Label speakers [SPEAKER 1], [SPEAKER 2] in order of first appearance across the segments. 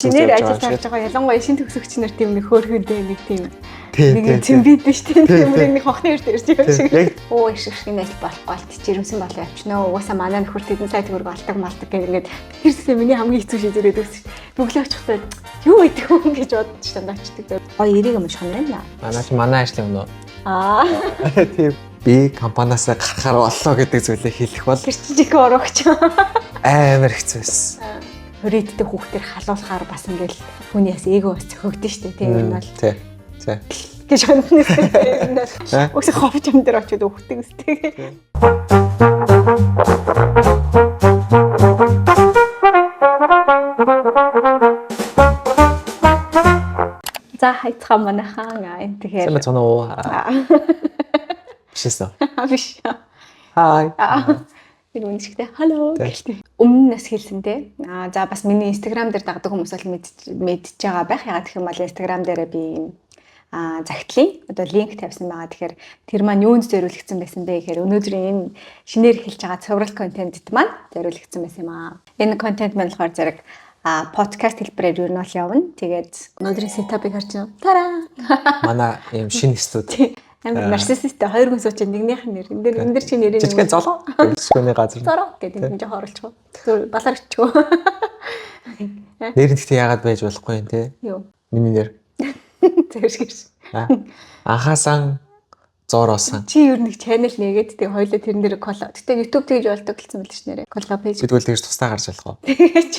[SPEAKER 1] шинээр ажил хийж байгаа ялангуяа шин төгсөгч нар тийм нэг хөөрхөндөө нэг тийм нэг цэмбид биш тийм нэг хохны өрт ирж байгаа шиг. Оо их шиг нэг болохгүй алт жирэмсэн болоо явчихнаа. Угаасаа манай нөхөр тэдэн сая төгрөг алдаг малдаг гэх ингээд тэрсээ миний хамгийн хэцүү шийдвэр өгсөн. Бүглээ очихтай юу идэх юм гэж бодож тандачдаг. Гоё эрийг юм шиг байна.
[SPEAKER 2] Манай ажлын өнөө. Тийм би компаниасаа гарахаар боллоо гэдэг зүйлээ хэлэх бол
[SPEAKER 1] тэр чижиг орогч
[SPEAKER 2] амар хэцүү байсан.
[SPEAKER 1] Хөрийдтэй хүүхдэр халуулахаар бас ингээл хүний бас эго бас цохогдсон шүү дээ. Тийм юм бол.
[SPEAKER 2] Тий.
[SPEAKER 1] Гэж бодноо. Өсөх ховч юм дээр очиод өгдөг үстэй. За хайцгаа манайхан энэ тэгэхээр.
[SPEAKER 2] Сайн байна уу? Бишээс.
[SPEAKER 1] Биш.
[SPEAKER 2] Хай.
[SPEAKER 1] Тэр үнэшгтэй. Hello гэхтэй. Өмнө нь хэлсэн те. За бас миний Instagram дээр дагдаг хүмүүс бол мэдж байгаа байх. Ягаад гэх юм бол Instagram дээрээ би загтлын одоо линк тавьсан байгаа. Тэгэхээр тэр маань юунд зориулагдсан байсан бэ гэхээр өнөөдрийн энэ шинээр эхэлж байгаа цоврал контентэд маань зориулагдсан байсан юм аа. Энэ контент маань болохоор зэрэг подкаст хэлбэрээр юу нь бол явна. Тэгээд өнөөдрийн сетапыг харж байна. Тараа.
[SPEAKER 2] Манай ийм шинэ студи.
[SPEAKER 1] Амар нарциссисттэй хоёр хүн сууч нэгнийх нь нэр. Энд дэр чи нэрийг
[SPEAKER 2] жижигэн золоо гэсгүний газар.
[SPEAKER 1] Золоо гэдэг юм жоо оруулчихгүй. Зүгээр баларчгүй.
[SPEAKER 2] Нэр нь гэхдээ яагаад байж болохгүй юм те?
[SPEAKER 1] Юу?
[SPEAKER 2] Миний нэр.
[SPEAKER 1] Зэрэгш.
[SPEAKER 2] Анхаасан зоороосан.
[SPEAKER 1] Чи ер нь нэг channel нээгээд тэг хоёлоо тэрэн дээр коллаб. Гэтэ YouTube тэгж болдог гэсэн мэл ш нэрээ. Коллаб пэйж.
[SPEAKER 2] Бидгүүл тэгж тусдаа гарч болох уу?
[SPEAKER 1] Тэгэж.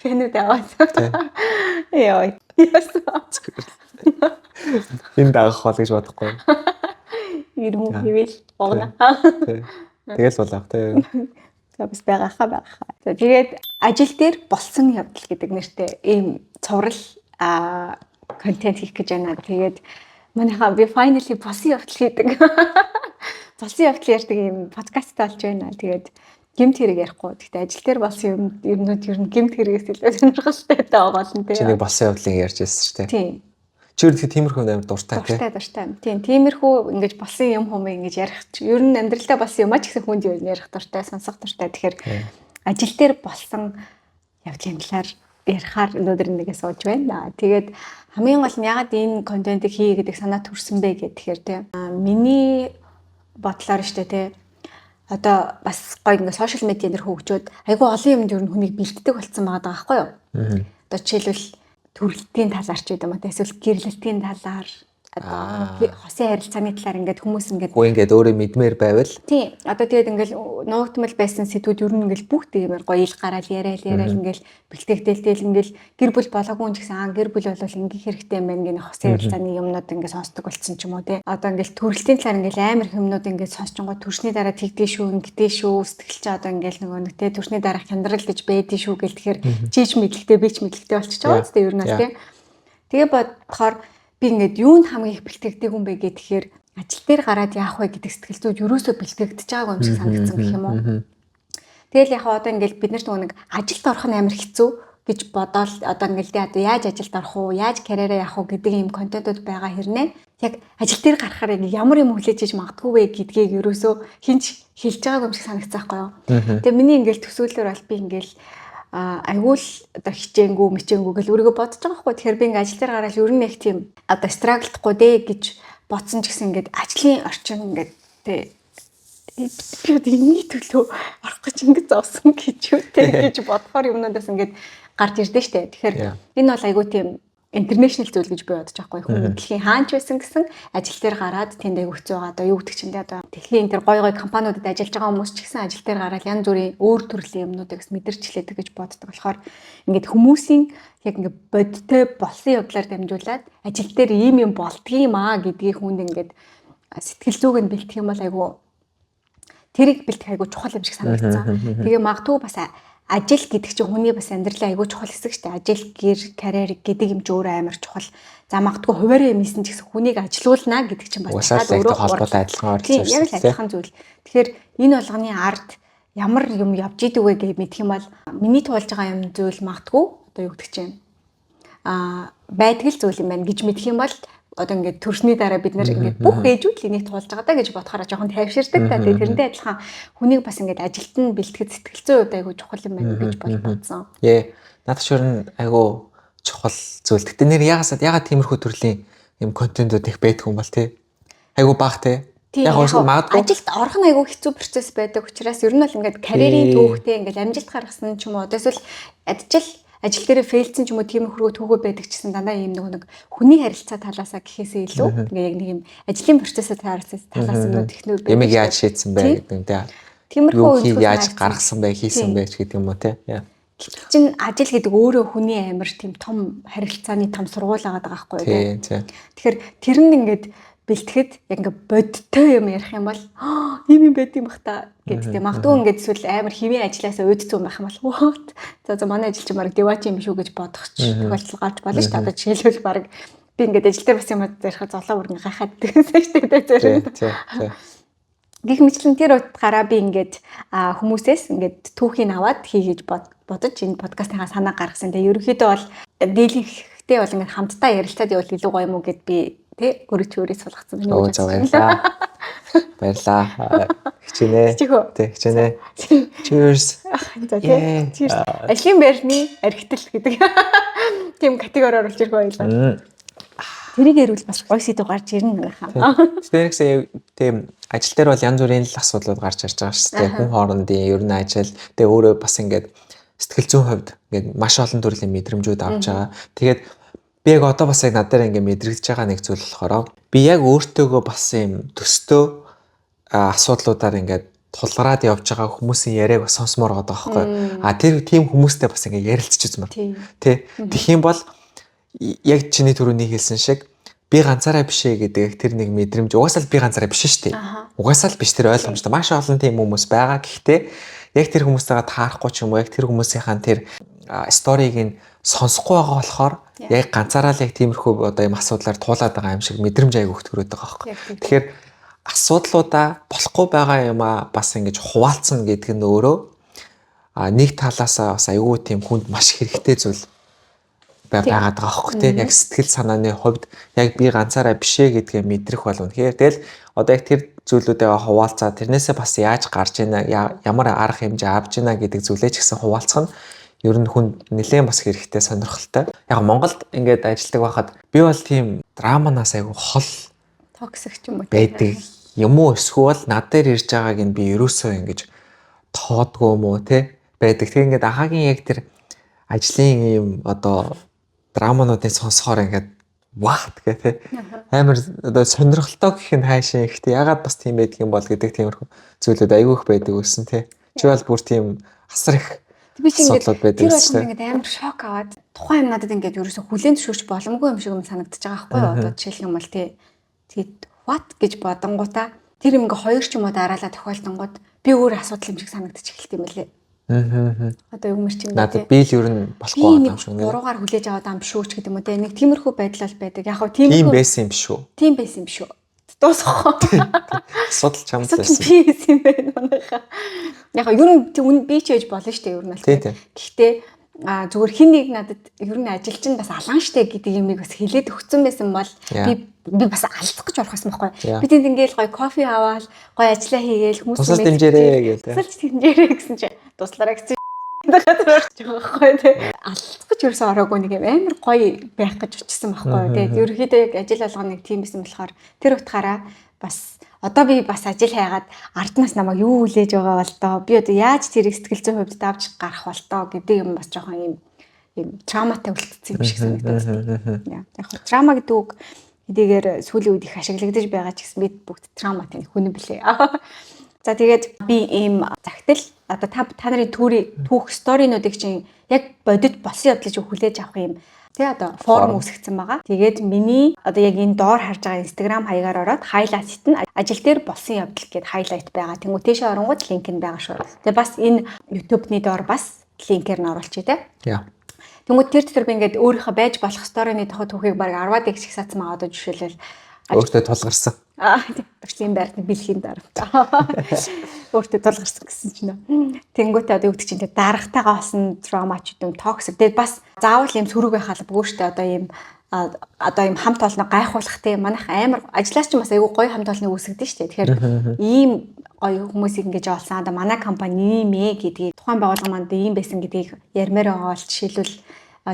[SPEAKER 1] Фэнүүд аваад. Яа.
[SPEAKER 2] Энэ дагах бол гэж бодохгүй.
[SPEAKER 1] Ирмүү хэвэл огно.
[SPEAKER 2] Тэгэл болоох те.
[SPEAKER 1] За бас байгаа. Тэгээд ажил дээр болсон явдал гэдэг нэртэй ийм цоврал контент хийх гэж байна. Тэгээд манайхаа би finally болсон явдал хийдэг. Болсон явдал ярьдаг ийм подкасттай болж байна. Тэгээд гэмт хэрэг ярихгүй. Гэхдээ ажил дээр болсон юмнууд ер нь гэмт хэрэгээс илүү сонирхолтой байгаа болно те.
[SPEAKER 2] Чи нэг болсон явдлыг ярьж байсан шүү дээ.
[SPEAKER 1] Тийм.
[SPEAKER 2] Чи ер нь тиймэрхүү амар дуртай те.
[SPEAKER 1] Дуртай. Тийм. Тиймэрхүү ингэж болсон юм ингэж ярих. Ер нь амьдралдаа болсон юм а ч гэсэн хүнд ярих дуртай, сонсох дуртай. Тэгэхээр ажил дээр болсон явдлын талаар ярихаар өнөөдөр нэгээ сууж байна. Тэгээд хамгийн гол нь ягаад энэ контентыг хий гэдэг санаа төрсөн бэ гэхээр те. Миний бодлоор штэ те. Одоо бас гоё ингээ сошиал медиа дээр хөгжөөд айгүй олон юмд ер нь хүнийг бэлддэг болсон байгаа байхгүй юу? Одоо жишээлбэл төрөлтийн талаар ч гэдэг юм уу эсвэл гэрлэлтийн талаар одоо хосын харилцааны талаар ингээд хүмүүс ингээд
[SPEAKER 2] хөө ингээд өөрөө мэдмээр байвал
[SPEAKER 1] тий одоо тэгээд ингээд нуугдмал байсан сэдвүүд ер нь ингээд бүгд тиймэр гоё ил гараал яриад ингээд бэлтгэгдэлтэл ингээд гэр бүл болоогүй ч гэсэн гэр бүл бол ингээд хэрэгтэй юм байна гэх хосын харилцааны юмнууд ингээд сонсдог болсон ч юм уу тий одоо ингээд төрөлтийн талаар ингээд амар юмнууд ингээд сонсчингоо төрсний дараа тэгдэж шүү ингэдэж шүү сэтгэл чи одоо ингээд нөгөө нэг тий төрсний дараа хяндрал гэж байдгийг шүү гэл тэгэхээр чийч мэдлэгтэй би ч мэдлэгтэй болчихж байгаа үстэй ер нь тий тэгээ бодохоор би ингээд юунд хамгийн их бэлтгэгдэг юм бэ гэхээр ажил дээр гараад яах вэ гэдэг сэтгэл зүйд юусоо бэлтгэгдэж байгаагүй юм шиг санагдсан гэх юм уу. Тэгэл яг одоо ингээд бид нарт нэг ажилд орох нь амар хэцүү гэж бодоол одоо ингээд одоо яаж ажилд орох уу, яаж карьераа явах уу гэдэг ийм контентууд байгаа хэрнээ яг ажил дээр гарахаар ямар юм хүлээж иж магадгүй вэ гэдгийг юусоо хинч хэлж байгаагүй юм шиг санагдсан байхгүй юу. Тэгээ миний ингээд төсөөллөөр бол би ингээд айгуул одоо хичээнгүү мичээнгүү гэл өөрийгөө бодож байгаа хгүй. Тэгэхээр би ингээ ажил дээр гараад ер нь их тийм одоо страглдахгүй дээ гэж бодсон ч гэсэн ингээд ажлын орчин ингээд тий би энэ төлөө орох гэж ингээд зовсон гэж юу те гэж бодохоор юмнуудаас ингээд гарч ирдэ штэ. Тэгэхээр энэ бол айгуу тийм интернэшнл зүйл гэж би бодож байгаа хгүй. Хүн дэлхийн хаанч байсан гэсэн ажил дээр гараад тэнд айгуу хэцүү байгаа. Одоо юу гэдэг чинь одоо дэлхийн энэ гой компаниудад ажиллаж байгаа хүмүүс ч гэсэн ажил дээр гараад янз бүрийн өөр төрлийн юмнуудыг мэдэрчлээдэг гэж боддог болохоор ингээд хүмүүсийн яг ингээд бодтой болсон явдлаар дамжуулаад ажил дээр ийм юм болдгийм аа гэдгийг хүнд ингээд сэтгэл зүг нь бэлтгэх юм бол айгуу тэрийг бэлтгэх айгуу чухал юм шиг санагдсан. Тэгээ магадгүй бас ажил гэдэг чинь хүний бас амьдралын айгүй чухал хэсэг шүү дээ. Ажил, гэр, карьер гэдэг юм ч өөр амар чухал. За магадгүй хуваарь юм ийсэн ч гэсэн хүнийг ажилуулна гэдэг чинь бас
[SPEAKER 2] өөрөө холбоотой адилхан оролцож
[SPEAKER 1] байна. Яг л адилхан зүйл. Тэгэхээр энэ болгоны ард ямар юм явж идэг вэ гэж мэдэх юм бол миний туулж байгаа юм зүйл магадгүй одоо юу гэдэг чинь байдаг л зүйл юм байна гэж мэдэх юм бол одоо ингээд төрсний дараа бид нэр ингээд бүх ээжүүд л энийг туулж байгаа даа гэж бодохоор жоохон тайвширдаг та. Тэгээд тэрнтэй адилхан хүнийг бас ингээд ажилд нь бэлтгэж сэтгэл зүйн хувьд айгуу чухал юм байна гэж бодсон.
[SPEAKER 2] Надад шуурн айгуу чухал зүйл. Гэтэ нэр ягаад тиймэрхүү төрлийн юм контентууд их байдаг юм бол тий. Айгу бага тий. Яг магадгүй
[SPEAKER 1] ажилд орох нь айгүй хэцүү процесс байдаг учраас ер нь бол ингээд карьерийн түүхтэй ингээд амжилт гаргасан ч юм уу эсвэл ажил дээрээ фейлцсэн ч юм уу тиймэрхүү түүхөө байдаг ч гэсэн дандаа ийм нэг хүний харилцаа талаасаа гэхээсээ илүү ингээд яг нэг юм ажлын процессыг талаас нь технологи байдаг.
[SPEAKER 2] Ямиг яаж шийдсэн бэ гэдэг юм тий.
[SPEAKER 1] Тиймэрхүү
[SPEAKER 2] яаж гаргасан бэ, хийсэн бэ гэдэг юм уу тий.
[SPEAKER 1] Чин ажил гэдэг өөрөө хүний амар тийм том харилцааны том сургууль байгаа байхгүй юу тий. Тэгэхээр тэр нь ингээд бэлтгэхэд яг ингээ бодтой юм ярих юм бол ийм байд юм бах та гэдэг. Магадгүй ингээд эсвэл амар хэвийн ажилласаа өөдцөн байх юм бол what за манай ажил чинь баг девач юм биш үү гэж бодох ч тохиолдол гарч болно шүү дээ. Одоо жишээлбэл баг би ингээд ажил дээр бас юм ярихад золоо үргэн гайхаад гэсэн шүү дээ зэрэг. Гэх мэтлэн тэр утгаараа би ингээд хүмүүсээс ингээд түүхийг аваад хийгээж бодож энэ подкастынхаа санаа гаргасан. Тэгээ ерөнхийдөө бол дийлэнхтэй бол ингээд хамтдаа ярилцаад явал илүү гоё юм уу гэд би тэ өөрөөс сулгацсан юм уу гэж
[SPEAKER 2] баярлаа. Баярлаа. Хичээнэ. Тэ хичээнэ. Cheers.
[SPEAKER 1] За тэ. Cheers. Ажлын байрны архитал гэдэг тийм категори оруулж ирэх байлаа. Тэрийг ярил бас гоё сэдв гарч ирнэ гэх юм.
[SPEAKER 2] Тэгэхээр тийм ажил дээр бол янз бүрийн л асуудлууд гарч ирж байгаа шүү дээ. Хүн хоорондын ер нь ажил тэгээ өөрөө бас ингээд сэтгэл зүйн хувьд ингээд маш олон төрлийн мэдрэмжүүд авч байгаа. Тэгээд би яг одоо бас яг над дээр ингээд мэдрэгдэж байгаа нэг зүйл болохоор би яг өөртөөгөө бас юм төстөө асуудлуудаар ингээд тулгараад явж байгаа хүмүүсийн яриаг бас сонсомоор байгаа байхгүй. Тэр тийм хүмүүстэй бас ингээд ярилцж үзмээр. Тэ. Тэгэх юм бол яг чиний түрүүний хэлсэн шиг би ганцаараа биш ээ гэдэг тэр нэг мэдрэмж угаасаа л би ганцаараа биш шүү дээ. Угаасаа л биш тэр ойлгомжтой. Маш олон тийм хүмүүс байгаа. Гэхдээ яг тэр хүмүүстэйгээ таарахгүй ч юм уу яг тэр хүмүүсийнхаа тэр сториг нь сонсохгүй байгаа болохоор яг ганцаараа л яг тиймэрхүү одоо юм асуудлаар туулаад байгаа юм шиг мэдрэмж аяг өгтгөрөөд байгаа байхгүй. Тэгэхээр асуудлуудаа болохгүй байгаа юм бас ингэж хуваалцсан гэдэг нь өөрөө нэг талаасаа бас аягүй тийм хүнд маш хэрэгтэй зүйл байгаад байгаа байхгүй тийм яг сэтгэл санааны хувьд яг би ганцаараа бишээ гэдгээ мэдрэх болов. Тэгэхээр тэгэл одоо яг тэр зүйлүүдээ хуваалцаа тэрнээсээ бас яаж гарч ийна ямар арга хэмжээ авч ийна гэдэг зүйлээ ч гэсэн хуваалцах нь ер нь хүн нэлээд бас хэрэгтэй сонирхолтой. Яг Монголд ингээд ажилладаг байхад би бол тийм драманаас айгу хол
[SPEAKER 1] токсик ч юм уу
[SPEAKER 2] байдаг юм уу эсвэл над дээр ирж байгааг нь би ерөөсөө ингэж тоодгүй юм уу те байдаг. Тэг ингээд ахагийн яг тэр ажлын юм одоо драмануудыг сонсохоор ингээд what гэх амар одоо сонирхолтой гэх нь хайшаа ихтэй ягаад бас тийм байдаг юм бол гэдэг тиймэрхүү зүйлүүд айгүй их байдаг гэсэн тий. Чи бол бүр тийм асар их
[SPEAKER 1] би ч ингээд тэр бол ингээд амар шок аваад тухайн юм надад ингээд ерөөсө хүлээн зөвшөөрч боломгүй юм шиг юм санагдаж байгаа байхгүй юу. Одоо жишээлх юм бол тий. Тэгээд what гэж бодонгуудаа тэр юм ингээ хоёр ч юм уу дараалал тохиолдонгууд би өөр асуудал юм шиг санагдаж эхэлт юм лээ. Одоо юм чинь
[SPEAKER 2] надад би л ер нь болохгүй юм шиг нэ.
[SPEAKER 1] Буруугаар хүлээж аваад ам шүү ч гэдэг юм уу те. Нэг тиймэрхүү байдал байдаг. Яг хөө тиймэрхүү.
[SPEAKER 2] Тийм байсан юм шүү.
[SPEAKER 1] Тийм байсан юм шүү. Дуусахгүй.
[SPEAKER 2] Асуудал чамд байсан.
[SPEAKER 1] Тийм юм байна манайхаа. Яг ер нь би ч ээж болно штэ ер нь л. Гэхдээ зүгээр хин нэг надад ер нь ажил чинь бас алан штэ гэдэг юмыг бас хэлээд өгсөн байсан бол би бас алдах гэж орохсон байхгүй. Би тэнд ингээл гоё кофе аваад гоё ажиллаа хийгээл хүмүүс
[SPEAKER 2] тусалж дэмжээрэй гээл.
[SPEAKER 1] Тусалж дэмжээрэй гэсэн чинь туслаарай гэсэн гадар орж байгаа байхгүй тий. Алдах гэж ерөөсөө ороогүй нэг амар гоё байх гэж очсон байхгүй. Тэгээд ерөөхдөө яг ажил болгоныг тийм байсан болохоор тэр утгаараа бас одоо би бас ажил хайгаад арднаас намайг юу хүлээж байгаа бол доо би одоо яаж тэрийг сэтгэл зүйн хувьд давж гарах бол доо гэдэг юм бас жоохон юм трауматай үлдсэн юм шиг санагдаад байна. Яг хөө траума гэдэг үг хэдийгээр сүүлийн үед их ашиглагдаж байгаа ч гэсэн бид бүгд трауматай хүн блэ. За тэгээд би ийм загтал одоо та нарын түүх сторинуудыг чинь яг бодит болсон явдлыг хүлээж авах юм тий одоо форм үүсгэсэн байгаа. Тэгээд миний одоо яг энэ доор харж байгаа Instagram хаягаар ороод хайлайтт нь ажил дээр болсон явдал гэд хайлайт байгаа. Тэнгүү тийшээ оронгууд линк нь байгаа шүү. Тэгээд бас энэ YouTube-ны доор бас линкээр нь оруулчих тий. Тэнгүү тэр дотор би ингээд өөрийнхөө байж болох сторины түүхийг баг 10-аад их саацсан байгаа одоо жишээлбэл
[SPEAKER 2] өөртөө тулгарсан.
[SPEAKER 1] Ажлын байрны бэлгийн дарамт. Өөртөө тулгарсан гэсэн чинь. Тэнгүүтээ одоо юу гэдэг чинь дарагтайгаа болсон траума ч юм токсик. Тэгээд бас заавал юм сөрөг байх албагүй шүү дээ. Одоо юм хамт олноо гайхуулах те манайх амар ажиллаач ч бас айгүй гоё хамт олныг үүсгэдэг шүү дээ. Тэгэхээр ийм гоё хүмүүсийг ингэж олсон. Одоо манай компани ийм гэдгийг тухайн байгууллага манд ийм байсан гэдгийг ярмаар байгаа бол жишээлбэл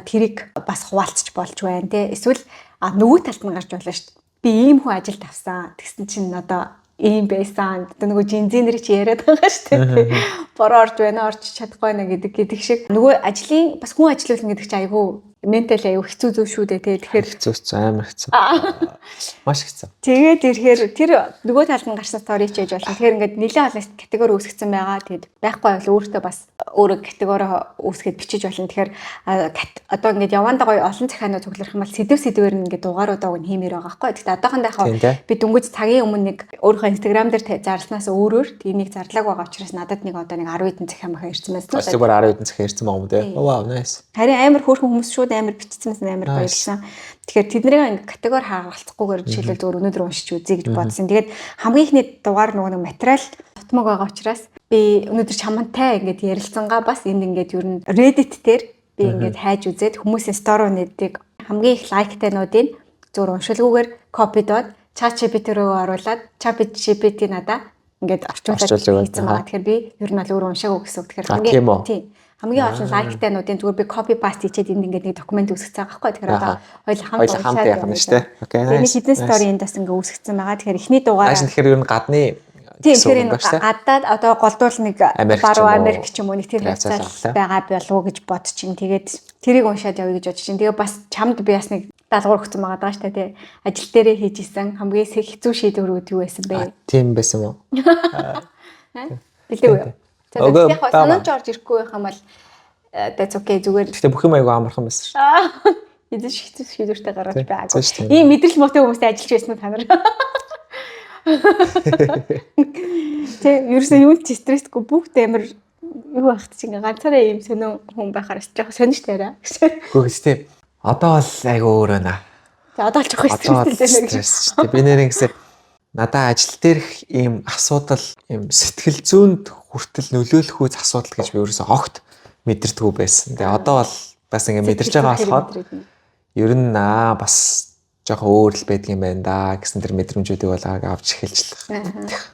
[SPEAKER 1] тэрийг бас хуваалцаж болж байна те. Эсвэл нөгөө талд нь гарч болно шүү дээ. Би ийм хүн ажилд авсан. Тэгсэн чинь одоо ийм байсан. Одоо нөгөө жинзэнэр чи яриад байгаа шүү дээ. Бороо орж байна, орж чадахгүй байна гэдэг шиг. Нөгөө ажлын бас хүн ажилуулна гэдэг чинь айгүй ментал аюу хэцүү зүйл шүү дээ тий. Тэгэхээр
[SPEAKER 2] хэцүү амар хэцүү. Маш хэцүү.
[SPEAKER 1] Тэгээд ирэхээр тэр нөгөө талд нь гарсан стори ч яж болно. Тэгэхээр ингээд нэлээд олон категори үүсгэсэн байгаа. Тэгэд байхгүй бол өөртөө бас өөрөө категори үүсгээд бичиж болно. Тэгэхээр одоо ингээд явандаа гоё олон захианууд цугларх юм бол сэдвээр нь ингээд дугааруудаа өгн хиймээр байгаа байхгүй. Тэгэхдээ одоохондоо яг би дөнгөж цагийн өмнө нэг өөрийнхөө инстаграм дээр зарласнаас өөрөөр энийг зарлаг байгаа учраас надад нэг одоо нэг 10 хэдэн захиан махаа ирсэн байсан.
[SPEAKER 2] Зүгээр 10 хэдэн захиан ирсэн байгаа юм тий. Вау, nice.
[SPEAKER 1] Харин амар хөөрхөн хүмүүс шүү амар бичсэн амар баярлсан. Тэгэхээр тэднийг ингээ категори хаагалцахгүйгээр жишээлбэл зөвөр өнөөдөр уншиж үзье гэж бодсон. Тэгээд хамгийн ихний дугаар нөгөө материал тутмаг байгаа учраас би өнөөдөр чамантай ингээд ярилцсангаа бас энд ингээд ер нь Reddit дээр би ингээд хайж үзээд хүмүүсийн сториудыг хамгийн их лайктайнуудыг зөвөр уншилгүйгээр копидоод ChatGPT рүү оруулаад ChatGPT надаа ингээд орчуулад хийсэн байгаа. Тэгэхээр би ер нь бол өөрөө уншаагүй гэсэн үг. Тэгэхээр хамгийн олон лайктайнуудын зүгээр би копи паст хийчихэд энд ингээд нэг документ үүсгэсэн байгаа байхгүй. Тэгэхээр одоо хоёул хамт
[SPEAKER 2] явах нь шүү дээ. Окей.
[SPEAKER 1] Нэг хідэн стори эндээс ингээд үүсгэсэн байгаа. Тэгэхээр эхний дугаараа
[SPEAKER 2] тэгэхээр ер нь гадны
[SPEAKER 1] тэгэхээр энэ гадаад одоо голдуул нэг баруун Америк ч юм уу нэг тэр хязгаар байгаа болов уу гэж бодчихин. Тэгээд тэрийг уншаад явъя гэж бодож чинь. Тэгээ бас чамд би бас нэг даалгавар өгсөн байгаа даа шүү дээ. Ажил дээрээ хийж исэн хамгийн хэцүү шийдвэрүүд юу байсан бэ?
[SPEAKER 2] Тийм байсан юм уу?
[SPEAKER 1] Билээ үү? Тэгээд яг санаж орж ирэхгүй байх юм бол that's okay зүгээр.
[SPEAKER 2] Гэтэ бүх юм аягүй амархан байсан шүү.
[SPEAKER 1] Эдэж хэцүү шийдвэртэй гаргаж байгаагүй. Ийм мэдрэл мотой хүмүүстэй ажиллаж байсан уу та нар? Тэ ерөөсөө юунд ч стрессгүй бүгд амар юу байхт чинь ганцаараа ийм сонин хүн байхаар жоох сонин штэ арай.
[SPEAKER 2] Гэхдээ тийм. Одоо бол айгүй өөр байна.
[SPEAKER 1] За одоо л жоох
[SPEAKER 2] стресс шүү дээ. Би нэр ингэсээ надаа ажил дээрх ийм асуудал ийм сэтгэл зүйнд хүртэл нөлөөлөх үз асуудал гэж би ерөөсөө огт мэдэрдэггүй байсан. Тэгээ одоо бол бас ингэ мэдэрч байгаа болохоор ер нь бас жоохон өөр л байдаг юм байна да гэсэн тэр мэдрэмжүүдийг бол авч эхэлжлээ.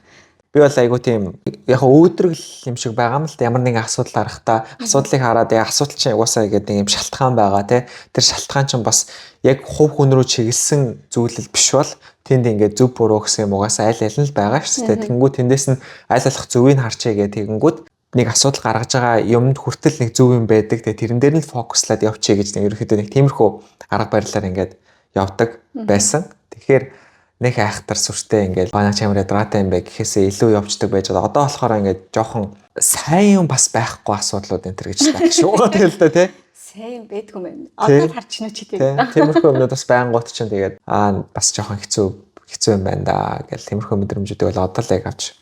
[SPEAKER 2] Би бол айгуу тийм яг өөдрөг юм шиг байгаа юм л да. Ямар нэгэн асуудал харахтаа асуудлыг хараад асуудал чинь угаасаа гэдэг юм шалтгаан байгаа тий. Тэр шалтгаан чинь бас яг хувь хүн рүү чиглэсэн зүйлэл биш бол тэнд ингээд зөв буруу гэсэн юм угаасаа аль аль нь л байгаа шүү дээ. Тэнгүүд тэндээс нь аль болох зөвийг харчаагээ тэгэнгүүт нэг асуудал гаргаж байгаа юмд хүртэл нэг зөв юм байдаг. Тэгээ тэрэн дээр нь фокуслаад явчихъя гэж нэг ерөөхдөө нэг тиймэрхүү арга барилаар ингээд явдаг байсан. Тэгэхээр нэг айхтар сүртэй ингээд банаа чамраа дратай юм бэ гэхээсээ илүү явцдаг байж байгаа. Одоо болохоор ингээд жоохон сайн юм бас байхгүй асуудлууд энэ төр гэж байна шүү. Тэгэл л да тий.
[SPEAKER 1] Сайн байдгүй юм. Одоо харч нүч тий.
[SPEAKER 2] Тиймэрхүү юмнууд бас байнгут чинь тэгээд бас жоохон хэцүү юм байна да гэл тиймэрхүү мэдрэмжүүдийг бол одоо л яг авч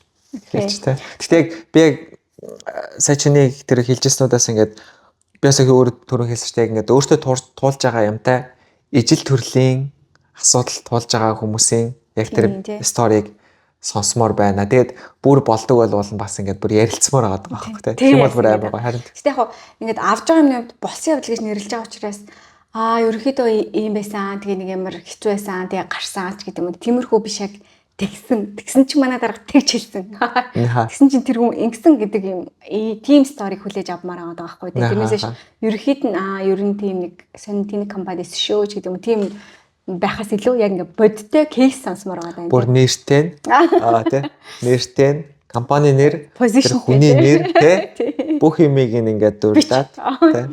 [SPEAKER 2] хэлж тий. Гэтэ яг би яг сая чиний тэр хэлжсэнүүдээс ингээд би бас их өөр төрөө хэлсэн чинь яг ингээд өөртөө туулж байгаа юмтай ижил төрлийн асуудал туулж байгаа хүмүүсийн яг тэр сториг сонсомоор байна. Тэгээд бүр болдог бол бас ингээд бүр ярилцмаар байгаа байхгүй тийм бол бүр амар гоё харин.
[SPEAKER 1] Гэтэ яг ингээд авж байгаа юмнууд болсон явдал гэж нэрлэж байгаа учраас ерөөхдөө ийм байсан. Тэгээ нэг ямар хэцүү байсан. Тэгээ гарсан ч гэдэг юм. Тиймэрхүү биш яг тэгсэн чинь манай дарга тэгж хэлсэн. Тэгсэн чинь тэр хүн ингэсэн гэдэг юм team story хүлээж авмаар байгаа байхгүй. Тэрнээс ерөөхдөө нь ер нь тийм нэг сонин тийм компанис шүү ч гэдэг юм. Тийм байхаас илүү яг ингээ бодтой кейс сонсомоор байгаа юм.
[SPEAKER 2] Бүр нэртэй тий. Нэртэй компани нэр, хүний нэр тий. Бүх юмыг ингээд дурдаад тий.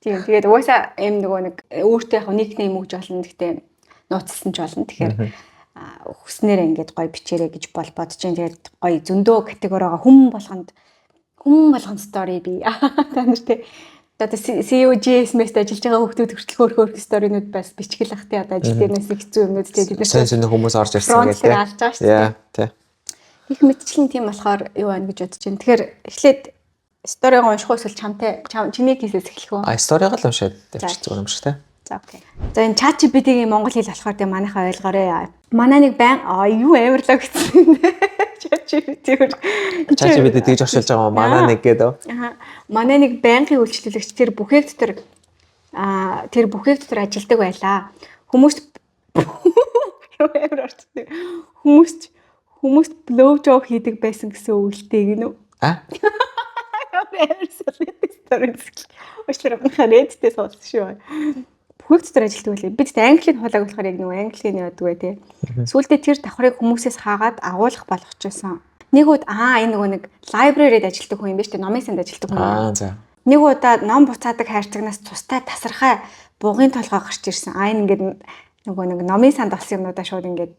[SPEAKER 1] Тийм. Тэгээд угаасаа юм нөгөө нэг өөртөө яг никнейм өгж болно. Гэхдээ нууцлсан ч болно. Тэгэхээр хүснээр ингээд гоё бичээрэй гэж бодож जैन. Тэгээд гоё зөндөө категоригаа хүн болгонд стори би та нарт одоо COGS-мэст ажиллаж байгаа хүмүүс хүртэл хөөх сторинууд бас бичгэл ах тий одоо ажил дээрнээс хэцүү юмнууд тий
[SPEAKER 2] тэднээс сайн хүмүүс орж ирсэн гэдэг
[SPEAKER 1] алж байгаа шүү дээ. Тий. Их мэдчлэн тийм болохоор юу байна гэж бодож байна. Тэгэхээр эхлээд сториг унших эсвэл чиний кейсээс эхлэх үү?
[SPEAKER 2] Сториг л уншаад тавьчих зүгээр юм шиг тий.
[SPEAKER 1] За окей. За энэ ChatGPT-ийн монгол хэл болохоор тий манайхаа ойлгоорой. Манай нэг юу амарлаа гэсэн.
[SPEAKER 2] ChatGPT тэгж оршуулж байгаа манай нэг гэдэг.
[SPEAKER 1] Манай нэг байнгын үйлчлүүлэгч тэр бүхээгт дотор ажилладаг байлаа. Хүмүүст blow job хийдэг байсан гэсэн үгтэй гинөө. Уучлаарай редтэй суулсан шүү. Бүхэл дотор ажилтдаг байлээ. Бид английн хуулайг болохоор яг нөгөө английн яадаг бай тээ. Сүүлдээ тэр давхрыг хүмүүсээс хаагаад агуулгах болгочихсон. Нэг удаа энэ нөгөө нэг лайбрарид ажилтдаг хүн юм байна шүү дээ. Номын санд ажилтдаг хүн.
[SPEAKER 2] За.
[SPEAKER 1] Нэг удаа ном буцаадаг хайрцагнаас тустай тасархай бугын толгой гарч ирсэн. Энэ ингээд нөгөө нэг номын санд олсон юмудаа шууд ингээд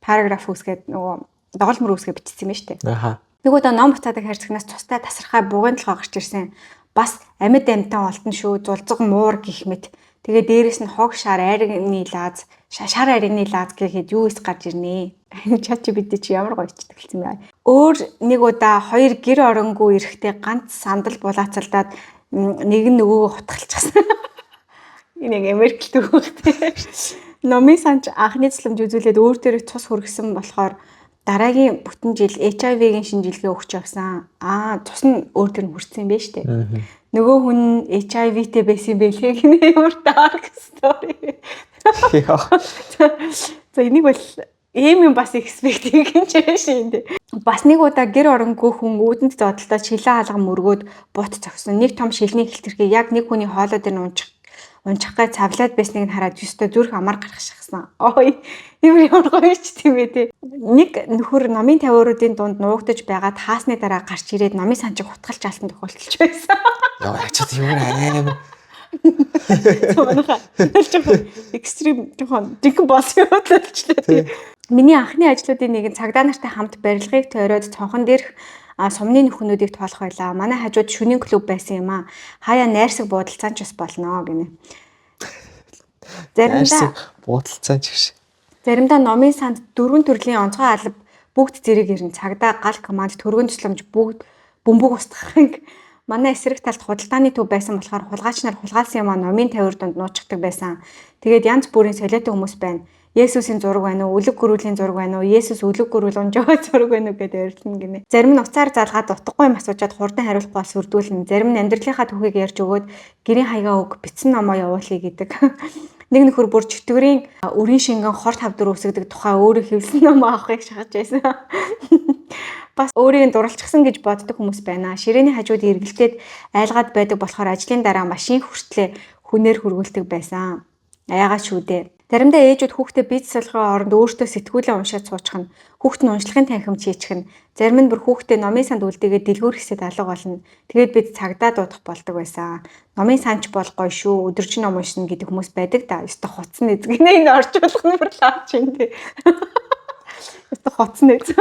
[SPEAKER 1] параграф үүсгээд нөгөө доголмөр үүсгээ бичсэн юм шүү дээ.
[SPEAKER 2] Аха.
[SPEAKER 1] Нэг удаа ном буцаадаг хайрцагнаас тустай тасархай бугын толгой гарч ирсэн. Бас амьд амтан олтон шүү, зулцэг муур гих мэт. Тэгээ дээрэс нь хог шар аригны лааз, шар аригны лааз гэхэд юу ис гарч ирнэ. Чачи бид чи ямар гоё ч тэлсэн бай. Өөр нэг удаа хоёр гэр оронгүй эрэхтэй ганц сандал булаацалдаад нэг нь нөгөөгөө хутгалчихсан. Энэ яг Америкт төгөөтэй. Номын санч анхны цэцлэмж үзүүлээд өөр төрөй цус хүргэсэн болохоор дараагийн бүтэн жил HIV-гийн шинжилгээ өгч явсан. Цус нь өөр төр нь хүрсэн юм байна шүү дээ. Нөгөө хүн HIV-тэй байсан байлээ гэнэ ямар dark story. За энийг бол ийм юм бас expect хийж байгаа шин. Бас нэг удаа гэр оронгүй хүн үүдэнд зодтолтой шилэн хаалга мөргөөд бут зогсон. Нэг том шилний хэлтэрхий яг нэг хүний хоолой дээр унчих гай цавлаад байсныг нь хараад өстө зүрх амар гаргашсан. Ямар гоё ч тийм ээ тий. Нэг нөхөр номын тавиуруудын дунд нуугдаж байгаад хаасны дараа гарч ирээд номын санчиг хутгалж алсан тохиолдолч байсан.
[SPEAKER 2] Яа ч тийм амар.
[SPEAKER 1] Экстрим жоохон жинхэнэ босс юм болчихлоо тий. Миний анхны ажлуудын нэг нь цагдаа нартай хамт барилгыг тойроод цонхон дээрх сумны нөхнүүдийг тоолох байлаа. Манай хажууд шөнийн клуб байсан юм аа. Хаяа найрсаг буудалцаан ч бас болно гинэ.
[SPEAKER 2] Заримдаа буудалцаан ч гэж.
[SPEAKER 1] Заримдаа номын санд 4 төрлийн онцгой алба бүгд зэрэг ирнэ. Цагдаа, гал команд, төргөн тусламж бүгд бөмбөг устгахыг манай эсрэг талд худалдааны төв байсан болохоор хулгайч нар хулгайлсан юм аа номын тавир донд нуучдаг байсан. Тэгээд янз бүрийн солиотой хүмүүс байна. Есүсийн зураг байна уу? Үлэг гөрүүлийн зураг байна уу? Есүс үлэг гөрүүл унжгаа зураг байна уу гэдээ ярьлна гинэ. Зарим нь уцаар залгаад утгагүй юм асуужаад хурдан хариулахгүй бас үрдүүлнэ. Зарим нь амьдралынхаа түүхийг ярьж өгөөд гэрийн хаягаа үг битсэн номоо явуулъя гэдэг. Нэг нөхөр бүр чөтгөрийн өрийн шингэн хорт хавдар үсгдэг тухай өөрөө хэвлсэн номоо авахыг шахаж байсан. Бас өөрийг дурлцсан гэж боддог хүмүүс байна. Ширээний хажууд эргэлдээд айлгаад байдаг болохоор ажлын дараа машин хүртлээ хүнээр хөргүүлдэг байсан. Яагаад шүү дээ. Заримдаа ээжүүд хүүхдээ бие засалгын оронд өөртөө сэтгүүлээ уншаад суучих нь, хүүхд нь уншлагын танхимд хийчих нь, зарим нь бүр хүүхдээ номын санд үлдээгээд дэлгүүр хэсэд алга болно. Тэгээд бид цагдаа дуудах болдог байсан. Номын санч бол гоё шүү, өдөржин ном уншина гэдэг хүмүүс байдаг да. Ёстой хуцсан эзгэнэ энэ орчуулах нь бүр лаач юм дээ. Ёстой хуцсан эз.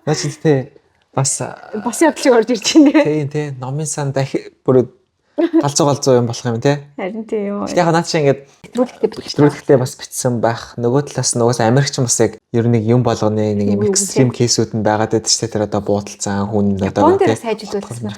[SPEAKER 2] Наач тий бас
[SPEAKER 1] явдлыг орж ирж байна.
[SPEAKER 2] Тий номын санд бүр галзуу юм болох юм тий.
[SPEAKER 1] Харин тий юу.
[SPEAKER 2] Яг наад чи ингээд хэтрүүлэгтээ бас бичсэн байх. Нөгөө талаас нугаас Америкч бас яг ер нь юм болгоны нэг юм экстрим кейсүүд нь байгаад байдаг ч тэр одоо буудалцаан хүн одоо
[SPEAKER 1] тий. Сайж үзүүлсэн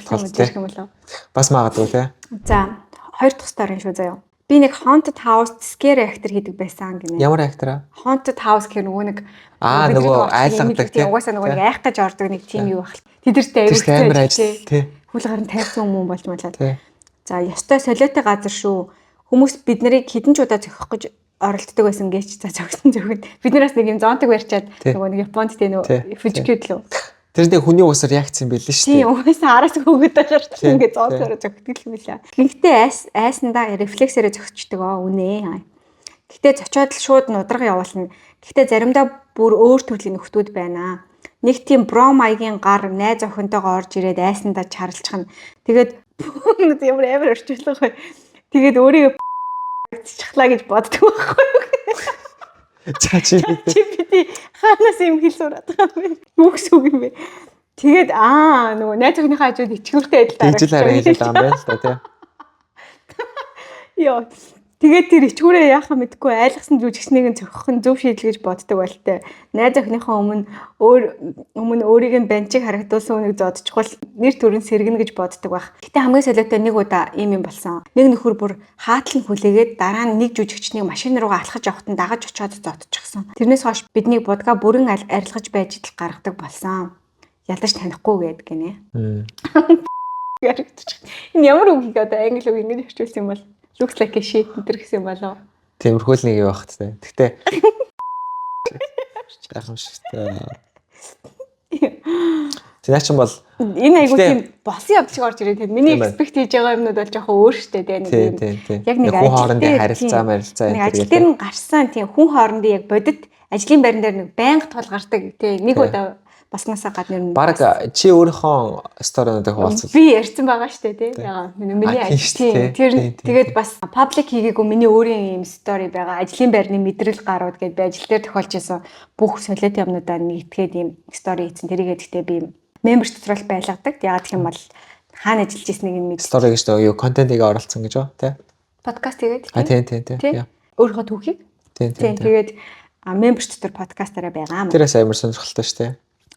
[SPEAKER 1] юм болов.
[SPEAKER 2] Бас магадгүй тий.
[SPEAKER 1] За хоёр дахь стори шүү заяа. Би нэг haunted house scare actor хийдэг байсан гинэ.
[SPEAKER 2] Ямар actor аа?
[SPEAKER 1] Haunted house гэх нөгөө нэг
[SPEAKER 2] нөгөө айлгадаг тий.
[SPEAKER 1] Угаасаа нөгөө айх гэж ордог нэг тийм юу байх. Тэдэртэй
[SPEAKER 2] аюултай ажил тий.
[SPEAKER 1] Хүл гарын тавьсан юм болж малаа. За ёстой солиотой газар шүү. Хүмүүс бид нарыг хідэн ч удаа зохих гэж оролддог байсан гэж за зогсон зөвхөн. Биднээс нэг юм зонтог барьчаад нөгөө нэг Японд тий нөгөө Фужикюд лөө.
[SPEAKER 2] Тэр нэг хүний уусаар реакц юм байл шүү дээ.
[SPEAKER 1] Тий угаасаа араас хөөгд байгаад ингээд зонтогоор зогтдаг юм билаа. Гэхдээ айсандаа рефлексээрээ зогсчдөг үнэ. Гэхдээ зочиод л шууд нудраг явуулна. Гэхдээ заримдаа бүр өөр төрлийн нөхдүүд байна. Нэг тийм бро маягийн гар найз охинтойгоо орж ирээд айсандаа чарлчих нь. Тэгээд ямар орчуулга бай. Тэгээд өөрийгөө чахлаа гэж боддог байхгүй. Чи би хаанаас юм хэл сураад байгаа юм бэ? Юу гэсэн үг юм бэ? Тэгээд нөгөө найз охиныхаа хажууд ичгүүртэй адил
[SPEAKER 2] дараач. Хэлээд байгаа юм байна л да тий.
[SPEAKER 1] Йоо. Тэгээд тэр ичгүүрээ яахаа мэдгүй айлгсан жүжигчнийг нь зохих нь зөв шийдэл гэж боддог байлтай. Найз охиныхоо өмнө өөрийг нь банчиг харагдуулсан үнийг зодчихвол нэр төрөн сэргэнэ гэж боддог байх. Гэтэ хамгийн солиотой нэг удаа ийм юм болсон. Нэг нөхөр бүр хаатал нь хүлээгээд дараа нь нэг жүжигчнийг машин руугаа алхаж явахад нь дагаж очиод зодчихсон. Тэрнээс хойш бидний будга бүрэн арилгаж байж идэл гаргадаг болсон. Ялдаж танихгүй гээд гинэ. Яригдчих. Энэ ямар үг хийгээд англи үг ингэж орчуулсан юм бол looks like a shit энэ гэсэн юм болоо.
[SPEAKER 2] Тиймэрхүү л нэг юм багт те. Гэтэ яах юм шиг те. Тэнач юм бол
[SPEAKER 1] Энэ айгуу тийм босон явдал шиг орж ирээд тэгээд миний expect хийж байгаа юмнууд бол жоохон өөр штэ тийм нэг юм. Яг нэг
[SPEAKER 2] хүн хоорондын харилцаа
[SPEAKER 1] нэг ажил дээр нь гарсан тийм хүн хоорондын яг бодит ажлын байран дээр нэг байнга тул гардаг тийм нэг удаа баснасаа гадна юм.
[SPEAKER 2] Бараг чи өөрийнхөө сторинуудыг хуваалцвал
[SPEAKER 1] би ярьсан байгаа штэ тийм. Ягаа миний ажил тийм. Тэгээд бас паблик хийгээгүй миний өөрийн юм стори байгаа. Ажлын байрны мэдрэл гарууд гэдээ би ажил дээр тохиолж исэн бүх солиот юмнуудаа нэгтгэхэд ийм стори хийсэн. Тэрийгээ гэхдээ би мембер дотрол байлгадаг. Яг гэх юм бол хаана ажиллаж ирснийг нь мэд.
[SPEAKER 2] Стори гэж юу контентыг оруулсан гэж ба тий.
[SPEAKER 1] Подкаст хийгээд.
[SPEAKER 2] Тийм.
[SPEAKER 1] Өөрийнхөө түүхийг. Тийм. Тэгээд мембер дотор подкастаараа байгаа.
[SPEAKER 2] Тэрээс амар сонирхолтой шүү дээ.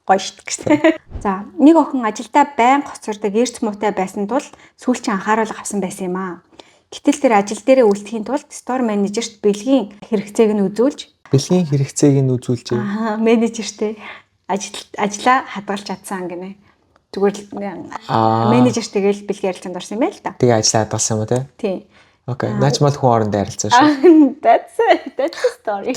[SPEAKER 1] Гоё шүү дээ. За, нэг охин ажилдаа байнга хоцордог эрч муутай байсан тул сүүлчийн анхааруулга авсан байсан юм аа. Гэтэл тэр ажил дээрээ үлдэхийн тулд стор менежерт бэлгийн хэрэгцээг нь үзүүлж менежертэй ажлаа хадгалж чадсан гинэ. Зүгээр л менежер тэгэл бэлгийн ярилцаанд орсон юм байл та.
[SPEAKER 2] Тэгээ ажлаа хадгалсан юм уу те?
[SPEAKER 1] Тийм.
[SPEAKER 2] Окей. Наачмал хүн хоорондоо ярилцсан шүү.
[SPEAKER 1] That's a story.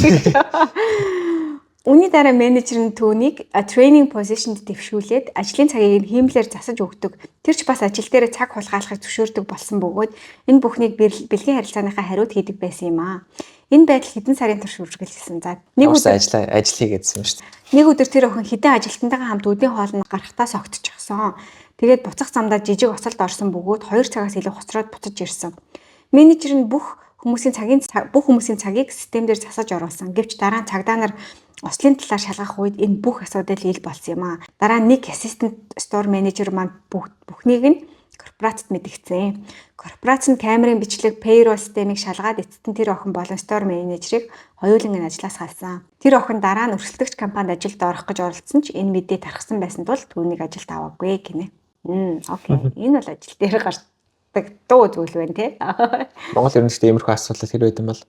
[SPEAKER 1] Үүний дараа менежер нь түүнийг training position-д дэвшүүлээд ажлын цагийг хиймлэр засаж өгдөг. Тэр ч бас ажил дээр цаг хулгайлахыг зөвшөөрдөг болсон бөгөөд энэ бүхнийг бэлгийн харилцааныхаа хариуд хийдэг байсан юм аа. Энэ байдал хэдэн сарын турш үргэлжилсэн. За,
[SPEAKER 2] нэг өдөр ажил хийгээдсэн юм шүү дээ.
[SPEAKER 1] Нэг өдөр тэр охин хідэн ажилтнтайгаа хамт өдийн хоолнд гарахтаа согтчихсон. Тэгээд буцах замдаа жижиг осолд орсон бөгөөд 2 цагаас илүү хоцроод буцаж ирсэн. Менежер нь бүх хүмүүсийн цагийг системээр засаж оруулсан. Гэвч дараа нь цагдаа нар ослын талаар шалгах үед энэ бүх асуудал ил болсон юм аа. Дараа нь нэг assistant store manager маань бүхнийг нь корпорацид мэдгцэн. Корпорац нь камерын бичлэг payroll системийг шалгаад эцэст нь тэр охин болон store manager-ыг хоёуланг нь ажлаас халсан. Тэр охин дараа нь өрсөлдөгч компанид ажилд орох гэж оролцсон ч энэ мэдээ тархсан байсан тул түүнийг ажилд аваагүй гинэ. Окей. Энэ бол ажил дээр гардаг дуу зүйл байна те.
[SPEAKER 2] Монгол ерөнхийдөө иймэрхүү асуудал хэр байд юм бол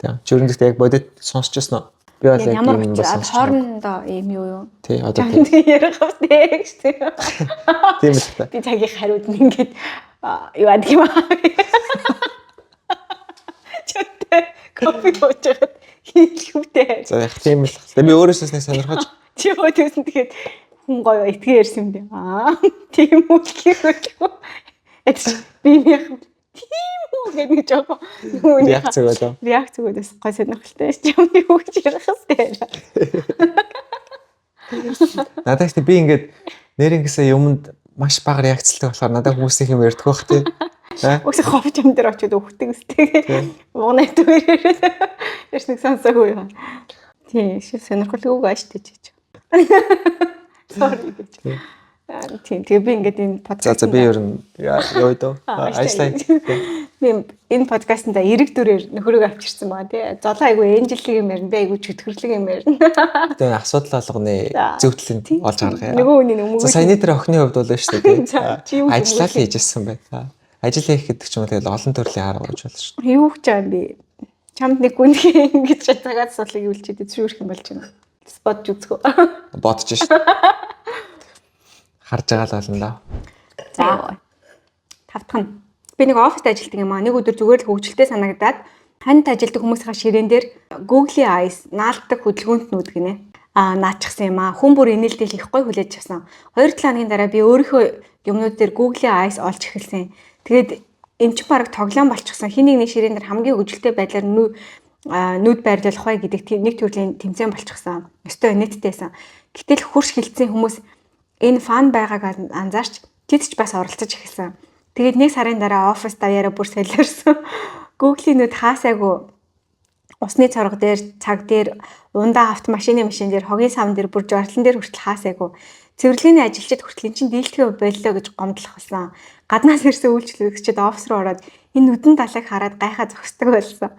[SPEAKER 2] тийм. Жирэмдэгт яг бодит сонсчихсон уу? Би бол яг юм болсон.
[SPEAKER 1] Хоорондоо юм юу?
[SPEAKER 2] Тий, одоо тийм.
[SPEAKER 1] Ярих автай гэж тийм.
[SPEAKER 2] Тийм л та.
[SPEAKER 1] Би цагийн хариуд нь ингээд юу адг юм аа. Чөтэ кофе уучихад хийлгүүтэй.
[SPEAKER 2] За яг тийм л. Би өөрөөсөөс нэг сонирхож.
[SPEAKER 1] Чи өөдөөс нь тэгээд хүн гоё итгэе ярьсан юм дээ. Тийм үү гэхгүй. Эцэг би яг тийм үү гэдэг жоо. Реакц өгөөдөөс гой сонирхолтой ч юм юу гэж ярихстай.
[SPEAKER 2] Надад ихтэй би ингээд нэрнгээсээ юмд маш бага реакцлтай болохоор надад хүмүүсийн юм ярьдаг байх тий.
[SPEAKER 1] Үгүй ховч юм дээр очиод өгдөг үстэй. Уунаа төрөөрөө. Яш нэг сонсоогүй юм. Тийм сонирхолгүй gaashтэй ч. Sorry гэж. Тийм тэгээ би ингээд энэ подкаст.
[SPEAKER 2] За би ер нь юу дөө ажлаа.
[SPEAKER 1] Би энэ подкастнда эрэг дүрээр нөхөрөг авчирсан байгаа тий. Золоо айгу энжиллэг юм ярина. Би айгу чөтгөрлөг юм ярина.
[SPEAKER 2] Тэгээ асуудал болгоны зөвтлөнд олж харах юм.
[SPEAKER 1] Нөгөө хүний өмнө.
[SPEAKER 2] Саяны дээр охины хувьд бол шүү дээ тий. Ажлаа л хийжсэн байна. Ажил хийх гэдэг ч юм уу тэгэл олон төрлийн арга болж байна шүү.
[SPEAKER 1] Юу гэж юм бэ? Чамд нэг гүнхий ингэж цагаад судлыг үлчээд зөвшөөрөх юм болж байна. Спот зүцгөө.
[SPEAKER 2] Бодож шүү. Харж байгаа л болно да.
[SPEAKER 1] За. Тавтах нь. Би нэг оффист ажилладаг юм аа. Нэг өдөр зүгээр л хөвгөлтэй санагдаад ханд ажилдаг хүмүүсийн ширээн дээр Google Eyes наалддаг хөдөлгөөнт нүүд гинэ. Наачихсан юм аа. Хүн бүр инээлтэл их гой хүлээж авсан. 2-7 хоногийн дараа би өөрийнхөө юмнууд дээр Google Eyes олж эхэлсэн. Тэгээд эмч бараг тоглоом болчихсон. Хин нэгний ширээн дээр хамгийн хөвгөлтэй байдлаар нүд байрлуулах бай гэдэг нэг төрлийн тэмцээн болчихсон. Өстой нийттэйсэн. Гэтэл хурш хилцсэн хүмүүс энэ фан байгааг анзаарч тэд ч бас оролцож эхэлсэн. Тэгээд нэг сарын дараа оффис даяараа бүр солиорсон. Google-ийн нүд хаасайгүй усны цорго дээр, цаг дээр, ундаа автомашины машин дээр, хогийн савн дээр бүр жортлон дээр хүртэл хаасайгүй. Цэвэрлэгийн ажилчид хүртэл эн чинь дийлдэхээ боллоо гэж гомдлох болсон. Гаднаас ирсэн үйлчлэгчид офис руу ороод энэ нүдэн талыг хараад гайхаа зогсдог болсон.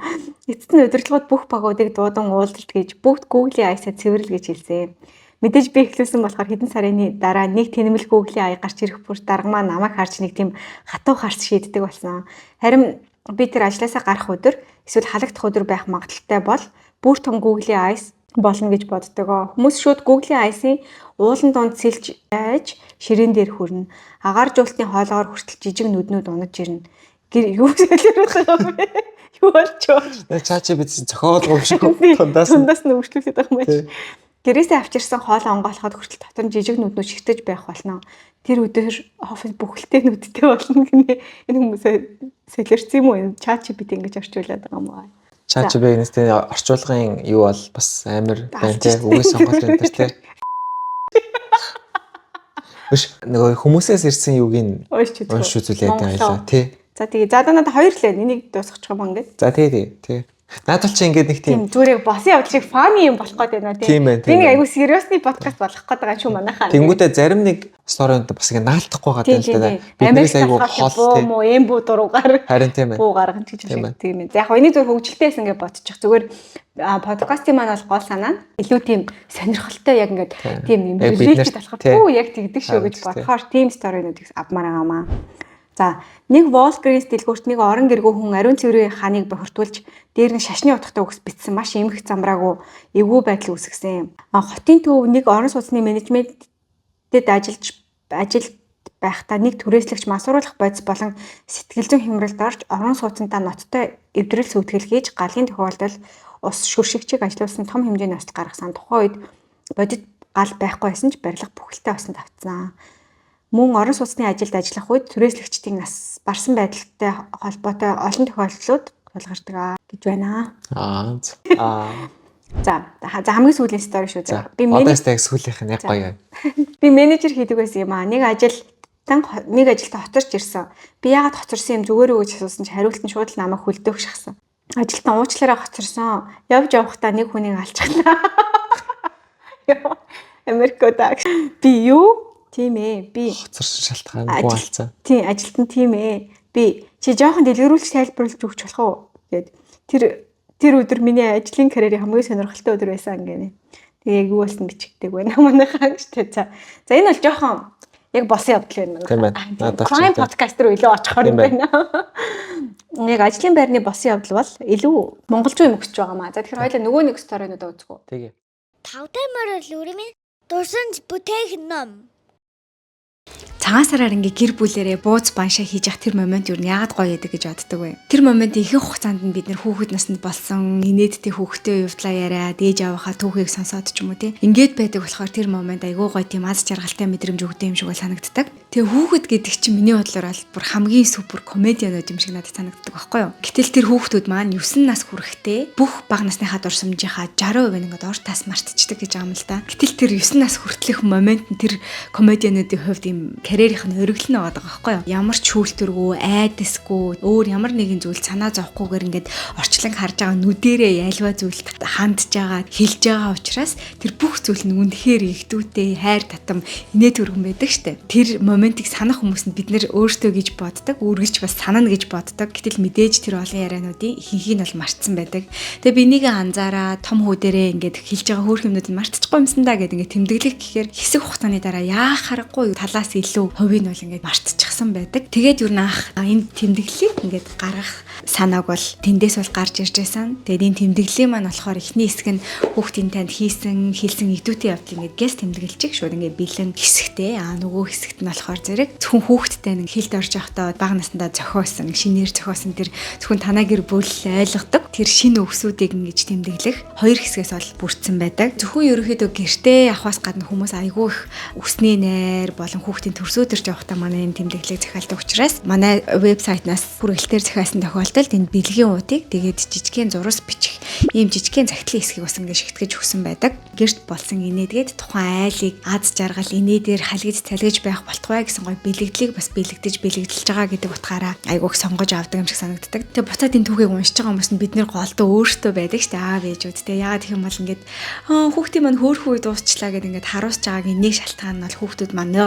[SPEAKER 1] Эцэст нь удирдлагууд бүх багуудыг дуудан уулзалт гэж бүгд Google-ийн аясаа цэвэрлэл гэж хэлсэн. Мэдээж би эхлүүлсэн болохоор хэдэн сарын дараа нэг тэнэмэл Google-ийн аяг гарч ирэх бүр дарга маань намайг харж нэг тийм хатуу харц шийддэг болсон. Харин би тэр ажлаасаа гарах өдөр эсвэл халагдах өдөр байх магадaltaй бол бүр том Google-ийн аяс болно гэж боддог. Хүмүүс шууд Google-ийн аясын уулан донд сэлж байж ширээн дээр хүрнэ. Агаар жуултны хоолоогоор хүртэл жижиг нүднүүд унаж ирнэ. Юу хэлээд байгаа юм бэ? Юу болчихоо?
[SPEAKER 2] Чаачи бид зохиол юм шиг
[SPEAKER 1] тундаас нь өвчлүүлээд байгаа юм байна. гэрээсээ авчирсан хоол онгоолоход хүртэл дотор нь жижиг нүднүүд шигтэж байх болно. Тэр өдөр офис бүхэлдээ нүдтэй болно гинэ. Энэ хүмүүсээ сэлэрч юм уу? ChatGPT ингэж орчуулад байгаа юм аа.
[SPEAKER 2] ChatGPT-ээс тэ орчуулгын юу бол бас амар байна те. Үгийн сонголт энэ төр те. Биш нөгөө хүмүүсээс ирсэн юуг нь унш үзүүлээд байлаа тий.
[SPEAKER 1] За тэгээ за надад хоёр л байна. Энийг дуусгачих юм ингээд.
[SPEAKER 2] За тий. Надад ч ингээд нэг тийм
[SPEAKER 1] зүрийг босын явдал шиг фаны юм болох гээд байна тий. Би нэг айгу сериусны подкаст болох гээд байгаа шүү манайхаа.
[SPEAKER 2] Тэнгүүдээ зарим нэг сторинд бас ингэ наалтахгүй байгаа юм л да. Биднээс айгу хол тий.
[SPEAKER 1] Муу эмбүү дуруугаар
[SPEAKER 2] харин тийм ээ.
[SPEAKER 1] Буу гаргах гэж байна. Тийм ээ. За яг энийг зөв хөгжилтээс ингэ бодчих. Зүгээр подкастын маань бол гол санаа нь илүү тийм сонирхолтой яг ингээд тийм юм релейтэд болохоор түү яг тэгдэг шүү гэж бодохоор тийм сторинуудыг авмаар байгаамаа. За нэг Walgreens дэлгүүрт нэг орон гэргүй хүн ариун цэврийн ханыг бохирдуулж дээр нь шашны утгатай үгс бичсэн маш эмх замраагүй эвгүй байдал үүсгэсэн. Хотын төв нэг орон сууцны менежментэд ажилд байхдаа нэг түрээслэгч масууруулах бодис болон сэтгэл зүйн хямралд орж орон сууцнтаа ноцтой эвдрэл сүйтгэл хийж галын тохиолдолд ус шүршигчийг ажилуулсан том хэмжээний устд гаргасан. Тухайн үед бодит гал байхгүй байсан ч барилга бүхэлдээ усан тавцсан. Мөн орон сууцны ажилд ажиллах үед түрээслэгчдийн нас барсан байдалтай холбоотой олон тохиолдлууд тулгардаг гэж байна. За хамгийн сүүлийн стори шүү дээ.
[SPEAKER 2] Би менежер сүүлийнх нь яг гоё.
[SPEAKER 1] Би менежер хийдэг байсан юм аа. Нэг ажилтаа хоцорч ирсэн. Би яагаад хоцорсон юм зүгээр өгөөж асуусан чи хариулт нь шууд л намайг хөлдөөх шахсан. Ажилтан уучлаарай хоцорсон. Явж явахдаа нэг хүнийг алчихлаа. Америкода. Би юу? Тийм ээ. Би
[SPEAKER 2] хоцорсон шалтгаангүй алцсан.
[SPEAKER 1] Тийм, ажилтан тийм ээ. Би чи жоохон дэлгэрүүлж тайлбарлаж өгч болох уу? Гэд тэр өдөр миний ажлын карьерийн хамгийн сонирхолтой өдөр байсан гэнэ. Тэгээ юу болсон бичигдэг байна манайхаа гэжтэй. За энэ бол жоохон яг босон явдал байна манайхаа. Crime podcast руу илүү очихоор байна. Яг ажлын байрны босон явдал бол илүү монголчуу юм өгч байгаа маа. За тэгэхээр хоёлаа нөгөө нэг сторинуудаа үзгүү.
[SPEAKER 2] Тэгээ.
[SPEAKER 3] Тавтай морил үрмийн дурсан бүтээх ном.
[SPEAKER 1] Цагаан сараар ингээ гэр бүлэрээ бууз баншаа хийж явах тэр момент юу яагаад гоё яадаг гэж боддог вэ? Тэр моментийн ихэнх хугацаанд нь бид нэр хүүхэд наснд болсон инээдтэй хүүхдээ явдлаа яриа, дээж авахаа түүхийг сонсоод ч юм уу тий. Ингээд байдаг болохоор тэр момент айгүй гоё тийм аз жаргалтай мэдрэмж өгдөг юм шиг бол санагддаг. Тэгээ хүүхэд гэдэг чинь миний бодлоор бол бүр хамгийн супер комедианууд юм шиг надад санагддаг байхгүй юу? Гэтэл тэр хүүхдүүд маань 9 нас хүрэхдээ бүх бага насныхаа дурсамжийнхаа 60% ингээд ор тас мартчихдаг гэж байгаа юм л да. Гэтэл тэр 9 нас хүртэлх момент нь тэр комедиануудын хувьд юм карьерийнх нь өргөл нь байгаа байхгүй юу? Ямар ч шүүлтүргүй, айдасгүй, өөр ямар нэгэн зүйл санаа зовхгүйгээр ингээд орчлон харж байгаа нүдэрээ ялва зүйлд хандж байгаа, хэлж байгаа учраас тэр бүх зүйл нь үнэхээр ихтүүтэй, хайр татам, инээд өргөн байдаг штэ. Тэр моментыг санах хүмүүс нь бид нэр өөртөө гэж боддог, үргэлж бас санана гэж боддог. Гэтэл мэдээж тэр олон яриануудын ихэнхийг нь бол мартсан байдаг. Тэгээ би нэг анзаараа том хүүдэрээ ингээд хэлж байгаа хөөх юмнуудыг мартчихгүй юмсан да гэдэг ингээд тэмдэглэх гэхээр хэсэг хугацааны дараа яах харахгүй талаас илүү хувийг нь бол ингээд мартчихсан байдаг. Тэгээд юу наах энэ тэмдэглэлийг ингээд гаргах санааг бол тэндээс бол гарч ирж байсан. Тэгээд энэ тэмдэглэлийн маань болохоор эхний хэсэг нь хүүхдийн танд хэлсэн идүүтийн явдлыг ингээд гэс тэмдэглэж шууд ингээд бэлэн хэсэгтэй. Нөгөө хэсэгт нь болохоор зэрэг зөвхөн хүүхдтэй нэг хэлд орж явахдаа бага наснда зохиосон, шинээр зохиосон тэр зөвхөн танаа гэр бүл ойлгодог тэр шинэ өвсүүдийг ингэж тэмдэглэх хоёр хэсгээс бол бүрдсэн байдаг. Зөвхөн ерөөхдөө гэртээ авахаас гадна хүмүүс айгүй их үсний найр болон хүүхдийн төрсөдөрж явахдаа манай энэ тэмдэглэлийг захиалдаг учраас манай вебсайтнаас хүргэлтээр захиалсан тохиолдолд энэ бэлгийн уудыг тэгээд жижигхэн зурус бичих ийм жижигхэн захидлын хэсгийг бас ингэ шигтгэж өгсөн байдаг. Гэрт болсон инээдгээд тухайн айлыг аз жаргал инээдээр халигж талгиж байх болтугай гэсэн гоё бэлэгдлийг бас бэлэгдэж байгаа гэдэг утгаараа айгуух сонгож авдаг юм шиг санагддаг. Тэгээ буцаад энэ түүхийг уншиж байгаа хүмүүс нь бид нэр голдоо өөртөө байдаг шүү дээ аав ээжүүд. Тэгээ яагаад гэх юм бол ингээд хүүхдийн маань хөөрхөн үе дуусчлаа гэдэг ингээд харуулж байгааг нэг шалтгаан нь бол хүүхдүүд маань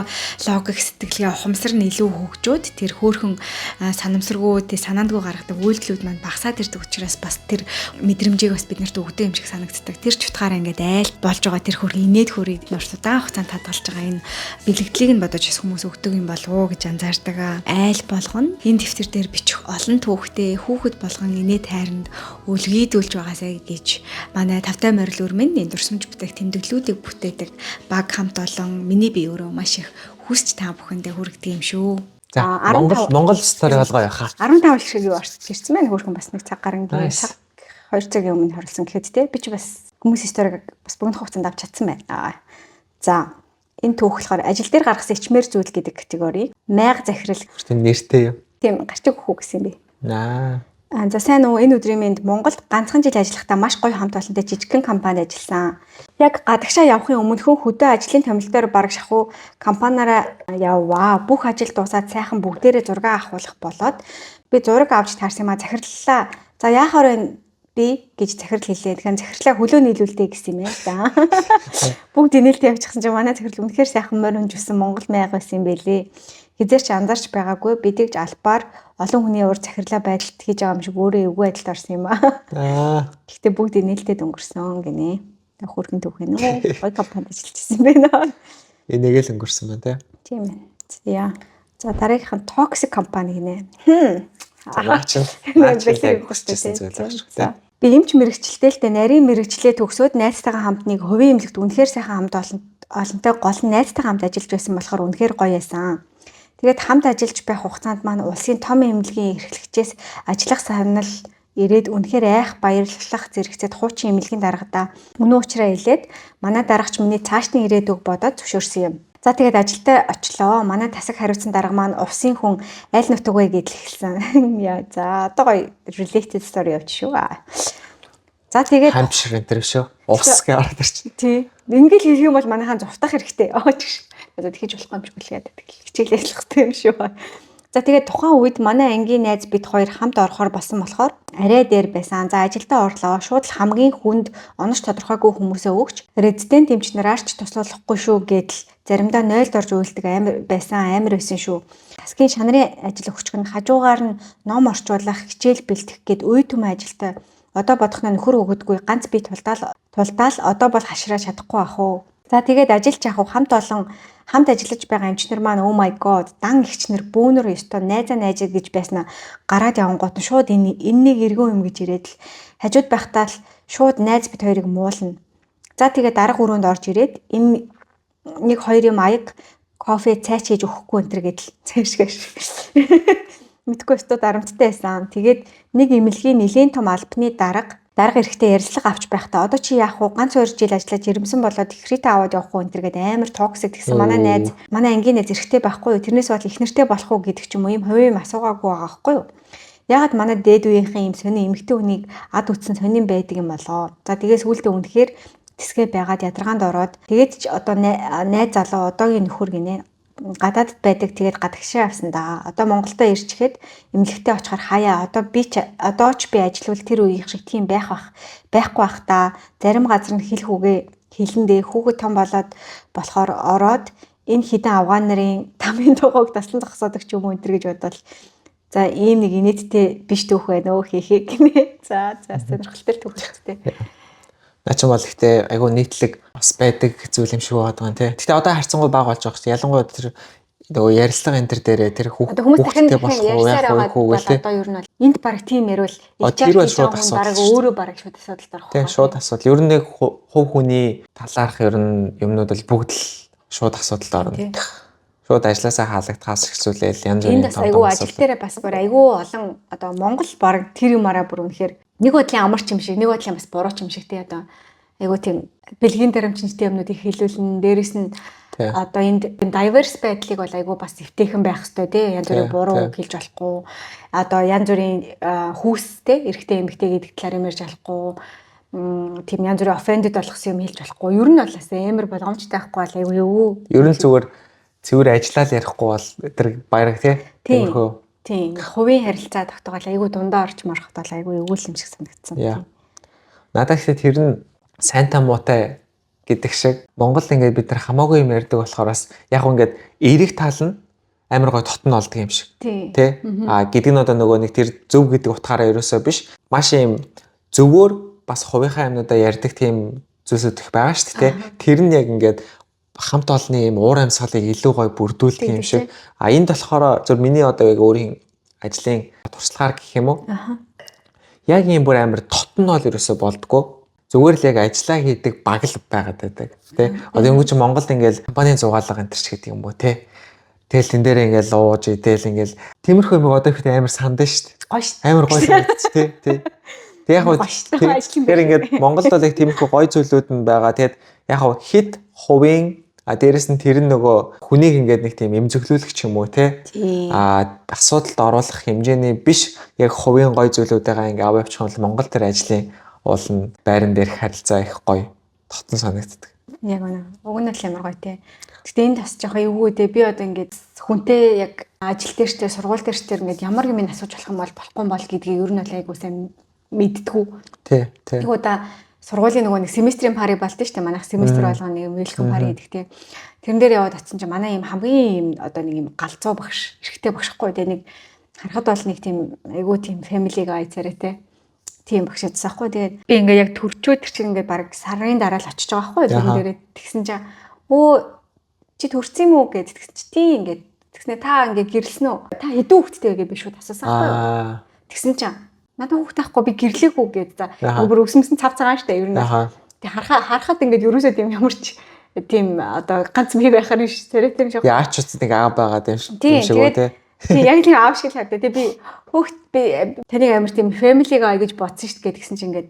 [SPEAKER 1] логик сэтгэлгээ ухамсар нь илүү хөгжөөд тэр хөөрхөн санамсаргүй тэ санаандгүй гаргадаг үйлдэлүүд маань багасаад ирдэг учраас бас тэр мэдрэмжийг бас биднэрт өгдөг юм шиг санагддаг. Тэр ч утгаараа ингээд айл болж байгаа тэр хөөрхөн инээд хөрийг удаан хугацаанд хадгалж байгаа энэ бэлэгдлийг нь бодож хүмүүс өгдөг юм болов уу гэж анзаардаг. Айл болгоно энэ дэвтэр дээр бичих олон түүхтэй хүүхэд болгон инээд хайранд үлгийдүүлж байгаасаа гэж манай тавтай морил өрмөнд энэ дурсамж бүтээх тэмдэглэлүүдийг бүтээдэг баг хамт олон миний бие өөрөө маш их хүсч та бүхэндээ хүргэдэг юм шүү.
[SPEAKER 2] За Монгол стори болгоо яхаа.
[SPEAKER 1] 15 шиг юу орчиж ирсэн байна хөөрхөн бас нэг цаг гарангийн цаг 2 цагийн өмнө хорилсон гэхэд те би ч бас хүмүүс сториг бас богино хугацаанд авч чадсан байна. За энэ түүх болохоор ажил дээр гаргасан ичмэр зүйл гэдэг категори. Майг захирал.
[SPEAKER 2] Хүртэн нэртэй юу?
[SPEAKER 1] Тийм гарчиг хүү гэсэн юм би. За сайн уу энэ өдрийн мэнд Монголд ганцхан жил ажиллахдаа маш гоё хамт олонтой жижигхэн компанид ажилласан. Яг гадагшаа явахын өмнөхөн хөдөө ажлын томилтоор бараг шахуу компаниараа яваа. Бүх ажил дуусаад сайхан бүгдээрээ зураг авахулах болоод би зураг авч таарсан юм а захирлаа. За яахаар вэ би гэж захирал хэлээ. Тэгэхээр захирлаа хөлөө нийлүүлдэг гэсэн юм байна. За. Бүгд нээлттэй явчихсан чинь манай захирал үнэхээр сайхан морин жусан Монгол майг байсан юм байлээ. Хизээр ч анзаарч байгаагүй бидийг ч албаар олон хүний урд захирлаа байдалд хийж байгаа юм шиг өөрөө эвгүй байдалд орсон юм аа. Гэхдээ бүгд нээлттэй өнгөрсөн гинэ. Хөрхөн түүх юм уу? Гой компанид ажиллаж байсан байна.
[SPEAKER 2] Энийгэл өнгөрсөн байна
[SPEAKER 1] тийм ээ. Яа. За дараагийнх нь токсик компани гинэ.
[SPEAKER 2] Наач хүсчихсэн зүйл байх шүү дээ.
[SPEAKER 1] Би эмч мэрэгчлээ л дээ нарийн мэрэгчлээ төгсөөд найзтайгаа хамт нэг хувийн эмнэлэгт үнэхээр сайхан хамт олонтой гол нь найзтайгаа хамт ажиллаж байсан болохоор үнэхээр гоё байсан. Тэгээд хамт ажиллаж байх хугацаанд маань улсын том эмнэлгийн эрхлэгчээс ажиллах санал ирээд үнэхээр айх баярлах зэрэгцээд хуучин эмнэлгийн даргадаа мөнөө уучраа хэлээд манай дарагч миний цаашны ирээдүг бодоод зөвшөөрсөн юм. За тэгээд ажилдаа очлоо. Манай тасаг хариуцсан дарга маань увсын хүн аль нутаг вэ гэдэл эхэлсэн. Яа за одоо гоё related story явж шүү. За тэгээд
[SPEAKER 2] хамшир энэ төр шүү. Ус гэж ороод ирчих.
[SPEAKER 1] Тий. Ингээл хэлэх юм бол манайхан зуфтах хэрэгтэй. Одоо тэгэж болохгүй юм шиг үлгээд хичээл ажиллах юм шүү. За тэгээд тухайн үед манай ангийн найз бид хоёр хамт орохоор болсон болохоор арай дээр байсан. За ажилдаа орлоо. Шууд л хамгийн хүнд онош тодорхойгүй хүмүүсээ өгч резидент эмч нараарч туслуулахгүй шүү гэдэл заримдаа 0-д орж үйлдэг амар байсан шүү. Тасгийн шанарын ажил өгч гэн хажуугаар нь ном орчуулах, хичээл бэлтгэх гээд үе түм ажилтай. Одоо бодохноо нөхөр өгдөггүй ганц би тулдаал одоо бол хашраа чадахгүй ах уу. За тэгээд ажилч яах вэ? Хамт ажиллаж байгаа эмчнэр маань oh my god дан ихчнэр бөөнөр ёстой найзаа гэж байснаа гараад явангууд нь шууд энэ нэг эргэн юм гэж ирээд л хажууд байхдаа л шууд найз бид хоёрыг муулна. За тэгээд дарга өрөөнд орж ирээд энэ нэг хоёр юм аяг кофе цай хийж өгөхгүй энэ гэдэл цаашгаш мэдгүй өстө дарамттай байсан. Тэгээд нэг эмнэлгийн нэлээд том албаны дарга эрэхтэй ярилцлага авч байхдаа одоо чи яах вэ? Ганц 2 жил ажиллаж ирэмсэн болоод ихрийтэй аваад явах уу энэ гэдэг амар токсик гэсэн. Манай ангийн найз эрэхтэй байхгүй юу? Тэрнээс бол их нэртэй болох уу гэдэг ч юм уу юм хувийн асуугаагүй байгаа байхгүй юу? Ягаад манай дээд үеийнхэн юм сони эмэгтэй хүнийг ад үтсэн сонин байдаг юм болоо. За тэгээс үлдээ үнэхээр тэсгээ байгаад ядаргаанд ороод тэгээд ч одоо найз залуу одоогийн нөхөр гинэ гадаадд байдаг тэгээд гадагшаа авсан да. Одоо Монголдо ирчихэд эмнэлэгтээ очихоор хаяа одоо ч би ажиллавал тэр үеийнх шиг тийм байхгүй бах та. Зарим газар нь хэлэндээ хүүхэд том болоод болохоор ороод энэ хідэн авгаан нарын тамийн дугуйг таслан зогсоодог ч юм уу энэ гэж бодвол за ийм нэг инээдтэй биш түүх байна өө хийхээ гинэ. За сонирхолтой түүх үстэй.
[SPEAKER 2] Наач бол ихтэй айгу нийтлэг бас байдаг зүйл юм шиг байгаа юм тий. Гэтэ одоо харцангуй баг болж байгаа шүү. Ялангуяа тэр нөгөө ярилцлага энэ төр дээрээ тэр
[SPEAKER 1] хүүхдтэй болох уу яах вэ гэдэг одоо ер нь бол энд баг тийм ярил баг өөрөө баг шууд асуудалд орох.
[SPEAKER 2] Тий шууд асуудал. Ер нь нэг хувь хүний талаарх ер нь юмнууд бол бүгд л шууд асуудалд орно. Шууд ажилласаа хаалгатахаас эхлүүлээл янз бүрийн
[SPEAKER 1] том айгу ажил дээрээ бас бүр айгу олон одоо Монгол баг тэр юмараа бүр үнэхээр нэг бодлын амарч юм шиг, нэг бодлын бас буруу юм шиг тий одоо айгу тийм бэлгийн дарамтчтай юмнуудыг хэлүүлнэ. Дээрэс нь одоо энд diverse байдлыг бол айгу бас эвтэйхэн байх хэрэгтэй тий. Янз бүрийн буруу хэлж болохгүй. Одоо янз бүрийн хүүс тий эрэгтэй эмэгтэй гэдэг талаар юм ярьж болохгүй. Тийм янз бүрийн offended болгосон юм хэлж болохгүй. Ер нь бол бас амар болгоомжтой байхгүй бол айгу юу.
[SPEAKER 2] Ер нь зүгээр цэвэр ажиллаад ярихгүй бол тэр баяраг тий.
[SPEAKER 1] Тийм хувийн харилцаа тогтоогол айгу дундаа орч мархад бол айгу эвгүүл юм шиг санагдсан.
[SPEAKER 2] Надад ихтэй тэр нь сайнтай муутай гэдэг шиг Монгол ингээд бид нар хамаагүй юм ярьдаг болохоор бас яг ингээд эерэг тал нь амар гой тотн олдог юм шиг тий. Гэдэг нь одоо нөгөө нэг тэр зөв гэдэг утгаараа ерөөсөө биш маш юм зөвөр бас хувийнхаа юмнуудаа ярьдаг тийм зүйлсүүд их байгаа шүү дээ. Тэр нь яг ингээд хамт олонны юм уур амьсгалыг илүү гой бүрдүүлдэг юм шиг. Энд болохоор зөв миний одоо яг өөрийн ажлын туршлагаар гэх юм уу? Яг юм бүр амар тотн бол ерөөсөө болдгоо. Зүгээр л яг ажиллаа хийдэг баг л байгаад байдаг тий. Одоо юм чи Монголд ингээл компанийн зугаалга энэ төр ч гэдэг юм уу тий. Тэгэл тэн дээр ингээл ууж идэл ингээл тиймэрхүү юм одоо ихтэй амар сандаа шүү дээ.
[SPEAKER 1] Гоё шүү.
[SPEAKER 2] Амар гоё санагдчих тий. Тэг яг тэр ингээд Монголд бол яг тиймэрхүү гоё зүйлүүд нь байгаа. Тэгээд яг хэд хувийн дээрэс нь тэр нөгөө хүнийг ингээд нэг тийм эмзөглүүлэх ч юм уу те асуудалд оруулах хэмжээний биш яг хувийн гоё зүйлүүдээ ингээд аваа явуучих бол Монгол тэр ажлын уул нь байран дээрх харилцаа их гоё дотн санагддаг.
[SPEAKER 1] Яг үнэ. Уг нь л ямар гоё те. Гэтэ энэ бас жоохон эвгүй те. Би одоо ингээд хүнтэй яг ажил дээр штэ сургууль дээр штэ ингээд ямар юм асууж болох юм бол болохгүй бол гэдгийг ер нь бол айгуу сайн мэдтгүү.
[SPEAKER 2] Тий.
[SPEAKER 1] Нэг удаа сургуулийн нөгөө нэг семестрийн пари болдсон шүү дээ. Манайх семестр болгоно нэг welcome пари гэдэг тийм. Тэрэн дээр яваад очсон чинь манай ийм хамгийн ийм одоо нэг ийм галзуу багш, эрэгтэй багшихгүй дээ. Нэг харахад бол нэг тийм айгуу тийм family guy царайтай. Тийм багш чадсаахгүй. Тэгээд би ингээ яг төрчөө тэр чинь ингээ баг сарын дараа л очиж байгаа байхгүй юу. Тэрэн дээрээ тэгсэн чинь чи төрсөн юм уу гэж тэгсэн чи тийм ингээ тэгснэ та ингээ гэрэлсэн үү? Та хэдэн хүүхэдтэй вэ гэж би шууд асуусан байхгүй юу. Тэгсэн чинь надад хүүхд таахгүй би гэрлээгүй гэж за өөр өсмөсөн цав цагаан штэ ер нь. Тэг харахад ингээд ерөөсөө тийм ямар ч тийм одоо ганц мэг байхаар биш царайтай юм шиг.
[SPEAKER 2] Яач ч нэг аав байгаа юм шиг үү те.
[SPEAKER 1] Тийм яг тийм аав шиг л харагдаа. Тэг би хүүхд би таныг амар тийм family guy гэж бодсон штэ гэдгсэн чинь ингээд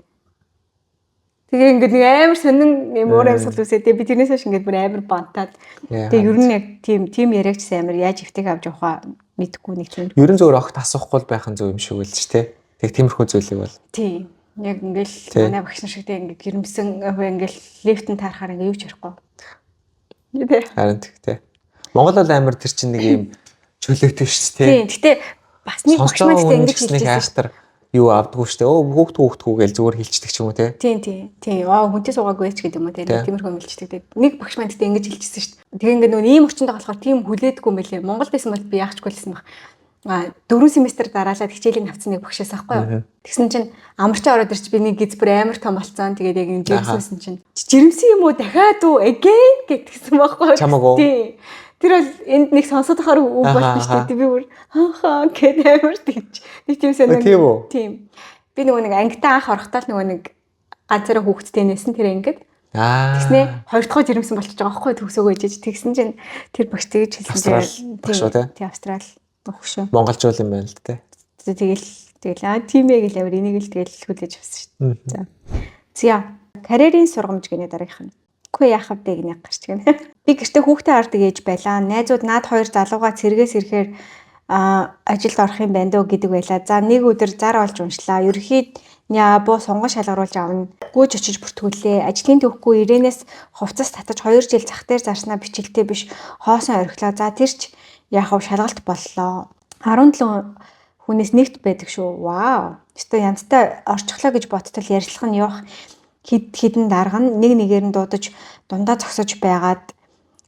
[SPEAKER 1] тэгээ ингээд нэг амар сонин юм өөр амьсгал үсээ. Тэг би тэрнээс хойш ингээд бүр амар бантаад. Тэг ер нь яг тийм яриагч амар яаж өвтөг авч явахаа мэдгүй нэг тийм.
[SPEAKER 2] Ерөн зөвөр огт асуухгүй байхын зөв юм шиг үлж те. Тэг тиймэрхүү зүйлийг бол.
[SPEAKER 1] Тийм. Яг ингээл манай багш нар шигтэй ингээд гэрмсэн ингээл лифтэн таарахаар ингээ юу ч ярихгүй. Тэ.
[SPEAKER 2] Харин тэгтэй. Монгол бол амар тэр чинь нэг юм чөлөөтэй шүү дээ.
[SPEAKER 1] Тийм. Гэтэ бас нэг багш маань гэдэг ингэж
[SPEAKER 2] хэлчихсэн. Айхтар юу авдггүй шүү дээ. Хүүхд гээл зүгээр хэлчихдэг ч юм уу те.
[SPEAKER 1] Тийм. Хүнтэй суугаагүй ч гэдэг юм уу те. Тиймэрхүү хэлчихдэг. Нэг багш маань гэдэг ингэж хэлчихсэн шүү дээ. Тэгээ ингээ нөө ийм орчинд болохоор тийм хүлээдгүй юм байлээ. Монгол байсан бол би яахчгүй лсэн баг. 4 семестр дараалаад хичээлийн авцсан нэг багшаас аахгүй юу. Тэгсэн чинь амарчаа ороод ирч би нэг гиз бүр амар том болцсон. Тэгээд яг энэ жирэмсэн чинь жирэмсэн юм уу дахиад үү again гэдгсэн байхгүй юу. Тийм. Тэр бол энд нэг сонсоод ахаар үг болно шүү дээ. Би бүр хаа гэд амар тэгж. Нэг тийм сонир. Тийм. Би нөгөө нэг ангитаа анх орохдоо нөгөө нэг ганцаараа хүүхэдтэй нээсэн тэр ингээд. Тэгснэ хоёр дахь жирэмсэн болчихж байгаа байхгүй төгсөөгөө ижиж. Тэгсэн чинь тэр багш тэгж хэлсэн чинь тийм Австрал өгшөө.
[SPEAKER 2] Монголжуул юм байна л дээ.
[SPEAKER 1] Тэгэл тийм ээ гэл амар энийг л тэгэл хүлээж авсан шүү дээ. За. Карьерийн сургамж гэнэ дараагийнх нь. Үгүй яах вэ гэнэ гарч гэнэ. Би гэртээ хүүхдээ хардаг ээж байлаа. Найзууд наад хоёр залууга цэргээс ирэхээр ажилд орох юм байна дөө гэдэг байлаа. За нэг өдөр зар олж уншлаа. Ерөнхийд буу сунган шалгаруулж авна. Гүйж очиж бүртгүүлээ. Ажлын төвхгүй ирээнээс хувцас татаж 2 жил зах дээр зарснаа бичлэлтэй биш хоосон орхилоо. За тэрч яах вэ шалгалт боллоо. 17 хүнээс нэгт байдаг шүү. Вау. Өөртөө янзтай орчихлоо гэж бодтол ярилцлах нь явах хідэн дарга нь нэгээр нь дуудаж дундаа зогсож байгаад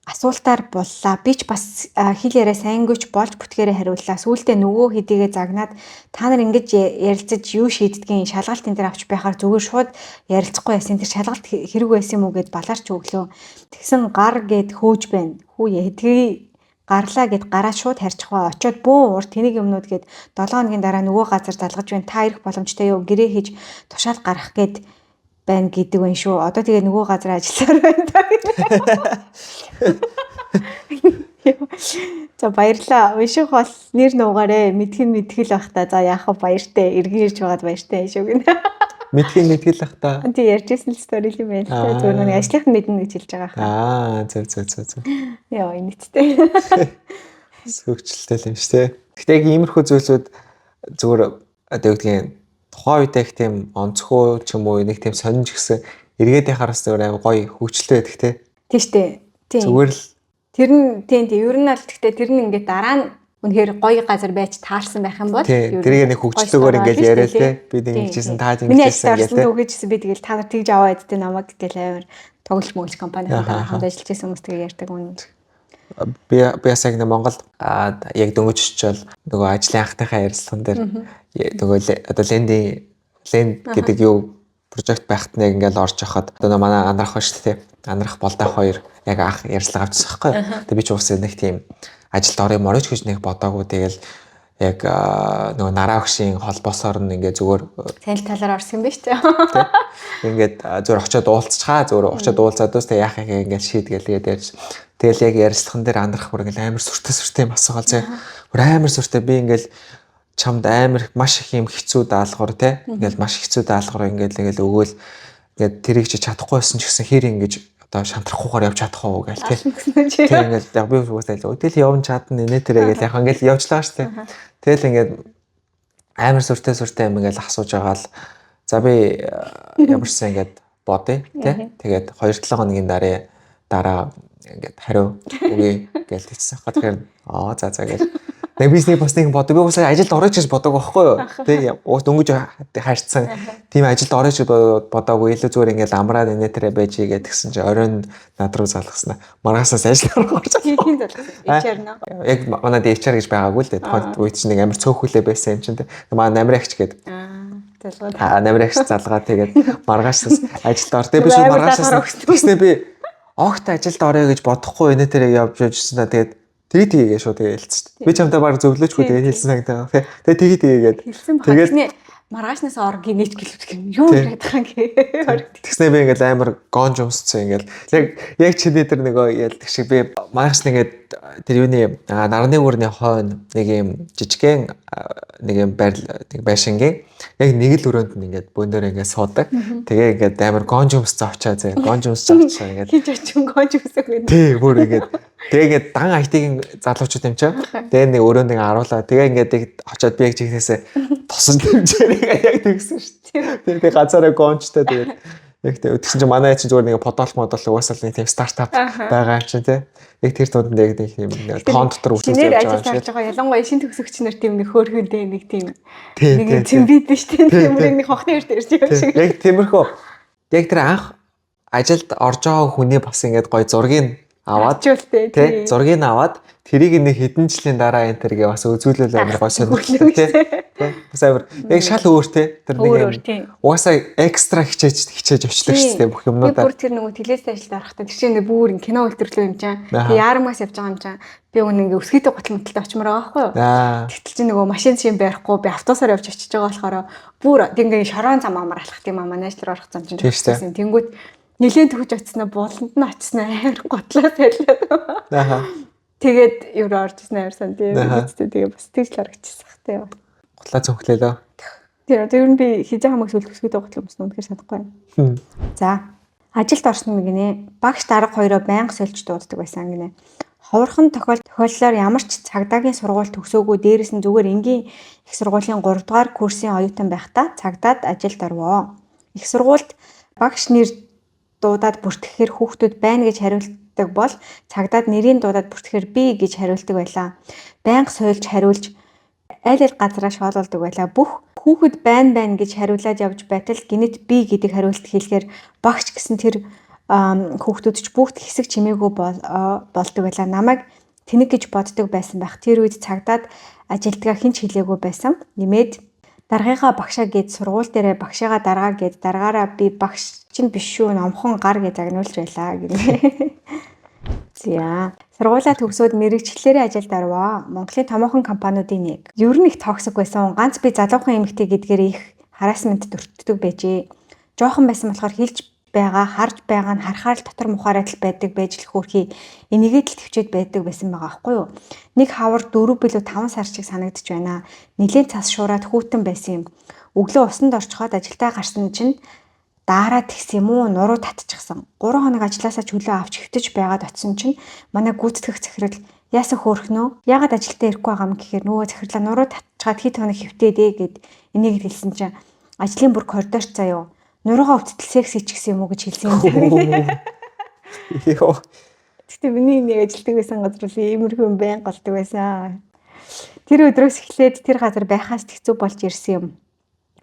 [SPEAKER 1] асуултаар боллаа. Би ч бас хэл яриа сайнгүйч болж бүтгэрээ хариуллаа. Сүүлдээ нөгөө хэдийгээ загнаад та нар ингэж ярилцаж юу шийддгийг шалгалтын дээр авч байхаар зүгээр шууд ярилцахгүй яасан. Тэр шалгалт хэрэг байсан юм уу гэд балаарч өглөө. Тэгсэн гар гэд хөөж байна. Хүүе хэдий гарлаа гэд гараа шууд харьчихваа. Очоод бөө урд тэнийг юмнууд гэд 7 хоногийн дараа нөгөө газар залгаж байна. Та ирэх боломжтой юу? Гэрээ хийж тушаал гарах гэд байна гэдэг вэ шүү. Одоо тэгээ нөгөө газар ажиллаар байна та. За баярлаа. Унших бол нэр нуугаарэ. Мэдгэл бах та. За яах вэ баяртай. Иргэн ирж байгаад баяртай шүү гэнэ.
[SPEAKER 2] Мэдгэл бах та.
[SPEAKER 1] Тий ярьжсэн л стори юм байна. Зүгээр нэг ажлынх нь мэднэ гэж хэлж байгаа хаа.
[SPEAKER 2] Зөв.
[SPEAKER 1] Яа инэттэй.
[SPEAKER 2] Сөгчлөлтэй юм шүү те. Гэхдээ яг иймэрхүү зүйлсүүд зүгээр одоо юу гэдгийг тухайн үед их тийм онцгой ч юм уу нэг тийм сонирж гисэн эргээд яхараас зүгээр аим гоё хөвчлээ байдаг те.
[SPEAKER 1] Тийм штэ. Тийм.
[SPEAKER 2] Зүгээр л
[SPEAKER 1] тэр нь тийм ер нь аль гэхдээ тэр нь ингээд дараа нь үнэхээр гоё газар байж таарсан байх юм бол
[SPEAKER 2] тэрийг нэг хөвчлөөгөөр ингээд яриа л те. Би ингэжсэн та
[SPEAKER 1] ингэжсэн гэдэг те. Үгээжсэн би тэгэл та нар тэгж аваа эдтэй намайг тэгэл амар тоглож мөглөж компанитайгаа хамт ажиллаж байсан хүмүүс тэгээ ярьдаг үнэ.
[SPEAKER 2] Би яг нэг Монголд яг дөнгөж очивол нөгөө ажлын анхныхаа ярилцлаган дээр нөгөө одоо ленд гэдэг юу прожект байхад нэг ингээл орж яхад одоо манай анарах ба шүү дээ. Анарах болдох хоёр яг анх ярилцлага авчихсан байхгүй. Тэгээ би ч уусаа нэг тийм ажилд орё морож гэж нэг бодоагүй тэгэл яг нөгөө нараа өгшийн холбоосоор нь ингээ зүгээр
[SPEAKER 1] сайн талаар орсон юм ба шүү дээ.
[SPEAKER 2] Ингээд зүгээр очиод уулзчихаа зүгээр очиод уулзаад үстэй яах юм ингээл шийдгээл тэгээд ярьж тэгэл яг ярилцлаган дээр анарах бүр ингээл амар сүртэй юм асуугаал зэ. Бүр амар сүртэй би ингээл чамд амар маш их юм хэцүү даалгавар те ингээл маш хэцүү даалгавар ингээл өгөөл ингээд тэрийг чи чадахгүй байсан ч гэсэн хэр ингэж одоо шантрахгүйгээр явж чадах уу гээл те. Тийм ингээл яг би үгүйсэл тэгэл явж чадна нэ тэрэг яг ингээл явжлаа шүү те. Тэгэл ингээд амар сүртэй юм ингээл асууж байгаа л за би ямарсан ингээд бодъё те. Тэгээд 2-7 хоногийн дараа ингээд хариу үгүй гээл тийсэн. Тэгэхээр за гэл нэг бизнес постыг бодог. Би уусаа ажилд орооч гэж бодог байхгүй юу? Тэг уус дөнгөж хайрцсан. Тийм ажилд орооч бодоогүй илүү зүгээр ингээд амраад инээ тэрэ байж игээд тэгсэн чи оройн над руу залгасан. Маргаасаас ажил орох гэж.
[SPEAKER 1] Хийх залгасан. HR наа.
[SPEAKER 2] Яг манад HR гэж байгаагүй л дээ. Тухайд үед чинь нэг амар цөөхөлөө байсан юм чинь те. Манай намрагч гээд. Намрагч залгаа тэгээд маргаасаас ажилд ор. Тэгээд би шууд маргаасаас тэгснэ би огт ажилд орё гэж бодохгүй инээ тэрэ явж явжсэн та тэгээд тэгээ шууд тэгээ хэлсэн. Би чамтай баг зөвлөжгүй тэгээ хэлсэн санагдаа. Тэгээ тэгээд
[SPEAKER 1] тэгээд маргаашнаас ор гинэж гэлвчих юм. Юу яриад байгаа юм гээ.
[SPEAKER 2] Тэгснэ би ингээл амар гонж өмссөн ингээл яг чиний тэр нөгөө ялдаг шиг би маргааш нэгээд тэр юуны нарны үрний хойно нэг юм жижигхэн нэг юм байшингийн яг нэг л өрөөнд нь ингээд бөөндөр ингээд суудаг. Тэгээ ингээд амар гонж өмссөн авчаа зэ гонж өмссөн авчаа ингээд
[SPEAKER 1] хийж очих гонж өмсөх юм.
[SPEAKER 2] Тий бүр ингээд тэгээд дан IT-ийн залуучууд юм чаа. Тэгээ нэг өрөөнд ингээ аруулаа. Тэгээ ингээд очиод би яг жигнэсээ тосон дэмжээрээ яг тэгсэн шүү дээ. Тэгээ ганцаараа гончтой тэгээд яг тэгсэн чинь манай чинь зүгээр нэг подол угаасаа нэг тийм стартап байгаа юм чинь тий. Яг тэр туунд яг нэг юм тоон дотор үсэж
[SPEAKER 1] явж байгаа юм шиг. Ялангуяа шин төгсөгчнөр тийм нэг хөөрхөндөө нэг тийм нэг цэмбид нь шүү дээ. Тийм нэг хохны өрт ирж байгаа шиг.
[SPEAKER 2] Яг тиймэрхүү. Яг тэр анх ажилд орж байгаа хүний бас ингээд гой зургийг аваад тий зургийг аваад тэрийг нэг хэдэн жилийн дараа энэ тэргээ бас үзүүлэл амар гой сонирхолтой тий бас амар яг шал өөр тий тэр нэг угаасаа экстра хичээж очлоо шүү дээ бүх юмнуудаа
[SPEAKER 1] би бүр тэр нөгөө телевизтэй ажилд арахтаа тэр чинь бүр кино үйлдвэрлэв юм чам тий яармаас явж байгаа юм чам би өнө ингээ өсгийтэй гутал мэтэлтэй очимоор байгаа байхгүй юу тэгтэл чинь нөгөө машин шин барихгүй би автобусаар явж очиж байгаа болохоор бүр ингээ шорон зам амар алхах тийм манайчлаар орох зам чинь тэгсэн тэнгүүд нилийн төгөж очсноо буланд нь очсноо амар готлоо сайлаад. Тэгээд юу орж ирсэн амар сан тийм үстэй тэгээ бас тэгж л харагдчихсан хтэй.
[SPEAKER 2] Готлоо цөнхлээлөө.
[SPEAKER 1] Тэр нь би хизээ хамаг сүлд өсгөд готлоо юмсан үнэхээр санахгүй. За ажилд орсон гинэ. Багш дарга хоёроо байнга сольж дууддаг байсан гинэ. Ховорхон тохиолдлоор ямар ч цагдаагийн сургууль төгсөөгүй дээрээс нь зүгээр энгийн их сургуулийн 3 дугаар курсын оюутан байхдаа цагдаад ажилд орвоо. Их сургуульд багш нэр дуудаад бүртгэхээр хүүхдүүд байна гэж хариулдаг бол цагдаад нэрийн дуудаад бүртгэхээр би гэж хариулдаг байлаа. Байнга сойлж хариулж аль газараа шоолуулдаг байлаа. Бүх хүүхэд байна гэж хариулаад явж байтал гинэт би гэдэг хариулт хэлэхээр багш гэсэн тэр хүүхдүүд ч бүгд хэсэг чимээгүй болдог байлаа. Намайг тэнэг гэж боддог байсан байх. Тэр үед цагдаад ажилдгаа хинч хэлээгүй байсан. Нэмээд даргыгаа багшаа гээд сургууль дээрээ багшаагаа даргаа гээд даргаараа би багш чинь биш шүү номхон гар гэж загнуулж байлаа гэнэ. За сургуулаа төгсөөд мэрэгчлэрийн ажилд орвоо. Монголын томоохон компаниудын нэг. Ер нь их токсик байсан. Ганц би залуухан эмэгтэй гэдгээр их харассмент өртдөг байжээ. Жохон байсан болохоор хэлж байгаа, харж байгаа нь харахаар л дотор мухаарай л байдаг байж л хөөрхий энийгээд л төвчээд байдаг байсан байгаа аахгүй юу. Нэг хавар 4 билүү 5 сар шиг санагдаж байна. Нилийн цас шуураад хүүтэн байсан юм. Өглөө усанд орчхоод ажилдаа гарсан чинь даараад тэгсэн юм уу нуруу татчихсан. 3 хоног ажилласаа чөлөө авч хөвтөж байгаад очисон чинь манай гүйцэтгэх захирал яасан хөөрхнөө ягаад ажилдаа ирэхгүй байгаа юм гэхээр нөгөө захирлаа нуруу татчихад хэд хоног хөвтөөдөө гэд энийг хэлсэн чинь ажлын бүр коридорч заяа нуруугаа өвтөл секси ч гэсэн юм уу гэж хэлсэн юм. Йоо. Тэгтээ миний нэг ажилдаг байсан газар л иймэрхүү байн голдог байсан. Тэр өдрөөс эхлээд тэр газар байхаас хэцүү болж ирсэн юм.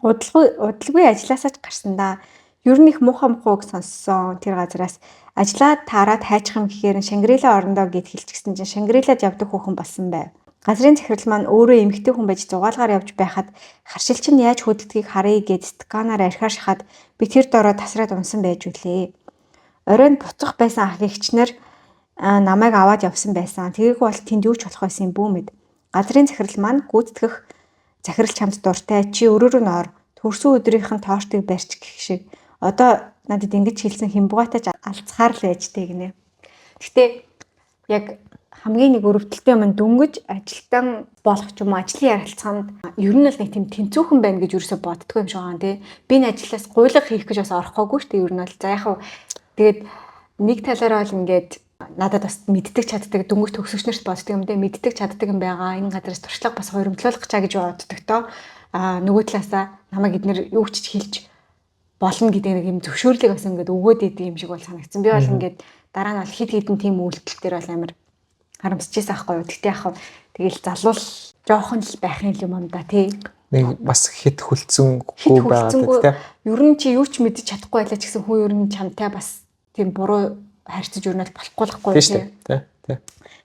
[SPEAKER 1] Удалгүй ажилласаа ч гарсандаа ер нь их муухай мууг сонссон тэр газараас ажлаа таарад хайчих юм гэхээр Шангрила орондоо гэд хэлчихсэн чинь Шангрилад явдаг хүүхэн болсон байв. Газрын захирал маань өөрөө эмэгтэй хүн байж зугаалгаар явж байхад харшилч нь яаж хөдөлдгийг харъя гэд сканаар архиар шахаад би тэр дороо тасраад унсан байж үлээ. Оройн буцах байсан ах эгчнэр намайг аваад явсан байсан. Тэгээгүү бол тэнд юу ч болох байсан юм бүү мэд. Газрын захирал маань гүйцэтгэх захирал чамд дуртай чи өрөөрөө нор төрсөн өдрийнх нь тоортыг барьч гэх шиг одоо надад ингэж хэлсэн хэмбугаатай алцгаар л байж тээ гинэ. Гэтэ яг хамгийн нэг өрөвдөлттэй юм дөнгөж ажилтан болох ч юм уу ажлын ярилцлаганд ер нь л нэг тийм тэнцүүхэн байна гэж юусоо боддгоо юм шиг байгаа тий. Би энэ ажлаас гуйлга хийх гэж бас орохгүйгүй шүү дээ ер нь бол. За яг хав тэгээд нэг талаараа бол ингээд надад бас мэддэг чаддаг дөнгөж төгсөгчнэрт боддог юм дээ мэддэг чаддаг юм байгаа. Энэ газараас туршлага бас хуримтлуулах чаа гэж боддог тоо. Нөгөө талаасаа намайг эднэр юу ч хэлж болно гэдэг нэг юм зөвшөөрлөг бас ингээд өгөөд идэв юм шиг бол санагдсан. Би бол ингээд дараа нь бол хид хідэн тийм үйлдэл төр бол амар харамсчихсан аахгүй юу. Тэгтээ яхав тэгэл залуул жоохон л байхын юм юм да тий.
[SPEAKER 2] Нэг бас хит хүлцэнгүй байгаа тий.
[SPEAKER 1] Ер нь чи юу ч мэдчих чадахгүй байлаа ч гэсэн хүн ер нь чамтай бас тийм буруу харьцаж ер нь болохгүй
[SPEAKER 2] тий. Тий.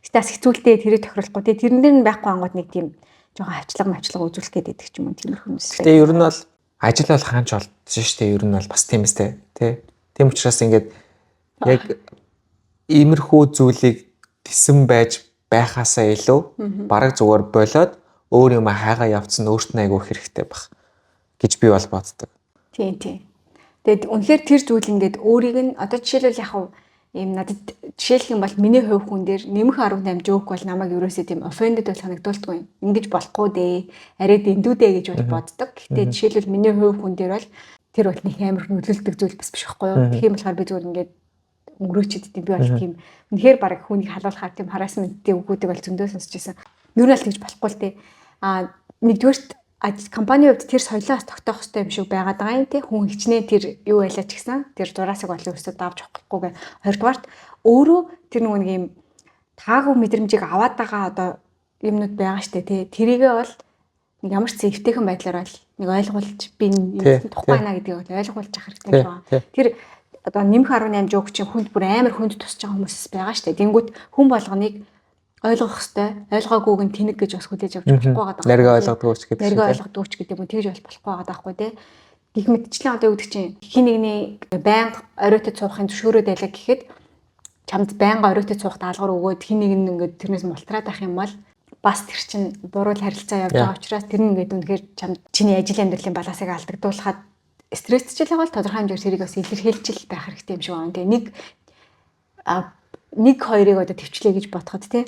[SPEAKER 1] Гэтэ бас хэцүүлдэ тэрийг тохируулахгүй тий. Тэрэн дээр нь байхгүй ангууд нэг тийм жоохон хавчлага үзүүлэх гээд байдаг ч юм уу тиймэрхүү юм.
[SPEAKER 2] Гэтэ ер нь бол ажил бол хаанч болдсон шүү дээ. Ер нь бол бас тийм эстэй тий. Тийм учраас ингээд яг иймэрхүү зүйлийг тэсэн байж байхаасаа илүү бараг зүгээр болоод өөр юм хайгаа явцсан өөртөө айгуу хэрэгтэй байх гэж би бол боддог.
[SPEAKER 1] Тийм. Тэгэд үнэхээр тэр зүйл ингээд өөрийг нь одоо жишээлбэл яхав ийм надад жишээлх юм бол миний хувь хүн дээр нэмэх 18 жоок бол намайг ерөөсөө тийм offended бол санагдуулдаггүй юм. Ингэж болохгүй дээ. Арай дэндүүдээ гэж бол боддог. Гэтэ жишээлбэл миний хувь хүн дээр бол тэр бол нэг амар нөлөөлдөг зүйл бас биш байхгүй юу. Тийм болохоор би зүгээр ингээд өнгөрөөчд тийм би бол тийм үнэхээр баг хүнийг халуулахаар тийм харассменттэй үгүүдийг бол зөндөө сонсч байсан. Юу нь л тэгж болохгүй л дээ. Нэгдүгээрт компани хувьд тэр соёлоос тогтоох хэрэгтэй юм шиг байгаад байгаа юм тий. Хүн хичнээн тэр юу байлаа ч гэсэн тэр зураасаг болон өсөд давж авахгүйгээ. Хоёрдугаарт өөрөө тэр нэг юм таагүй мэдрэмжийг аваад байгаа одоо юмнууд байгаа штэ тий. Тэрийгээ бол нэг ямар ч зэвтэйхэн байдлаар бол нэг ойлгуулж би энэ тухай байна гэдгийг бол ойлгуулж авах хэрэгтэй юм байна. Тэр одоо нэмэх 18 жоок чинь хүнд бүр амар хүнд тусч байгаа хүмүүс байгаа штэ. Тэнгүүт хүн болгоныг ойлгох хэвээр ойлгоогүйг нь тэнэг гэж бас хүлээж авч болохгүй байгаа даа.
[SPEAKER 2] Нариг ойлгодгоо ч гэдэг.
[SPEAKER 1] Нариг ойлгодгоо ч гэдэг юм тэгж бол болохгүй байгаа даахгүй тий. Гэх мэтчлэн одоо үүдэх чинь хин нэгний байнга оройтод суухын зөвшөөрөөд байлаа гэхэд чамд байнга оройтод суух даалгавар өгөөд хин нэг нь ингээд тэрнээс мултраад ах юм бол бас тэр чинь буруу харилцаа явж байгаа учраас тэр нь ингээд үнэхээр чамд чиний ажил амьдралын балансыг алдагдуулахад стрессчл байгаа бол тодорхой хэмжээгээр тэрийг бас илэрхийлж байх хэрэгтэй юм шиг байна. Тэгээ нэг хоёрыг одоо төвчлээ гэж бодоход тий.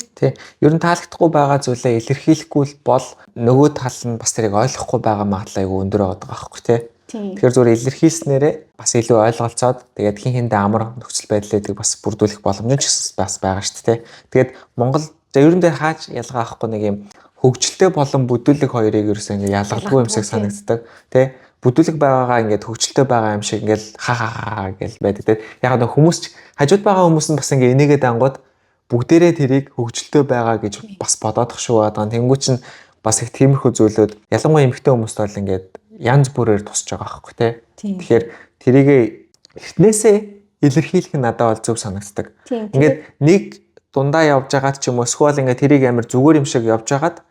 [SPEAKER 2] Ер нь таалагдахгүй байгаа зүйлээ илэрхийлэхгүй бол нөгөө тал нь бас тэрийг ойлгохгүй байгаа магадлал айгүй өндөр байгаа байхгүй тий. Тэгэхээр зүгээр илэрхийлснээрээ бас илүү ойлголцоод тэгээд хин хиндээ амар нөхцөл байдлыг бас бүрдүүлэх боломж ч бас байгаа шүү дээ. Тэгээд Монгол ер нь дээр хааж ялгаа авахгүй нэг юм хөгжилтэй болон бүдүүлэг хоёрыг ерөөсөө ингэ ялгадаггүй юмсыг санагддаг тий. Бүдүүлэг байгаагаа ингээд хөгжилтэй байгаа юм шиг ингээд хаа гэж байдаг. Яг нэг хүмүүс ч хажууд байгаа хүмүүс нь бас ингээд энийгээд ангууд бүгдээрээ тэрийг хөгжилтэй байгаа гэж бас бодоодох шүү байгаа. Тэнгүү чинь бас их тиймэрхүү зүйлүүд ялангуяа эмэгтэй хүмүүст бол ингээд янз бүрээр тусч байгаа байхгүй тий. Тэгэхээр тэрийг эхнээсээ илэрхийлэх нь надад бол зөв санагддаг. Ингээд нэг дундаа явж байгаад ч юм уу эсвэл ингээд тэрийг амар зүгээр юм шиг явж байгаад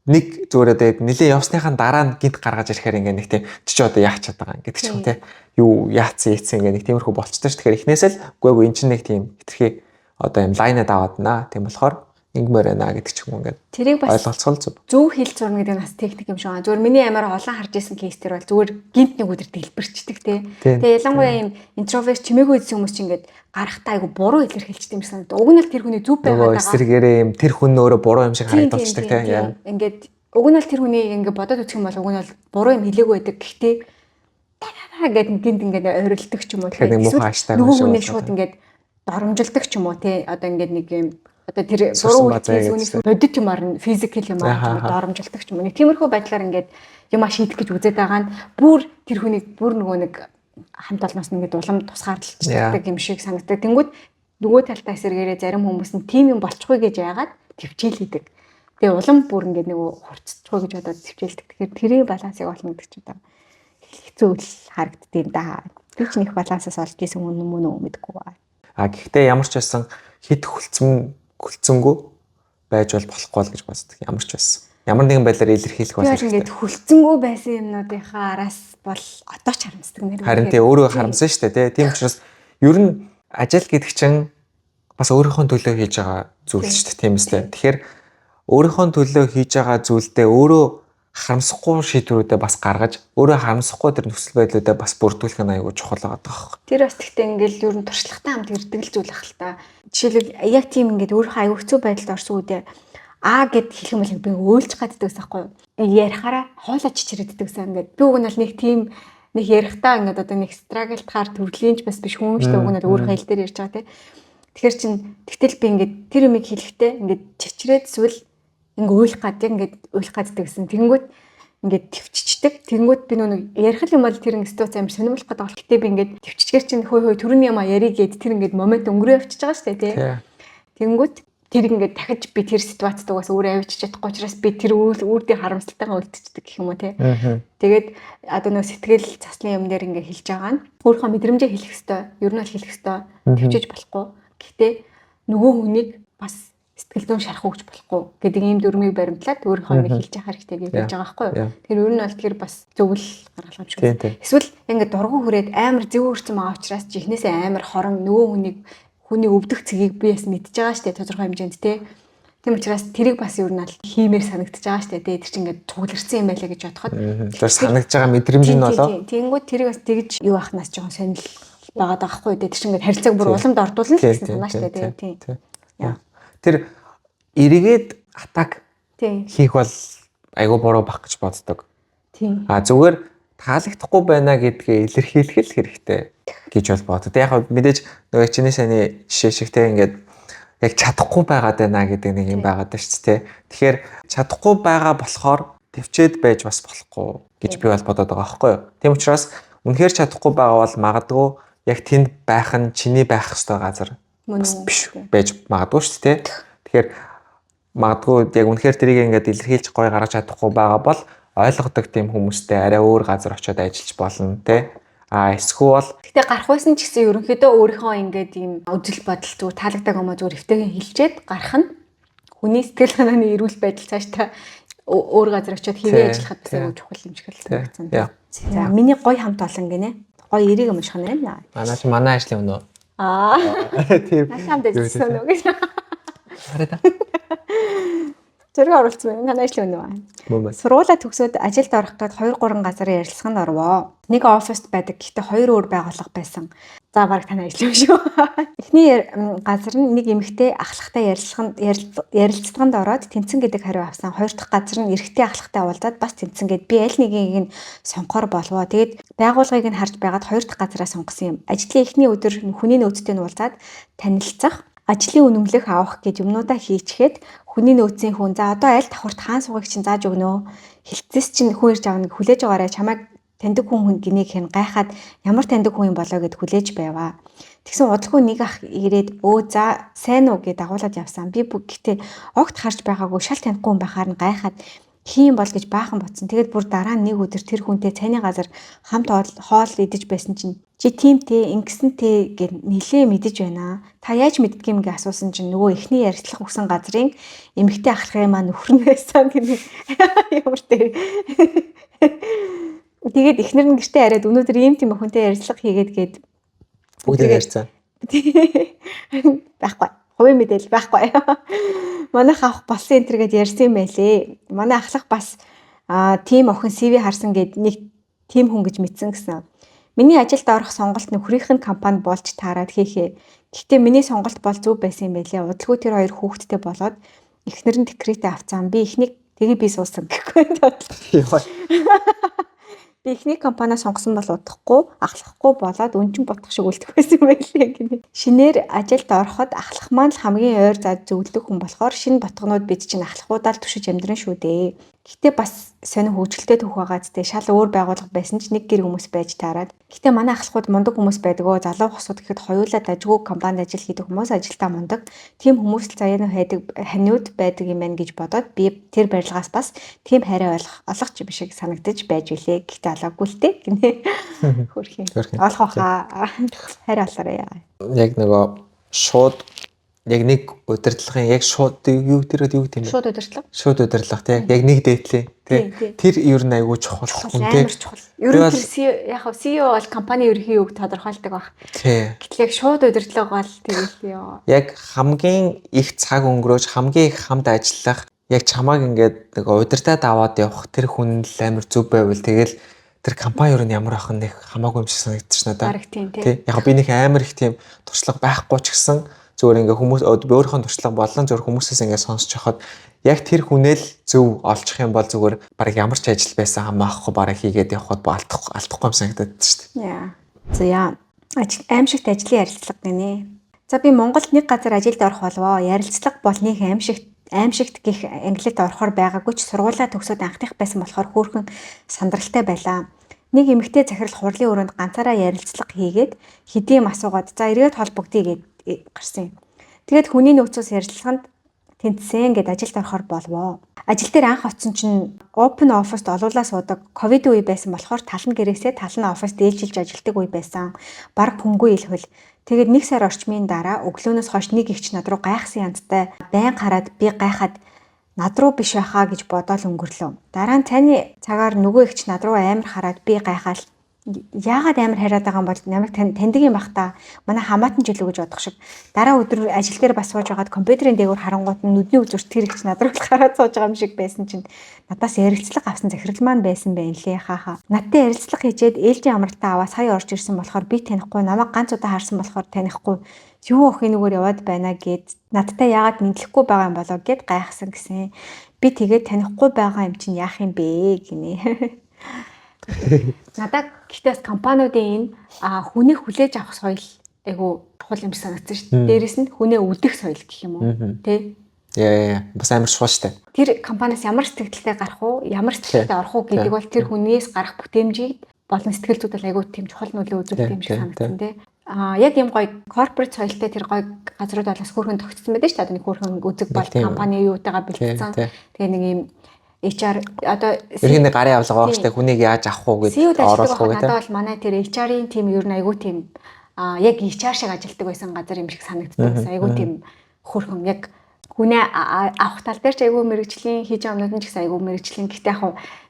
[SPEAKER 2] нэг зүгээр одоо нэлээ явсныхаа дараа нь гинт гаргаж ирэхээр ингээ нэг тийм чи одоо яах чад байгаа гэдэг ч юм те юу яатсан ингээ нэг тиймэрхүү болчтой ш. Тэгэхээр эхнээсээ л үгүй эн чинь нэг тийм хитрхи одоо юм лайнад авааднаа. Тийм болохоор ингэмээр байна гэдэг ч юм ингээ
[SPEAKER 1] тэрийг бас
[SPEAKER 2] ойлголцол
[SPEAKER 1] зөв хэл зурна гэдэг нь бас техник юм шиг байна. Зүгээр миний амар олон харж исэн кейс төр бол зүгээр гинт нэг өдөр дэлбэрчдэг те. Тэгээ ялангуяа юм интроверт чимээгүй байсан хүмүүс чинь ингээ гарахтаа айгу буруу илэрхийлжтэй юм шиг санагдав. Уг нь л тэр хүний зүв байгаад байгаа.
[SPEAKER 2] Эсрэгээрээ юм тэр хүн өөрөө буруу юм шиг харагдчихдаг те.
[SPEAKER 1] Ингээд уг нь л тэр хүний ингээ бодоод үзэх юм бол уг нь бол буруу юм хэлээгүй байдаг. Гэхдээ гэдэг гинт ингээ ойрлдог ч юм уу те. Нөгөө хүний шууд ингээ доромжилдаг ч юм уу те. Одоо ингээ нэг юм одоо тэр буруу үгээс бодит юмар нь физикал юмар доромжилдаг ч юм уу. Нэг тиймэрхүү байдлаар ингээ юма шийдэх гэж үзээд байгаа нь бүр тэр хүнийг бүр нөгөө нэг хамт олноос нэгэд улам тусгаарлалцдаг юм шиг санагддаг. Тэнгүүд нөгөө талдаа эсэргээрээ зарим хүмүүс нь тим юм болчихгүй гэж яагаад төвчээл хийдэг. Тэгээ улам бүр ингээд нөгөө хурцчихгүй гэж бодоод төвчээлдэг. Тэгэхээр тэрийн балансыг олно гэдэг чинь хэцүү л харагддیں۔ Да. Тэр чинь их балансаас олж исэн үнэн мөн үү мэдгүй баа.
[SPEAKER 2] Гэхдээ ямар ч байсан хит хүлцэнгүү байж болохгүй л гэж боддог. Ямар ч байсан. Ямар нэгэн байдлаар илэрхийлэх байх.
[SPEAKER 1] Яг ингээд хүлцэнгүү байсан юмнуудынхаа араас бол одоо ч харамсдаг нэр.
[SPEAKER 2] Харин тий өөрөө харамсан шүү дээ. Тийм учраас ер нь ажил гэдэг чинь бас өөрийнхөө төлөө хийж байгаа зүйл шүү дээ. Тийм үстэй. Тэгэхээр өөрийнхөө төлөө хийж байгаа зүйлдээ өөрөө харамсахгүй шийдвэрүүдээ бас гаргаж өөрөө харамсахгүй тэр нөхцөл байдлуудаа бас бүрдүүлэх нь аюул чухал байгаа даа.
[SPEAKER 1] Тэр бас тэгтээ ингээл ер нь туршлагатай хамт ирдэг л зүйл ах л та. Жишээлбэл яг тийм ингээд өөрөө аюул хэцүү байдалд орсон үедээ гэд хэлэх юм бол би өөлж гаддаг байхгүй юу? Ярихаараа хоолой чичрээддэгсэн ингээд би уг нь бол нэг тийм нэг ярихтаа ингээд одоо нэг страглтахаар төрөлийнч бас биш хүмүүстээ уг нь өөрөө хэл дээр ярьж байгаа те. Тэгэхээр чин тэгтэл би ингээд тэр юмыг хэлэхдээ ингээд чичрээд эсвэл ингээ уйлах гад яг ингээд уйлах гаддаг гэсэн. Тэнгүүт ингээд төвччдэг. Тэнгүүт би нүг ярих юм бол тэр ситуац амар сонирмолох гэдэг бол гэтээ би ингээд төвччгээр чинь хөөе төрөний юм ярий гэд тэр ингээд момент өнгөрөө авчиж байгаа шүү дээ тий. Тэнгүүт тэр ингээд дахиж би тэр ситуацд угаас өөрөө авчиж чадахгүй учраас би тэр үрдийн харамсалтайгаа үлдчихдэг гэх юм уу тий. Тэгээд одоо нэг сэтгэл засны юм дээр ингээд хэлж байгаа нь өөрийнхөө мэдрэмжээ хэлэх ёстой. Ер нь бол хэлэх ёстой. Төвчж болохгүй. Гэхдээ нөгөө хүнийг бас сэтгэл зүйн шарах өгч болохгүй гэдэг ийм дүрмийг баримтлаад өөрийнхөө нэг хэлж яхах хэрэгтэй гэж хэлж байгаа байхгүй юу. Тэр ер нь бол тэр бас зөвл гаргалах юм шиг байна. Эсвэл ингээд дургу хүрээд амар зөв өрцөн байгаа учраас чихнээсээ амар хорон нөгөө хүний өвдөх цэгийг би бас мэдж байгаа штэ тодорхой хэмжээнд те. Тийм учраас тэрийг бас ер нь бол хиймээр санагдаж байгаа штэ те. Тэр чинь ингээд цугларсан юм байлаа гэж бодоход. Тэр
[SPEAKER 2] санагдаж байгаа мэдрэмж нь болоо.
[SPEAKER 1] Тэнгүүд тэрийг бас тэгж юу ахнаас жоохон сонирхол байгаа даахгүй те. Тэр чинь ингээд харилцааг бүр уламд ордуулна л гэсэн санаа штэ те. Тийм.
[SPEAKER 2] Тэр эргээд атак хийх бол айгүй буруу бах гэж боддог.
[SPEAKER 1] Тийм.
[SPEAKER 2] Зүгээр таалагдахгүй байна гэдгээ илэрхийлэх л хэрэгтэй гэж бол боддог. Яг мэдээж нөгөө чиний саяны жишээ шиг те ингээд яг чадахгүй байгаад байна гэдэг нэг юм байгаад байна шүү дээ. Тэгэхээр чадахгүй байгаа болохоор төвчээд байж бас болохгүй гэж би бол бодоод байгаа байхгүй юу. Тийм учраас үнэхээр чадахгүй байгаа бол магадгүй яг тэнд байх нь чиний байх ёстой газар биш байж магадгүй шүү дээ. Тэгэхээр магадгүй яг үнэхээр тэрийг ингээд илэрхийлж гоё гаргаж чадахгүй байгаа бол ойлгодог тийм хүмүүстэй арай өөр газар очиод ажиллаж болно те. Эсвэл
[SPEAKER 1] гэтээ гарах байсан ч гэсэн ерөнхийдөө өөрийнхөө ингээд ийм үзэл бодол зүгээр таалагдаг юм аа зүгээр эвтэйгэн хилчээд гарах нь хүний сэтгэл санааны эрүүл байдал цаашдаа өөр газар очиод хэвээ ажиллахад бас аюул чухал юм шиг л санагдсан. За миний гоё хамт олон гинэ. Гоё эрийг өмших нь байна.
[SPEAKER 2] Манай ажлын өнөө.
[SPEAKER 1] Тийм. Хамт ажилласан уу гэж.
[SPEAKER 2] Хараа.
[SPEAKER 1] Зэрэг оруулсан байна. Манай ажлын өнөө. Сургуулаа төгсөөд ажилд орох гээд 2-3 газарын ярилцлаганд орвоо. Нэг оффист байдаг. Гэхдээ 2 өөр байгууллага байсан. За баг таны ажил юм шүү. Эхний газар нь нэг эмэгтэй ахлагтай ярилцлаганд ороод тэнцэн гэдэг хариу авсан. Хоёр дахь газар нь эрэгтэй ахлагтай уулзаад бас тэнцэн гэд би аль нэгийг нь сонгохоор болвоо. Тэгээд байгууллагыг нь харж байгаад хоёр дахь газараа сонгосон юм. Ажлын эхний өдөр хүний нөөцтэй нь уулзаад танилцах, ажлын үнэмлэх авах гэж юмнуудаа хийчихэд хүний нөөцийн хүн за одоо аль давхарт хаан суугыг чинь зааж өгнө. Хилцээс чинь хүн ирж авна хүлээж аваарай чамайг таньдаг хүн гинээг хэн гайхаад ямар таньдаг хүн юм болоо гэд хүлээж байваа. Тэгсэн удалгүй нэг ах ирээд за сайн уу гэд дагуулад явсан. Би гэхдээ огт харж байгаагүй шал танихгүй хүн байхаар нь гайхаад хийм бол гэж баахан ботсон. Тэгээд бүр дараа нь нэг өдөр тэр хүнтэй цайны газар хамт хоол идэж байсан чинь чи тиймтэй ингэсэнтэй гэд нилээ мэдэж байна. Та яаж мэддэг юм гээ асуусан чинь нөгөө эхний ярилцлага өгсөн газрын эмэгтэй ахлахын маань нөхөр нь байсан гэнэ. Ямар тэр. Тэгээд эхнэр нь гэртээ хараад өнөөдөр ийм тийм охинтой ярилцлага хийгээд гээд
[SPEAKER 2] бүгдээ ярьцсан.
[SPEAKER 1] Байхгүй. Хувийн мэдээлэл байхгүй. Манайх авах болсон энэ төргээд ярьсан юм байлээ. Манай ахлах бас тийм охин CV харсан гээд нэг тийм хүн гэж мэдсэн гэсэн. Миний ажилд орох сонголт нөхрийнх нь компанид болж таарад хийхээ. Гэхдээ миний сонголт бол зөв байсан юм байлээ. Удалгүй тэр хоёр хүүхэдтэй болоод эхнэр нь декретээ авцсан. Би эхнийг тэгээ би суусан гэхгүй. Би эхний компаниа сонгосон бол удахгүй, ахлахгүй болоод өнчин ботох шиг үлдэх байсан юм байлээ гинэ. Шинээр ажилд ороход ахлах маань л хамгийн ойр зад зөвлөдөг хүн болохоор шинэ ботгонууд бид чинь ахлахуудаар түшиж амьдрын шүү дээ. Гэхдээ бас сонир хөгжилтэй төвх байгаа зү шал өөр байгууллага байсан ч нэг гэр хүмүүс байж таарад. Гэхдээ манай ахлахууд мундаг хүмүүс байдаг оо залуу хосууд гэхэд хоёулаа дажгүй компанид ажил хийдэг хүмүүс ажилдаа мундаг. Тийм хүмүүс л заяа хайдаг ханиуд байдаг юм байна гэж бодоод би тэр барилгаас бас тийм хайраа олох юм шиг санагдаж байж билээ. Гэхдээ олоогүй л дээ гинэ. Хөрхийн. Олох хаа хайраа олоорой.
[SPEAKER 2] Яг нөгөө шууд яг нэг удирдлагын яг шууд юу гэдэг юм бэ?
[SPEAKER 1] Шууд удирдлага.
[SPEAKER 2] Шууд удирдлага тийм яг нэг дээдлээ тийм. Тэр ер нь айгүй чухал хүн тийм.
[SPEAKER 1] Ер нь тэр яг CEO бол компани ерөнхий юуг тодорхойлдог баг.
[SPEAKER 2] Тийм.
[SPEAKER 1] Гэтэл яг шууд удирдлага бол тэгэл ёо.
[SPEAKER 2] Яг хамгийн их цаг өнгөрөөж хамгийн их хамт ажиллах яг чамааг ингээд нэг удирдаад аваад явах тэр хүн л амар зөв байвал тэгэл тэр компани юу ямар ах нэг хамаагүй юм шиг санагдчих надад.
[SPEAKER 1] Бараг тийм тий.
[SPEAKER 2] Тий. Яг би нэг амар их тийм туршлага байхгүй ч гэсэн зүгээр ингээ хүмүүс өөрийнхөө туршлага болон зөв хүмүүсээс ингээ сонсч хахад яг тэр хүнэл зөв олчих юм бол зүгээр баг ямар ч ажил байсан хамаахгүй бараг хийгээд явхад алдахгүй юм санагдаад шүү дээ.
[SPEAKER 1] Яа. За яа. Аимшигт ажлын ярилцлага гинэ. За би Монголд нэг газар ажилд орох болвоо. Ярилцлага бол нэг аимшигт гих англид орохоор байгаагүй ч сургуулаа төгсөөд анхных байсан болохоор хөөрхөн сандралтай байлаа. Нэг эмэгтэй захирал хурлын өрөөнд ганцаараа ярилцлага хийгээд хэдийн асуугаад за эргээд холбогдъё гэд гарсан юм. Тэгээд хүний нөөцөөс ярилцлаганд тэнцсэн гэд ажилд орохоор болвоо. Ажил дээр анх очсон чинь open office-д олуулаа суудаг. Ковид үе байсан болохоор тал нь гэрээсээ тал нь оффист ээлжилж ажилдаг үе байсан. Бараг хүнгүй илхвэл. Тэгээд 1 сар орчмын дараа өглөөнөөс хойш нэг ихч над руу гайхсан янзтай байн хараад би гайхаад над руу биш байхаа гэж бодоод өнгөрлөө. Дараа нь цайны цагаар нөгөө ихч над руу амар хараад би гайхаад яагаад амар хариад байгаа юм бол намайг таньдаг юм бах та. Манай хамаатан жилүү гэж бодох шиг. Дараа өдөр ажил дээр бас сууж байгаад компьютерийн дээгүүр харангуут нь нүдний үзүүрт тэр ихч над руу хараад сууж байгаа юм шиг байсан чинь надаас ярилцлага авсан захирал маань байсан байх лээ хаа. Надтай ярилцлага хийжээд ээлжийн амралтаа аваа сая орж ирсэн болохоор би танихгүй, намайг ганц удаа харсан болохоор танихгүй. Юу охин нүгээр яваад байна гэд надтай яагаад мэдлэхгүй байгаа юм болоо гэд гайхсан гэсэн. Би тэгээд танихгүй байгаа юм чинь яах юм бэ гинэ. Надад гэхдээ компаниудын энэ хүнийг хүлээж авах соёл айгу чухал юм санагдсан шүү дээ. Дээрэс нь хүнээ үлдэх соёл гэх юм уу? Тэ?
[SPEAKER 2] Яа, бас амар чухал шүү дээ.
[SPEAKER 1] Тэр компаниас ямар сэтгэлдээ гарах уу, ямар сэтгэлдээ орох уу гэдэг бол тэр хүнээс гарах бүтээмжийг болон сэтгэл зүйд бол айгу тийм чухал нөлөө үзүүлдэг юм шиг санагдсан тий. Яг юм гоё corporate соёлтой тэр гоё газрууд бол бас хөөрхөн тогтсон байдаг шүү дээ. Нэг хөөрхөн үзэг бол компани юутайгаа бэлтгэсэн. Тэгээ нэг юм HR одоо
[SPEAKER 2] ерхий гарын авлага байгаа штэ хүнийг яаж авах уу гэж оруулах уу гэдэг.
[SPEAKER 1] Надад бол манай тэр HR-ийн тим ер нь айгүй тийм яг HR шиг ажилтдаг байсан газар юм шиг санагддаг. Айгүй тийм хөрхөн яг хүнээ авах тал дээр ч айгүй мэрэгжлийн хийж байгаа юмнууд нь ч гэсэн айгүй мэрэгжлийн. Гэхдээ яг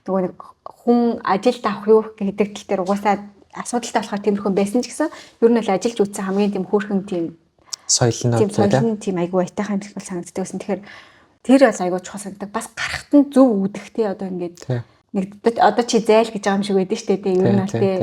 [SPEAKER 1] нөгөө нэг хүн ажилд авах юу гэдэг тал дээр угаасаа асуудалтай болохоор тиймэрхүү байсан ч гэсэн ер нь л ажиллаж үтсэн хамгийн тийм хөрхөн тийм
[SPEAKER 2] соёл нь
[SPEAKER 1] тийм айгүй айтайхан юм шиг санагддаг байсан. Тэгэхээр тэр бол айгүй чухал санагдав. Бас гарахт нь зөв үүдэхтэй одоо ингээд нэг одоо чи зайл гэж байгаа юм шиг байдаг шүү дээ. Ер нь бол тий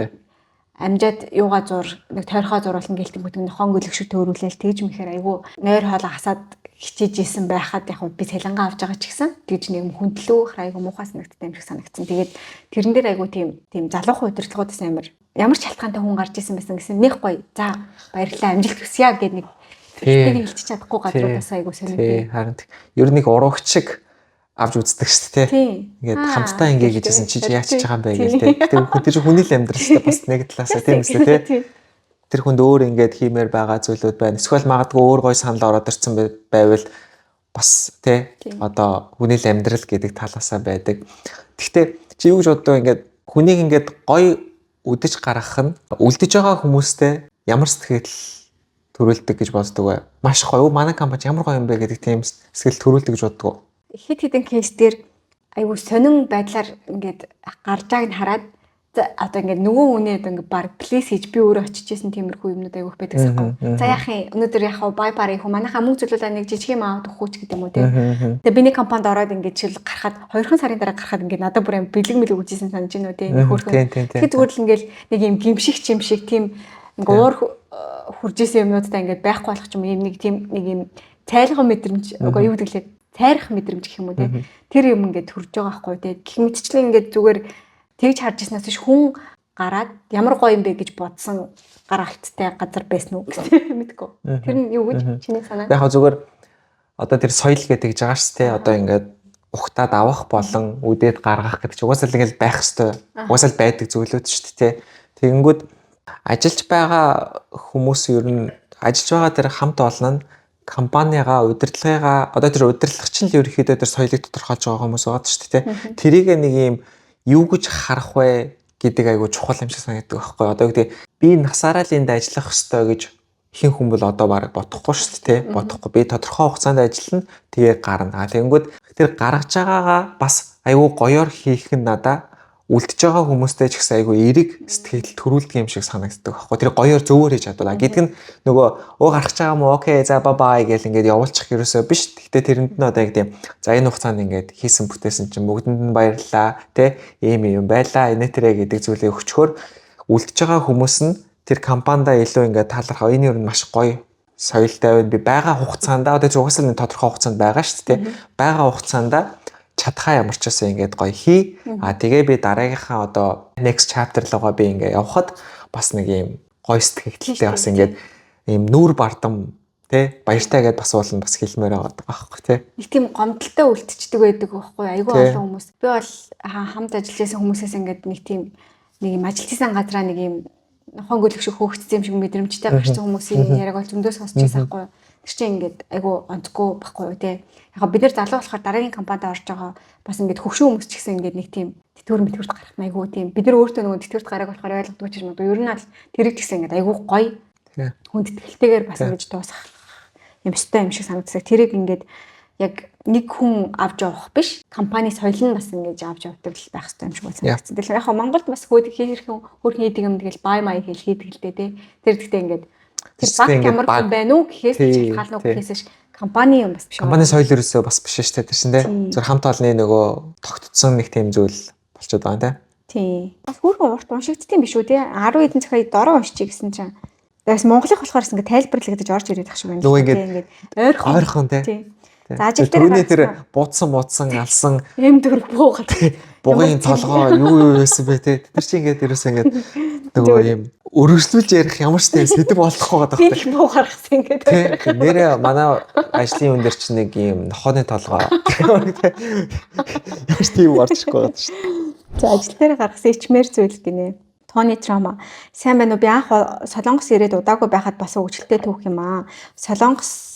[SPEAKER 1] амжаад юугаа зур нэг тойрхоо зуруулна гэлтэн бүтгэн хон гөлөг шиг төөрүүлээл тэгж мэхэр айгүй нойр хоолоо хасаад хичээж исэн байхад яг би цалингаа авч байгаа ч гэсэн тэгж нэг хүндлүү айгүй муухай санагдтай юм шиг санагдсан. Тэгээд тэрэн дээр айгүй тийм залуухан удирдлагуудаас амар ямар ч шалтгаантай хүн гарч исэн байсан гэсэн нэх гоё. За баярлалаа амжилт хүсье гэд нэг тэрийг хэлчих чадахгүй газруудаас айгуу сонирхдаг.
[SPEAKER 2] Тий, харин ер нь нэг урагч шиг авч үздэг шүү дээ. Ингээд хамтдаа ингээ гэжсэн чи яаж ч байгаа юм бэ гээл тий. Тэр хүний л амьдралтай бас нэг талаасаа тийм үстэй тий. Тэр хүнд өөр ингээд хиймээр байгаа зүйлүүд байна. Эсвэл магадгүй өөр гой санал ороод ирсэн байвал бас тий одоо хүний л амьдрал гэдэг талаасаа байдаг. Гэхдээ чи юу гэж боддог ингээд хүнийг ингээд гой үдэж гаргах нь үлдэж байгаа хүмүүстэй ямар сэтгэл төрүүлдэг гэж боддог бай. Маш гоё. Манай компани ямар гоё юм бэ гэдэг тийм сэтгэл төрүүлдэг гэж боддог.
[SPEAKER 1] Хэд хэдэн кейс дээр айгүй сонин байдлаар ингээд гарч байгааг нь хараад одоо ингээд нөгөө үнэ одоо ингээд баг плейс хийж би өөрөө очиж исэн тиймэрхүү юмнууд айгүйх байдаг санахгүй. За яах юм өнөөдөр яах вэ бай барыг хөө манайхаа мөнгө зөвлөлөө нэг жижиг юм аваад өгөхүүч гэдэг юм уу тий. Тэгээ би нэг компанид ороод ингээд жишээл гарахад 2 сарын дараа гарахад ингээд надад бүр юм бэлэг мэлэг үжижсэн санаж байна уу тий. Хөрхөн. Тэгэхээр зүгээр л ингээд нэг юм гимшиг чимшиг тийм ингээд уур хуржсэн юмнуудтай ингээд байхгүй болох ч юм нэг тийм нэг юм цайлган мэдрэмж үгүй юу гэвэл цайрах мэдрэмж гэх юм уу тий. Тэр юм ингээд төрж байгаа байхгүй тий. Гэх мэтчлэн ингээд зүгээр тэгж харж ирснээс биш хүн гараад ямар гоё юм бэ гэж бодсон гаргалттай газар байсан уу гэж мэдгүй. Тэр нь юу гэж чиний санаа?
[SPEAKER 2] Яг зүгээр одоо тэр соёл гэдэг жагаа ш тий одоо ингээд ухтаад авах болон үдээд гаргах гэдэг чинь угаасаа л ингээд байх хэвээр угаасаа л байдаг зүйлүүд ш тий. Тэгэнгүүт ажиллаж байгаа хүмүүс ер нь ажиллаж байгаа тэр хамт олон нь компанигаа удирдлагыгаа одоо тэр удирдлагч нь л ерөөхдөө тэр соёлыг тодорхойлж байгаа хүмүүс байгаа шүү дээ. Тэрийг нэг юм юу гэж харах вэ гэдэг айгуу чухал юм шиг санагддаг байхгүй. Одоо гэдэг би насаараа л энд ажиллах ёстой гэж ихэнх хүн бол одоо бараг бодохгүй шүү дээ. Бодохгүй. Би тодорхой хугацаанд ажиллана тэгээ гарна. Тэгэнгүүт тэр гаргаж байгаагаа бас айгуу гоёор хийх нь надаа үлдэж байгаа хүмүүстэй ч гэсэн айгүй эерэг сэтгэл төрүүлдэг юм шиг санагддаг байхгүй. Тэр гоёор зөвөр хийж чадвал. Гэдэг нь нөгөө өө гарах гэж байгаа юм уу? Окей, за бай гэл ингээд явуулчих ерөөсөө биш. Гэхдээ тэрэнд нь одоо яг тийм за энэ хугацаанд ингээд хийсэн бүтээсэн чинь бүгдэнд нь баярлалаа. Тэ ийм юм байлаа. Энэ тэрэ гэдэг зүйлийг өчгөр үлдэж байгаа хүмүүс нь тэр компанида илүү ингээд талархаа. Энэ юу маш гоё соёлтой байв. Би байгаа хугацаанд одоо зугасаа нэг тодорхой хугацаанд байгаа шүү дээ. Байгаа хугацаанд чадхаа ямар ч байсан ингээд гоё хий. Тэгээ би дараагийнхаа одоо next chapter руугаа би ингээд явхад бас нэг юм гоё сэтгэлтэй бас ингээд ийм нүүр бардам тий баяртай гэдээ бас уулын бас хэлмээр байгаа байхгүй тий.
[SPEAKER 1] Нэг тийм гомдолтой үлдчихдэг байдаг байхгүй айгүй олон хүмүүс. Би бол хамт ажиллаж байсан хүмүүсээс ингээд нэг тийм нэг юм ажилтсан газраа нэг юм хөнгөлөг шиг хөөгцсөн юм шиг мэдрэмжтэй гарсан хүмүүсийн яриаг бол зөндөө сонсч байсан байхгүй. Тэр чинь ингээд айгүй онцгүй байхгүй юу тий. Яг бид нар залуу болохоор дараагийн компанид орж байгаа бас ингээд хөвшин хүмүүс ч гэсэн ингээд нэг тийм тэтгэвэр мэтгүрт гарах айгүй тийм бид нар өөртөө нөгөө тэтгэврт гараг болохоор ойлгодгүй ч юм уу. Ер нь аль тэрийг ч гэсэн ингээд айгүй гоё хүндэтгэлтэйгээр бас ингэж дуусгах юмстай юм шиг санагддаг. Тэрийг ингээд яг нэг хүн авч явах биш компани соёл нь бас ингэж авч явдаг л байх хэрэгтэй юм шиг санагдсан. Тэгэхээр яг Монголд бас хөөрхөн хийдэг юм тэгэл бай май хэл хийдэг л дээ тий. Тэр гэхдээ ингээд тэр баг ямар хүн байна уу гэхээс шалтгаална уу гэхээс компани юм бас биш.
[SPEAKER 2] Компани соёл ерөөсөө бас биш шүү дээ тэр чинь тий. Зөв хамт олонны нөгөө тогтцсон нэг тийм зүйл болчиход байгаа
[SPEAKER 1] тий. Бас хөөрхөн урт уншигдтiin биш үү тий. 10 хэдэн цагаар дороо уншчих гэсэн чинь тэгээс Монголын болохоор ингээд тайлбарлагдаж орж ирээд ах шиг байна.
[SPEAKER 2] Ингээд ойрхон тий.
[SPEAKER 1] За ажил дээр
[SPEAKER 2] түрүүний тэр буудсан алсан
[SPEAKER 1] эм дөрөв буугаад
[SPEAKER 2] бугын толгоо юу байсан бэ те тэр чинь ингээд ерөөсөө ингээд нөгөө юм өргөжлүүлж ярих ямар ч тийм сэдв болохгүй байгаа
[SPEAKER 1] байхгүй. Би буу гаргасан ингээд.
[SPEAKER 2] Нэрээ манай ажлын хүн дээр чинь нэг юм нохооны толгоо ямар тийм орчихгүй байгаа шүү дээ.
[SPEAKER 1] За ажил дээр гаргасан ичмэр зүйл гинэ. Тони трама. Сайн байна уу? Би анх Солонгос ирээд удаагүй байхад бас хөвгөлтэй түүх юм аа. Солонгос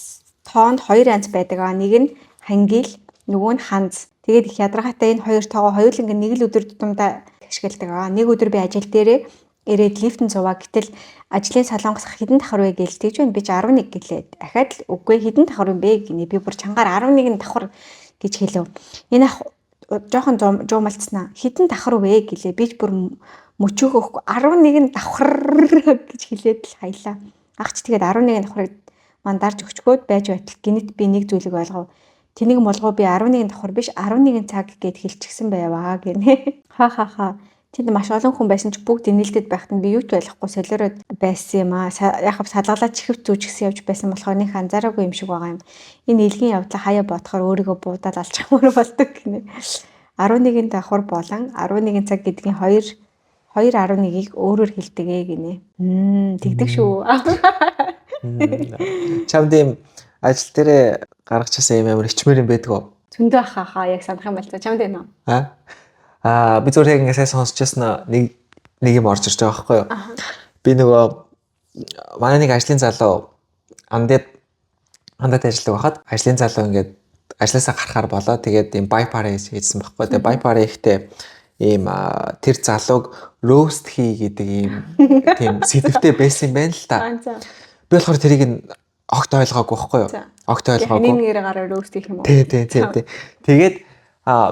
[SPEAKER 1] тоонд хоёр анз байдаг аа. Нэг нь хангил, нөгөө нь ханз. Тэгээд их ядаргаатай энэ хоёр тоогоо хоёуланг нэг л өдөр тутамдаа ашигладаг аа. Нэг өдөр би ажил дээрээ ирээд лифтэн суваа. Гэтэл ажлын солонгос хэдэн давхар вэ гээл тэгж байна. Би ч 11 гэлээ. Дахиад л үгүй хэдэн давхар юм бэ гинэ. Би бүр чангаар 11 давхар гэж хэлв. Энэ ах жоохон жуумалцснаа. Хэдэн давхар вэ гэлээ. Би ч бүр мөчөөгөө 11 давхар гэж хэлээд л хаялаа. Агч тэгээд 11 давхарыг мандарч өгчгөөд байж байтал гинэт би нэг зүйлийг ойлгов. Тэнийг молгоо би 11 давхар биш 11 цаг гэд хэлчихсэн байваа гинэ. Ха. Тэнд маш олон хүн байсан ч бүгд нээлттэй байхад нь би юу ч ойлгохгүй солиороод байсан юм аа. Яг салгалаа чихвч зүжгсэн явж байсан болохоор нэг анзаараагүй юм шиг байгаа юм. Энэ илгийн явдлаа хаяа бодохоор өөрийгөө буудаад алчмаар болдог гинэ. 11 давхар болон 11 цаг гэдгийн 2.11-ийг өөрөөр хэлдэг гинэ. Тэгдэг шүү.
[SPEAKER 2] Чамд ийм ажил дээрээ гаргачихсан юм амар ичмэр юм байдаг уу?
[SPEAKER 1] Зөндөө хаа яг санах юм байна. Чамд энэ
[SPEAKER 2] би зүгээр яг ингэ сайн сонсчихсан нэг юм орж ирж байгаа байхгүй юу? Би нөгөө манай нэг ажлын залуу андад ажилладаг байхад ажлын залуу ингээд ажлаасаа гарахаар болоо тэгээд ийм байпараа хийсэн байхгүй. Тэгээд байпараа ихтэй ийм тэр залууг роуст хий гэдэг ийм тийм сэдвтэй байсан юм байна л та. Би болохоор тэрийг огт ойлгоогүй байхгүй юу? Огт ойлгоогүй.
[SPEAKER 1] Ханийн нэрээр гараа роуст гэх юм уу?
[SPEAKER 2] Тий. Тэгээд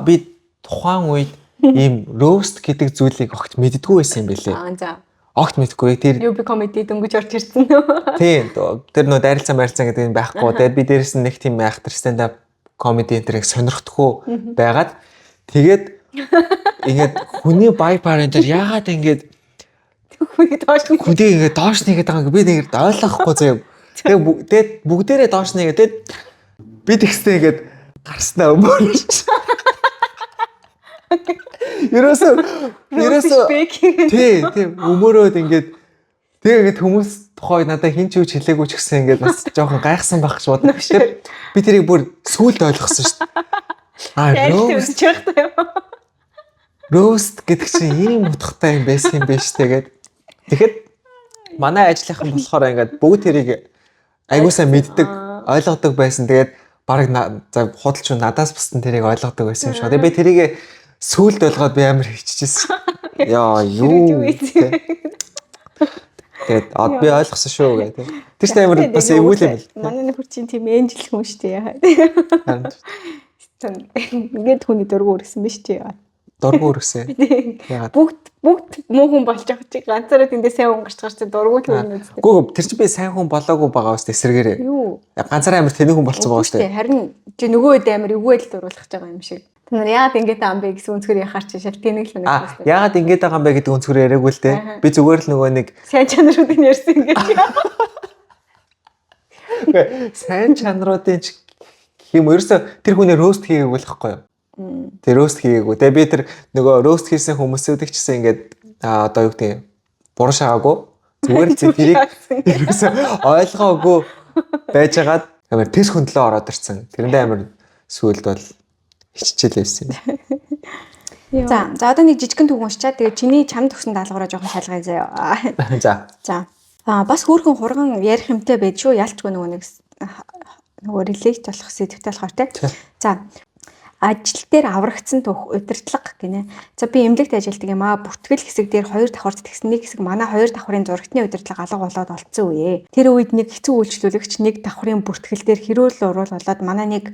[SPEAKER 2] би тухайн үед ийм роуст гэдэг зүйлийг огт мэддэггүй байсан юм билээ. Огт мэдгүй. Тэр
[SPEAKER 1] UB comedy дөнгөж орж ирсэн нөө.
[SPEAKER 2] Тий. Тэр нөө дайралцаа гэдэг нь байхгүй. Тэгээд би дээрэс нь нэг тийм айхтар stand up comedy энтрийг сонирхдаггүй байгаад тэгээд ингээд хүний байпаар энэ яагаад ингээд хүнийг ингээд доош нэгээд байгаа юм би нэгээр ойлгохгүй заяа. Тэгээд бүгдээрээ доош нэгээд би тэгснэ ингээд гарснаа өмөр. Ерөөсөө тий өмөрөөд ингээд тэгээд хүмүүс тухай надад хин ч юу ч хэлээгүй ч гэсэн ингээд бас жоохон гайхсан байх ч бодно. Би тэрийг бүр сүүлд ойлгосон шүү дээ. Роуст гэдэг чинь ийм утгатай юм байсан юм биш тэгээд тэгэхэд манай ажлынхан болохоор ингээд бүгд тэрийг аягуулсаа мэддэг ойлгодог байсан. Тэгээд баг за худалч надаас бусдын тэрийг ойлгодог байсан юм шиг. Тэгээд би тэрийг сүүлд ойлгоод би амар хиччихсэн. Яа юу тэгээд би ойлгосон шүү гэдэг. Тэр чинь амар бас эвгүй юм.
[SPEAKER 1] Манай нөхөр чинь тийм энжил хүн шүү дээ. Ингээд хүний дургу өргсөн биш тий.
[SPEAKER 2] дургу өргөсөн. Ягаад?
[SPEAKER 1] Бүгд муу хүн болж байгаа чи ганцаараа тэндээ сайн хүн гарч гарч дургуул хүн үстэй.
[SPEAKER 2] Гүү тэр чинь би сайн хүн болоогүй байгаа үстэй эсрэгээрээ.
[SPEAKER 1] Юу?
[SPEAKER 2] Ганцаараа амар тэнэг хүн болцсон байгаа үстэй.
[SPEAKER 1] Харин чи нөгөө хэд амар эвгүй л дуруулах гэж байгаа юм шиг. Тэр яагаад ингэж байгаа юм бэ гэсэн үнцгэр яхаар чи шал тэнэг л үнэ.
[SPEAKER 2] Яагаад ингэж байгаа юм бэ гэдэг үнцгэр яриаггүй л те. Би зүгээр л нөгөө нэг
[SPEAKER 1] сайн чанаруудыг ярьсан ингэж.
[SPEAKER 2] Сайн чанаруудын гэх юм ерөөсө тэр хүнээ рост хийгээгүй л хэвгүй юу? Тэр рост хийгээгүй. Тэгээ би тэр нөгөө рост хийсэн хүмүүсүүдийг ч гэсэн ингээд одоо юу гэдэг буруу шагаагүй. Зүгээр л тэрийг ерөөсө ойлгоогүй байжгаад амар тэс хөндлөө ороод ирсэн. Тэрэндээ амар сүйлд бол хиччихэл байсан юм.
[SPEAKER 1] За одоо нэг жижигхэн түүх уншчаад тэгээ чиний чамд өгсөн даалгавраа жоохон шалгая заяа. За. Бас хөөрхөн хурган ярих юмтай байж шүү. Ялчгүй нөгөө релейт болох сэдвтэй болохоор те. За. Ажил дээр аврагдсан түүх удирдлага гинэ. За би эмнэлэгт ажилладаг юм аа. Бүртгэл хэсэг дээр 2 давхарт тэгсэн нэг хэсэг манай 2 давхрын зурагтны удирдлага алга болоод олцсон үе. Тэр үед нэг хэцүү үйлчлүүлэгч нэг давхрын бүртгэл дээр хэрүүл уруулаад манай нэг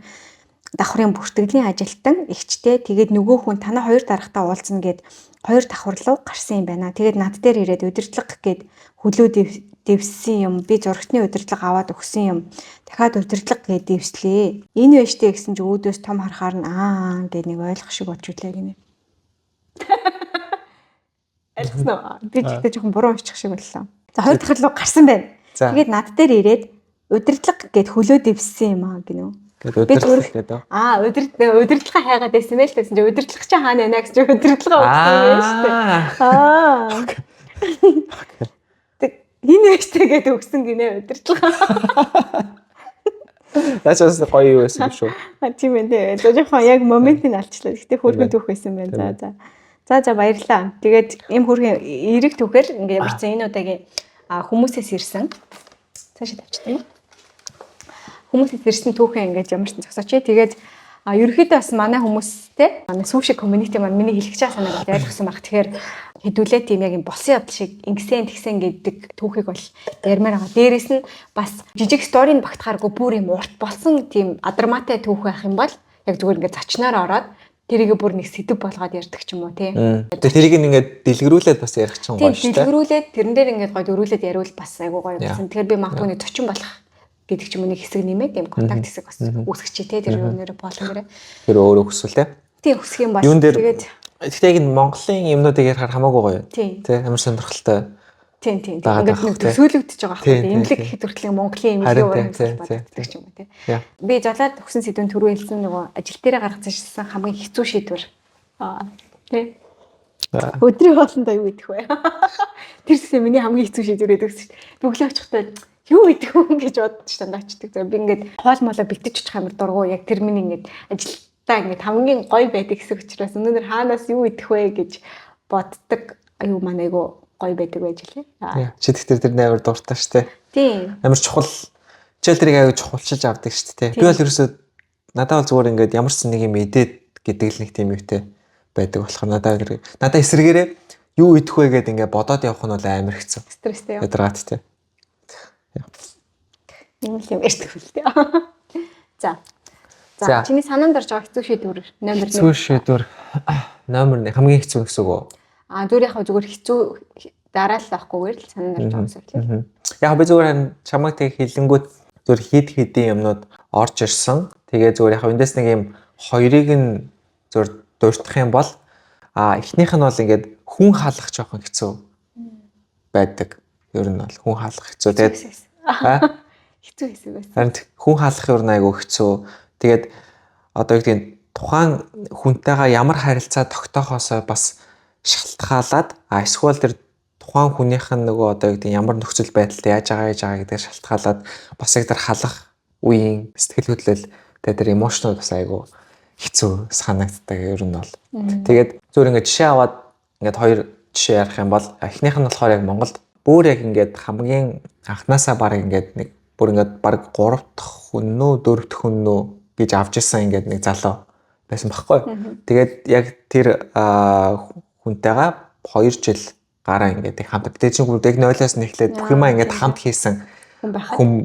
[SPEAKER 1] давхрын бүртгэлийн ажилтан ихчтэй тэгээд нөгөө хүн танаа 2 дарагтаа уулзна гэд 2 давхар руу гарсан юм байна. Тэгээд над дээр ирээд удирдлага гэд хөлөө дэвссэн юм. Би зурагтны удирдлага аваад өгсөн юм. Дахиад удирдлага гэд дэвслээ. Энэ байштэй гэсэн чи өөдөөс том харахаар нь гэд нэг ойлгох шиг болж үлээ гинэ. Ойлгосноо. Би ч ихтэй жоохон буруу уншчих шиг боллоо. За 2 давхар руу гарсан байна. Тэгээд над дээр ирээд удирдлага гэд хөлөө дэвссэн юм гинэ.
[SPEAKER 2] Тэгээд удирдлага гэдэг.
[SPEAKER 1] Удирдлага хайгаад байсан байл гэсэн чи удирдлага чи хаана байна гэж удирдлага өгсөн юм шүү дээ. Энэ байштай гэдэг өгсөн гинэ удирдлага.
[SPEAKER 2] Тачаас гоё юу байсан шүү.
[SPEAKER 1] Тийм ээ. Жоохон яг моментыг алчлаа. Гэтэ хөөрхөн түүх байсан байна. За баярлалаа. Тэгээд ийм хөөрхөн эрэг түүхээр ингээд ямарсан энэ удаагийн хүмүүсээс ирсэн. Цаашаа тавьчихсан юм. Хүмүүсээс ирсэн түүхэн ингээд ямарсан зогсооч. Тэгээд ерөөхдөө бас манай хүмүүстэй манай сүүшиг community маань миний хэлэх чаа санааг ойлгосон баг. Тэгэхээр хэдүүлээ тийм яг юм болсон явдал шиг ингэсэн тэгсэн гэдэг түүхийг бол ярмаар байгаа. Дээрээс нь бас жижиг сторийн багтахааргүй бүр юм урт болсон тийм адармаатай түүх байх юм бол яг зүгээр ингээд зочноор ороод тэрийг бүр нэг сэдв болгоод ярьдаг ч юм уу тий.
[SPEAKER 2] Тэгээ тэрийг ингээд дэлгэрүүлээд бас ярих ч юм гоё шүү дээ.
[SPEAKER 1] Дэлгэрүүлээд тэрэн дээр ингээд гоё дөрүүлээд яриул бас айгуу гоё болсон. Тэгэхээр би магадгүй нэг зочин болох гэдэг ч юм уу нэг хэсэг нэмээд юм контакт хэсэг бас үүсгэж тий тэр өнөөрэ полимерэ.
[SPEAKER 2] Тэр өөрөө хүсвэл тий.
[SPEAKER 1] Тий өсөх юм бол
[SPEAKER 2] тэгээд гэхдээ яг Монголын юмнуудыг ярихаар хамаагүй гоё. Тий амар сонирхолтой.
[SPEAKER 1] Тийм. Ингээд нэг төсөөлөгдөж байгаа хэрэг. Имлэг гэхэд хүртэл Монголын имлэгийн уран байдаг ч юм уу тий. Би золоод өгсөн сэдвэн түрүү хэлсэн нөгөө ажил дээрээ гаргацсан хамгийн хэцүү шийдвэр. Тий. Өдрийн хоолндоо юу идэх вэ? Тэр зүйл миний хамгийн хэцүү шийдвэр гэдэг шүү дээ. Бүглээ очихдаа юу идэх вэ гэж бодож тандаачдаг. За би ингээд хоол молоо бэлтэж очих амар дургу. Яг тэр миний ингээд ажилдаа ингээд хамгийн гоё байдаг гэсэн учраас өнөөдөр хаанаас юу идэх вэ гэж боддог. Аюу маань айгу гоё байдаг байж лээ.
[SPEAKER 2] Чи тэр амар дуртай штэ.
[SPEAKER 1] Тийм.
[SPEAKER 2] Амар чухал. Чил тэрийг аюу чухалчилж авдаг штэ. Би бол ерөөсөө надад бол зүгээр ингээд ямар ч нэг юм идээд гэдэг л нэг тийм юутэй байдаг болохоор надад эсрэгээрээ юу идэх вэ гэдээ ингээд бодоод явах нь бол амар хэцүү.
[SPEAKER 1] Стресстэй.
[SPEAKER 2] Ядаргаат тий.
[SPEAKER 1] Юм ярьдаг хөл тий. За чиний санаанд орж байгаа хэцүү шийдвэр номер 1.
[SPEAKER 2] Хэцүү шийдвэр номер 1 хамгийн хэцүү гэсэн үг үү?
[SPEAKER 1] Зүгээр яг зүгээр хэцүү дараалал авахгүйгээр л санаанд орж байгаа юм.
[SPEAKER 2] Яг би зүгээр чамайг тэг хэлэнгүүт зүгээр хийдийн юмнууд орж ирсэн. Тэгээ зүгээр яг эндээс нэг юм хоёрыг нь зүгээр дурдах юм бол эхнийх нь бол ингээд хүн халах жоохон хэцүү байдаг. Ер нь бол хүн халах хэцүү. Тэгээд
[SPEAKER 1] хэцүү хэсэг байсан.
[SPEAKER 2] Харин хүн халах ер нь айгүй хэцүү. Тэгээд одоо юу гэдэг тухайн хүнтэйгээ ямар харилцаа тогтоохоосоо бас шалтгаалаад эсвэл тэр тухайн хүнийх нь нөгөө одоо юу гэдэг ямар нөхцөл байдалд яаж байгаа гэдэг шалтгаалаад бас яг тэр халах үеийн сэтгэл хөдлөл тэр эмошнууд бас айгүй хэцүү санагддаг ер нь бол. Тэгээд зөвөр ингээд жишээ аваад ингээд хоёр жишээ ярих юм бол эхнийх нь болохоор яг Монголд бүр яг ингээд хамгийн анханасаа баг ингээд нэг бүр ингээд баг 3 дахь хүн нөө 4 дахь хүн нөө гэж авч ирсэн ингээд нэг залуу байсан байхгүй. Тэгээд яг тэр хүнтэйгээ 2 жил гараа ингээд хамт. Тэгээд чинь яг 0-аас нэхлээд бүх юмаа ингээд хамт хийсэн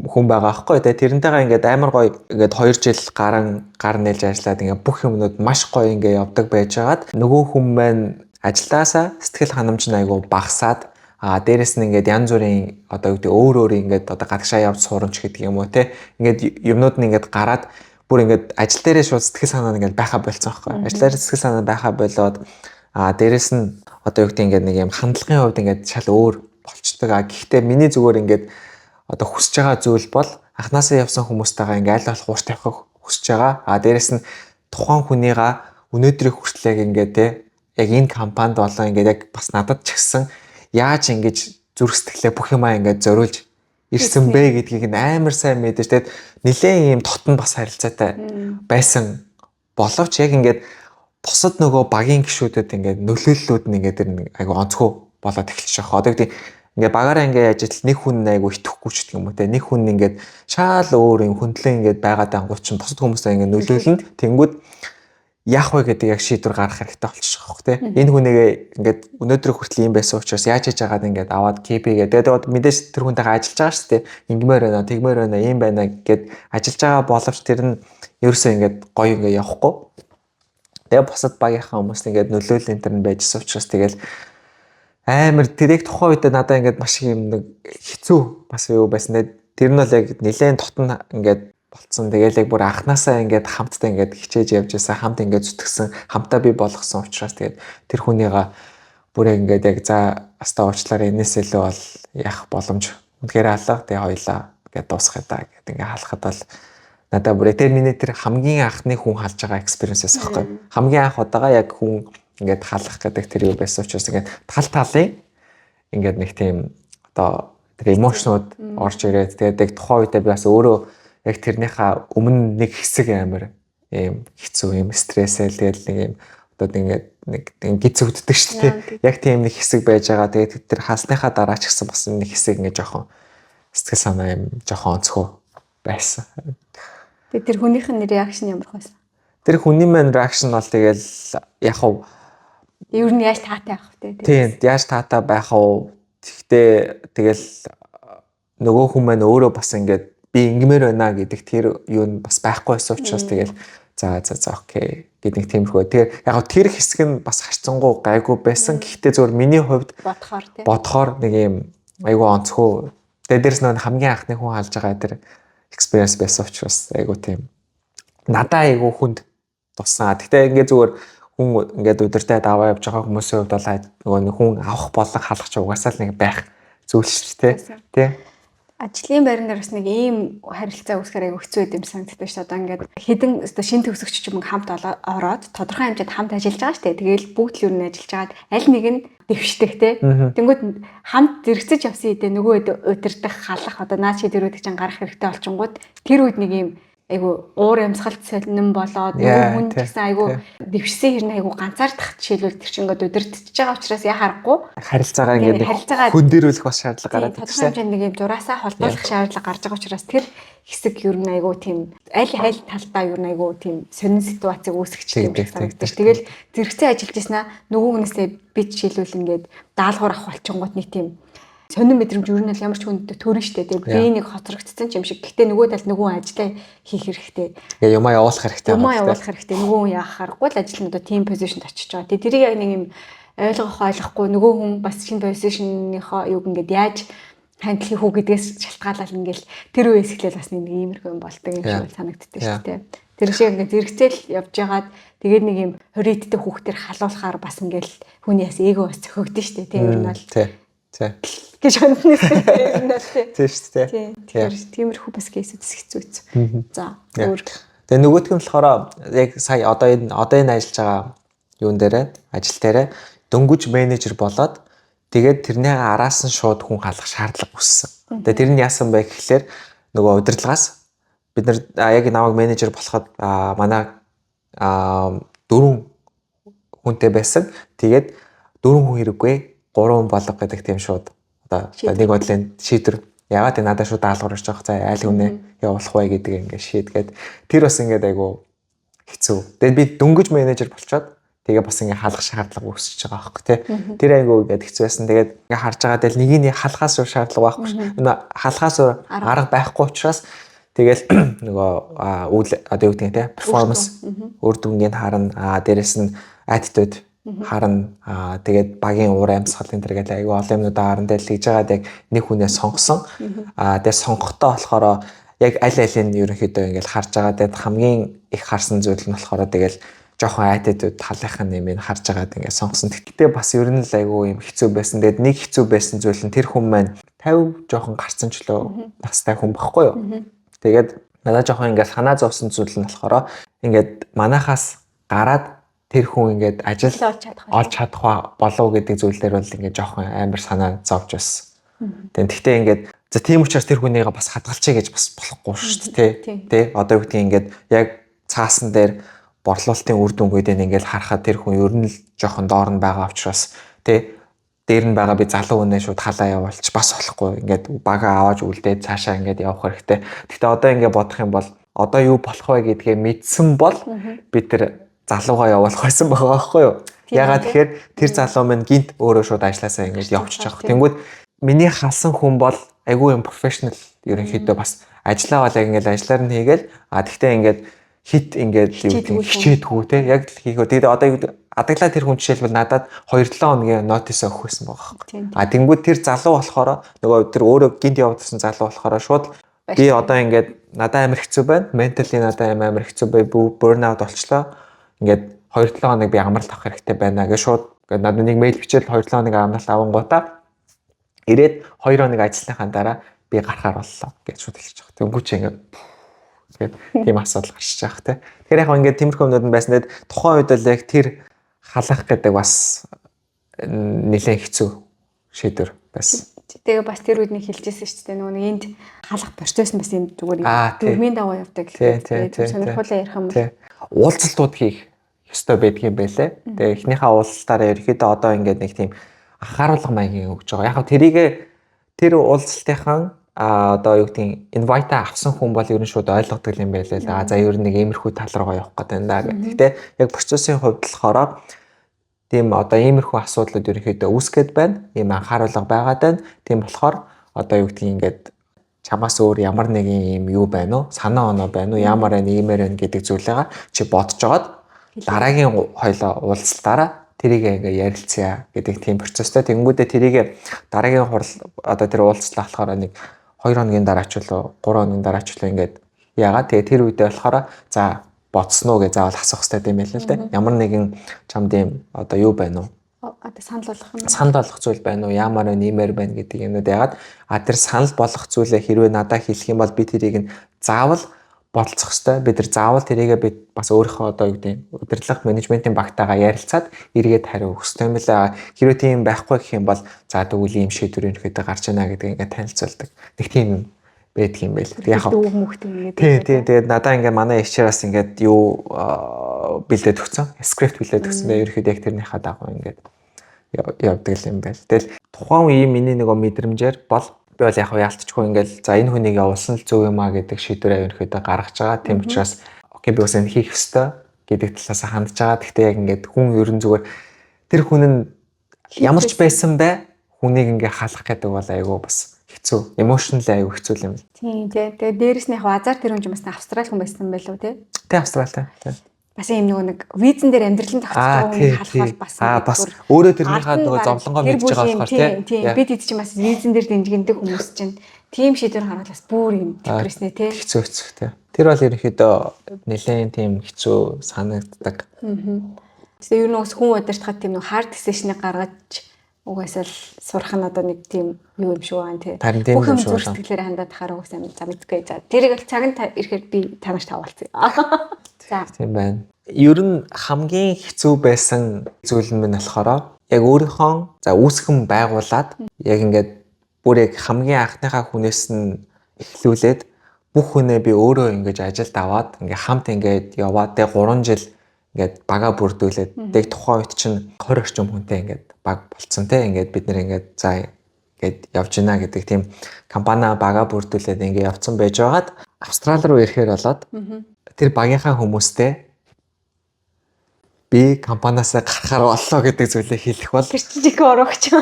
[SPEAKER 2] хүн байгаа аахгүй. Тэгээ тэрнтэйгээ ингээд амар гоё ингээд 2 жил гар нэлж ажиллаад ингээд бүх юмнууд маш гоё ингээд явдаг байжгаад нөгөө хүн маань ажилласаа сэтгэл ханамж нь айгу багасаад дээрэс нь ингээд янз бүрийн одоо юу гэдэг өөр ингээд одоо гадагшаа явж сурамч гэдэг юм уу те ингээд юмнууд нь ингээд гараад бүр ингээд ажил дээрээ шууд сэтгэл санаа ингээд байха болцсон байхгүй. Ажлаар сэтгэл санаа байха болоод дээрэс нь одоо юу гэдэг ингээд нэг юм хандлагын хувьд ингээд шал өөр болчдөг. Гэхдээ миний зүгээр ингээд одоо хүсэж байгаа зүйл бол анханасаа явсан хүмүүстэйгээ ингээд аль болох уур тавихыг хүсэж байгаа. Дээрэс нь тухайн хүнийгээ өнөөдрийг хүртэл ингээд те яг энэ компанид болоо ингээд яг бас надад ч гэсэн яаж ингэж зүрх сэтгэлээ бүх юмаа ингээд зориулж ирсэн бэ гэдгийг амар сайн мэдэж тэгээд нэлээд ийм дотн бас харилцаатай байсан боловч яг ингээд бусад нөгөө багийн гишүүдэд ингээд нөлөөллүүд нь ингээд айгу онцгой болоод эхэлж байгаа. Одоо гэдэг ингээд багаараа ингээд ажил нэг хүн айгу итгэхгүй ч гэх юм уу те нэг хүн ингээд шаал өөр юм хөндлөн ингээд байгаад ангууд чинь бусад хүмүүсээ ингээд нөлөөлнө тэнгүүд яах вэ гэдэг яг шийдвэр гаргах хэрэгтэй болчих واخ те энэ хүнийгээ ингээд өнөөдөр хүртэл юм байсан учраас яаж хийж байгааг ингээд аваад KP гэдэг мэдээж тэр хүнтэйгээ ажиллаж байгаа шүү дээ ингэмээр байна тэгмээр байна юм байна гэд ажиллаж байгаа боловч тэр нь ерөөсөө ингээд гоё ингээд явахгүй тэгээ бусад багийнхаа хүмүүс ингээд нөлөөлөл энэ төр нь байжсэн учраас тэгэл амар тэр яг тухайн үед надаа ингээд маш юм нэг хэцүү бас юу байсан тэр нь бол яг нэлээд дотн ингээд болцсон. Тэгээл яг бүр анханасаа ингээд хамтдаа ингээд хичээж явж байсан, хамт ингээд зүтгэсэн, хамтаа би болгосон учраас тэгээд тэр хүнийгээ бүр ингээд яг за аста уучлаарай энэс илүү бол яах боломж үнэхээр алга. Тэгээ хоёлаа ингээд дуусгая да гэдэг ингээд халахад бол надад бүр тэр миний тэр хамгийн анхны хүн халж байгаа экспириенсээс байхгүй. Хамгийн анх удаага яг хүн ингээд халах гэдэг тэр юу байсан учраас ингээд талын ингээд нэг тийм одоо тэр эмошнууд орж ирээд тэгээд яг тухайн үедээ би бас өөрөө яг тэрнийхээ өмнө нэг хэсэг амар ийм хэцүү юм стрессэл тэгэл нэг юм одоо ингээд нэг гизэгддэг шүү дээ. Яг тийм нэг хэсэг байж байгаа. Тэгээд тэр хасныхаа дараа ч гэсэн бас нэг хэсэг ингээд жоохон сэтгэл санаа юм жоохон онцгой байсан.
[SPEAKER 1] Тэгээд тэр хүнийх нь реакшн ямар байсан?
[SPEAKER 2] Тэр хүний маань реакшн бол тэгэл яг хав
[SPEAKER 1] ер нь яаж таатай байх вэ?
[SPEAKER 2] Тийм яаж таатай байх вэ? Гэхдээ тэгэл нөгөө хүн маань өөрөө бас ингээд би ингэмээр байна гэдэг тэр юу нь бас байхгүй байсан учраас тэгэл за окей гэдэг тиймэрхүү. Тэгэхээр яг тэр хэсэг нь бас харцсангуу гайгүй байсан. Гэхдээ зөвөр миний хувьд бодохоор нэг юм айгүй онцгой. Тэгээд дээрс нэг хамгийн анхны хүн халж байгаа тэр experience байсан учраас айгүй тийм надаа айгүй хүнд туссан. Гэхдээ ингээд зөвөр хүн ингээд өдөртөө даваа явж байгаа хүмүүсийн хувьд бол нөгөө хүн авах болон халах ч угаасаа л нэг байх зүйл шүү дээ. Тэ?
[SPEAKER 1] Ажлын байран дээр бас нэг ийм харилцаа үүсгэр аяг хэцүү юм санагддаг шүү дээ. Одоо ингээд хэдэн шинэ төгсөгч юм хамт ороод тодорхой хэмжээнд хамт ажиллаж байгаа шүү дээ. Тэгээл бүгд л юу н ажиллаж байгаад аль нэг нь дэвшдэг те. Тэнгүүд хамт зэрэгцэж явсан хэдэ нөгөө өдөрдөх халах одоо наад чи дөрөвдөг чинь гарах хэрэгтэй болчингууд тэр үед нэг ийм айгу уур амьсгалт солинон болоод нөгөө хүн гэсэн айгу дэвшсэн хэрнээ айгу ганцаардах жишээлбэл тэр чинь ингээд өдөртөж байгаа учраас яхаарахгүй
[SPEAKER 2] харилцаагаа ингээд хөндөрүүлэх бас шаардлага гараад
[SPEAKER 1] ирсэн. Тодорхой хэмжээнд нэг юм зураасаа холбоолох шаардлага гарч байгаа учраас тэр хэсэг ер нь айгу тийм аль талдаа ер нь айгу тийм сонин ситуацийг үүсгэж юм шиг санагдаж. Тэгэл зэрэгцээ ажиллаж ийснаа нөгөө хүнээсээ би жишээлбэл ингээд даалгавар авах болчингууд нэг тийм сонин мэдрэмж юу нь ямар ч хүнтэй төрөн штэ тэгээ би нэг хоцрогдсон юм шиг. Гэхдээ нөгөө талд нөгөө ажлаа хийх хэрэгтэй.
[SPEAKER 2] Юмаа явуулах хэрэгтэй.
[SPEAKER 1] Нөгөө хүн яах харахгүй л ажил нь одоо team position-д очиж байгаа. Тэгээ тэрийг нэг юм ойлгохгүй нөгөө хүн бас шинэ position-ийнхоо юг ингээд яаж хандлах уу гэдгээс шалтгаалал ингээл тэр үеэс эхлээл бас нэг иймэрхүү юм болдог юм шиг санагддаг штэ. Тэр шиг ингээд зэрэгцээл явж байгаад тэгээд нэг юм 20 идтэй хүүхдэр халуулахаар бас ингээл хүний бас эго бас цохигдсон штэ. Тэр ер нь бол гэж ханднаас юм нэ.
[SPEAKER 2] Тийм шүү дээ.
[SPEAKER 1] Тэгэхээр тиймэрхүү бас кейсүүд хэцүү. За өөр.
[SPEAKER 2] Тэгээ нөгөөтг нь болохоор яг сая одоо энэ ажиллаж байгаа юун дээрээ ажил дээрээ дөнгөж менежер болоод тэгээд тэрний араас нь шууд хүн халах шаардлага үүссэн. Тэгээ тэр нь яасан бэ гэхлээр нөгөө удирдлагаас бид нар яг намайг менежер болоход манай 4 хүнтэй байсан. Тэгээд 4 хүн хэрэггүй 3 хүн болго гэдэг тийм шууд одоо нэг бодлын шийдвэр ягаад тэ надад шууд даалгавар ирж байгаа. За айл хүнээ явуулах вэ гэдэг ингээд шийдгээд тэр бас ингээд айгу хэцүү. Тэгээд би дөнгөж менежер болчоод Тэгээ бас ингээ халах шаардлага үүсэж байгаа байхгүй тий. Тэр айгуу ингээд хэцүү байсан. Тэгээд ингээ харж байгаа del нэг нь халахаас өөр шаардлага байхгүй ш. Халахаас өөр арга байхгүй учраас тэгэл нөгөө үйл одоо юу гэдэг те перформанс үр дүнгийн харна дээрэс нь attitude харна тэгээд багийн уур амьсгал энэ төр гэдэг айгүй олон юмнуудаа харна дээр хийж байгаад яг нэг хүнээ сонгосон тэгээд сонгохдоо болохоор яг аль алийг ерөнхийдөө ингээл харж байгаа тэгээд хамгийн их харсан зүйл нь болохоор тэгэл жоохон attitude талынхын нэмийг харж байгаад ингээд сонгосон. Тэгтээ бас ер нь л айгүй юм хэцүү байсан. Тэгээд нэг хэцүү байсан зүйл нь тэр хүн маань 50 жоохон гарцсан ч лөө настай хүн багхгүй юу. Тэгээд надад жоохон ингээд санаа зовсон зүйл нь болохоор ингээд манахаас гараад тэр хүн ингээд ажил олж чадах болов гэдэг зүйлээр бол ингээд жоохон амар санаа зовж байсан. Тэгтээ ингээд за тийм учраас тэр хүнийгээ бас хадгалчихъя гэж бас болохгүй шүү дээ. Тэ одоо юу гэдгийг ингээд яг цаасан дээр борлуулалтын үр дүнгуудыг ингээд харахад тэр хүн ер нь л жоохон доор нь байгаа учраас тэ дээр нь байгаа би залуу хүнээ шууд халаа явуулчих бас болохгүй ингээд бага аваад үлдээд цаашаа ингээд явах хэрэгтэй. Гэхдээ одоо ингээд бодох юм бол одоо юу болох вэ гэдгээ мэдсэн бол би тэр залуугаа явуулах байсан байгаа байхгүй юу? Ягаад тэгэхээр тэр залуу минь гинт өөрөө шууд ажилласаа ингээд явчихж байгаа. Тэнгүүд миний халсан хүн бол айгүй юм профешнл ерөнхийдөө бас ажиллаа бол яг ингээд ажиллаар нь хийгээл тэгтээ ингээд хит ингээд хичээдгүү те яг л хийхөө. Тэгээд одоо адаглаа тэр хүн жишээлбэл надад 2-7 хоногийн нотис өгөх байсан байгаа байхгүй. Тэнгүүд тэр залуу болохоор нөгөө тэр өөрөө гинт явуулсан залуу болохоор шууд би одоо ингээд надад амар хэцүү байна. Ментали надад амар хэцүү бай burnout болчлоо. Ингээд 2-7 хоног би амралт авах хэрэгтэй байна гэж шууд надад нэг мэйл бичээл 2-7 хоног амралт авангуудаа ирээд 2 хоног ажиллахаа дараа би гарахаар боллоо гэж шууд хэлж байгаа. Тэнгүүд чи ингээд тийм асуудал гарч байгаа те. Тэгэхээр яг ингээд тиймэрхүү юмнууд нь байсан. Тэгээд тухайн үед л яг тэр халах гэдэг бас нэлээд хэцүү шийдвэр байсан.
[SPEAKER 1] Тэгээ бас тэр үед нэг хэлжсэн шүү дээ. Нөгөө энд халах процесс бас юм зүгээр дөрмийн дагуу явдаг гэх тийм сонирхолтой ярих юм бол
[SPEAKER 2] уулзалтууд хийх ёстой байдаг юм байлээ. Тэгээ эхнийхээ уулзалтаараа ерөөхдөө одоо ингээд нэг тийм анхааруулга маягийн өгж байгаа. Яг тэр уулзалтынхан одоо юу гэдгийг invite авсан хүн бол ер нь шууд ойлгодог юм байлээ л. За ер нь нэг иймэрхүү тал руугаа явах гэдэг даа гэх. Гэхдээ яг процессын хувьд болохоор тийм одоо иймэрхүү асуудлууд ерөнхийдөө үүсгээд байна. Ийм анхааруулга байгаад байна. Тийм болохоор одоо юу гэдгийг ингээд чамаас өөр ямар нэгэн юм юу байна уу? Санаа оноо байна уу? Ямар нэг иймэр байна гэдэг зүйлээ чи бодож жоод дараагийн хоёлоо уулзалтаараа тэрийг ингээ ярилцъя гэдэг тийм процесстэй. Тэнгүүдээ тэрийг дараагийн хурал одоо тэр уулзлаа болохоор нэг 2 хоногийн дараа ч үлээ 3 хоногийн дараа ч үлээ ингээд яагаад тэгээ тэр үедээ болохоор за бодсноо гэж заавал асуух хэрэгтэй юм байл л да. Ямар нэгэн чамд юм одоо юу байна уу?
[SPEAKER 1] Одоо санал болгох юм.
[SPEAKER 2] Санал болгох зүйл байна уу? Ямар нэмэр байна гэдэг юмнууд яагаад тэр санал болгох зүйлээ хэрвээ надад хэлэх юм бол би тэрийг нь заавал болцох хэвээр бид нар заавал тэрийгээ би бас өөрийнхөө одоо юу гэдэг удирдлага менежментийн багтаагаа ярилцаад эргээд хариу өгөх хэвээр юм байна. Хэрвээ тийм байхгүй гэх юм бол за тэгвэл ийм шийдвэр өнөхөдөө гарч ийна гэдэг ингээд танилцуулдаг. Нэг тийм юм байдаг юм байл. Яг тэгээд надаа ингээд манай HR-аас ингээд юу бэлдээд өгсөн. Скрипт бэлдээд өгсөн. Тэгээд ерөөхдөө яг тэрнийхээ дагуу ингээд явдаг юм байл. Тэгэл тухайн үеийн миний нөгөө мэдрэмжээр бол би бол яг яалтчгүй ингээл за энэ хүнийг явуулсан л зөв юм а гэдэг шийдвэрээ ерөнхийдөө гаргаж байгаа. Тийм учраас окей би бас энэ хийх ёстой гэдэг талаас хандж байгаа. Гэхдээ яг ингээд хүн ерөн зүгээр тэр хүн нь ямар ч байсан бай хүнийг ингээ халах гэдэг бол айгүй бас хэцүү. Emotionally айгүй хэцүү юм.
[SPEAKER 1] Тийм тий. Тэгээ дээрэс нь яг азар тэр хүн ч бас австрали хүн байсан байлоо тий.
[SPEAKER 2] Тий австралитай.
[SPEAKER 1] Бас юм нэг визэн дээр амьдралын тогтцоо хүн халах бол
[SPEAKER 2] бас өөрөө тэрнийхээ нөгөө зовлонгоо мэдж байгаа болохоор тий.
[SPEAKER 1] Бид хэд ч бас визэн дээр дэмжигдэх хүмүүс чинь тийм шийдвэр гаргал бас бүр юм депресснэ тий.
[SPEAKER 2] Хэцүү тий. Тэр бол ерөнхийдөө нэлээд тийм хэцүү санагддаг.
[SPEAKER 1] Тэгээ ер нь бас хүн удирдахад тийм нэг hard decision-ыг гаргаж угаасаа л сурах нь одоо нэг тийм юу юм шиг байна тий. Бүх юм зүрх сэтгэлээр хандаад хараа угаасаа за мэдгүй. За тэрийг л цаг нь ирэхээр би танаас тавуулцъя.
[SPEAKER 2] Тийм байна. Ер нь хамгийн хэцүү байсан зүйл нь болохоор яг өөрийнхөө за үүсгэн байгуулад яг ингээд бүр яг хамгийн анхныхаа хүнээс нь эхлүүлээд бүх хүнээ би өөрөө ингэж ажилд аваад ингээ хамт ингээд яваад тэг 3 жил ингээд бага бүрдүүлээд тэг тухайн үед чинь 20 орчим хүнтэй ингээд баг болцсон те ингээд бид нэр ингээд за ингээд явж гинэ гэдэг тийм компани бага бүрдүүлээд ингээд явцсан байж байгаад Австрали руу ирэхээр болоод тэр багийнхаа хүмүүстэй би компаниас гарахаар боллоо гэдэг зүйлээ хэлэх бол
[SPEAKER 1] Тэр чинь их урагч.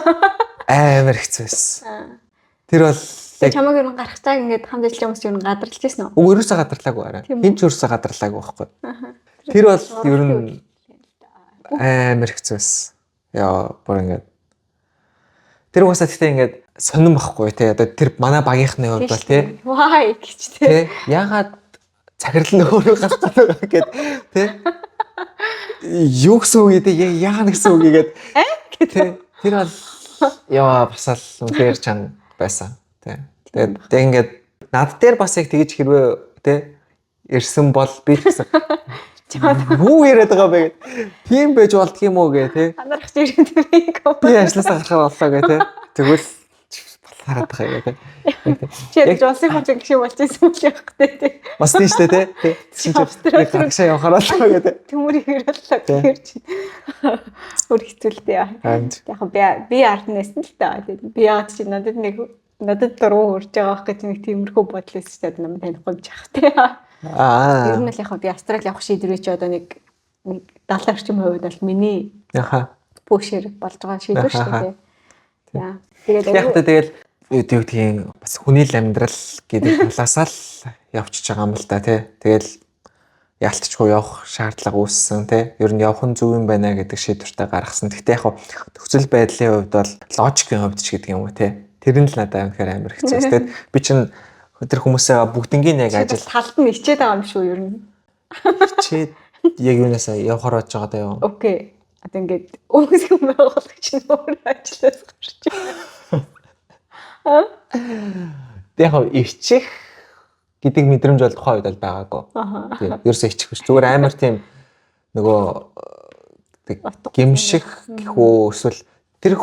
[SPEAKER 2] амар хэцүү байсан. Тэр бол
[SPEAKER 1] Тэг чамаг ер нь гарах цааг ингээд хамт ажиллаж хүмүүс ер нь гадарлаж байсан уу?
[SPEAKER 2] Уг ерөөсөө гадарлаагүй арай. Хин ч ерөөсөө гадарлаагүй байхгүй. Тэр бол ер нь амар хэцүү байсан. Яа, бүр ингээд тэр угаасаа тэгтээ ингээд сонирн байхгүй те. Одоо тэр манай багийнхны хувьд бол те.
[SPEAKER 1] Вай гэж те.
[SPEAKER 2] Ягаад захирал нь өөрөө гарах гэдэг гээд те. Юу гэсэн үг гэдэг яагаад гэсэн үг гэдэг. Те. Тэр бол яа бас л үнээр чанга байсан. Тэгээд ингээд над дээр бас яг тэгж хэрвээ те ирсэн бол би ч гэсэн юу яриад байгаа бэ гэд. Тийм байж болдго юм уу гэ те.
[SPEAKER 1] Анарах чинь тийм компани.
[SPEAKER 2] Би ажилласаа гарахаар боллоо гэ те. Тэгвэл болоод байгаа гэ те.
[SPEAKER 1] Чи яг улсын хурц гişи болчихсон юм шиг те.
[SPEAKER 2] Бас тийм шүү дээ те. Тэгсэн чинь гадагшаа явахаар боллоо гэ те.
[SPEAKER 1] Төмөр хэрэгэллээ гэхэр чи. Өөр хэцүүлдэ яа. Яг би ард нэсэн л таа. Би яагаад чи надад дуруу хурж байгаа байх гэж нэг тиймэрхүү бодлоо шүү дээ. Нам танихгүй ч яах те. Ер нь л яг би Австрали явах шийдвэрээ чи одоо нэг 70 орчим хувьд бол миний пушэр болж байгаа шийдвэр шүү дээ. Яа.
[SPEAKER 2] Тэгэл юу гэдгийг бас хүний л амьдрал гэдэг талаасаа л явчихж байгаа юм л да тий. Тэгэл яалтчгүй явах шаардлага үүссэн тий. Ер нь явах нь зөв юм байна гэдэг шийдвэртэ гаргасан. Гэхдээ яг нөхцөл байдлын хувьд бол логикийн хувьд ч гэдэг юм уу тий. Тэр нь л надад үнэхээр амар хэцүү. Тэгээд би чинь тэр хүмүүсээ бүгднгийн яг ажил
[SPEAKER 1] талд нь ичээд байгаа юм шүү ер нь.
[SPEAKER 2] Ичээд яг юунасаа явахаар болж байгаа даа юу?
[SPEAKER 1] Окей. Одоо ингээд өнгөсгөн байгуулагч нь өөр ажиллаж гарч байна.
[SPEAKER 2] Яг ичих гэдэг мэдрэмж бол тухайн үед бол байгаагүй. Тийм. Ерөөсөө ичих биш. Зүгээр амар тийм нөгөө гимших гэхүү эсвэл тэр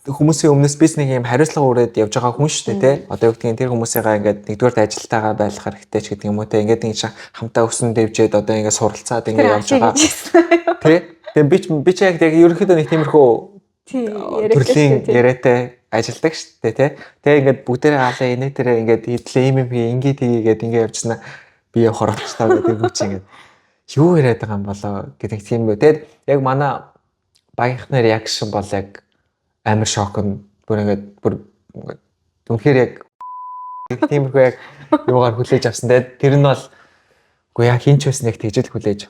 [SPEAKER 2] хүмүүсийн өмнөөс бизнес нэг юм хариуцлага өрөөд явж байгаа хүн шүү дээ тий. Одоо юу гэдгийг тэр хүмүүсээгаа ингээд нэгдүгээр ажилтаагаа байх хэрэгтэй ч гэдэг юм уу тий. Ингээд ингэ хамтаа өсөн дэвжээд одоо ингээд суралцаад ингээд явж байгаа. Тий. Тэгээ би ч яг ерөнхийдөө нэг тиймэрхүү төрлийн яриатай ажилдаг шүү дээ тий. Тэгээ ингээд бүгдээрээ хаалаа инээ тэрэ ингээд хэдлээ юм ингээд хийгээд ингээд явжснаа би явахаар болчихлоо гэдэг үг чинь ингээд юу яриад байгаа юм болоо гэдэг тийм үү. Тэгээд яг манай багийнхны реакшн бол яг амар шок нь бүр ингээд үнэхээр яг тиймэрхүү яг юугаар хүлээж авсан. Тэгээд тэр нь бол үгүй яг хинч байсан яг тэгжэл хүлээж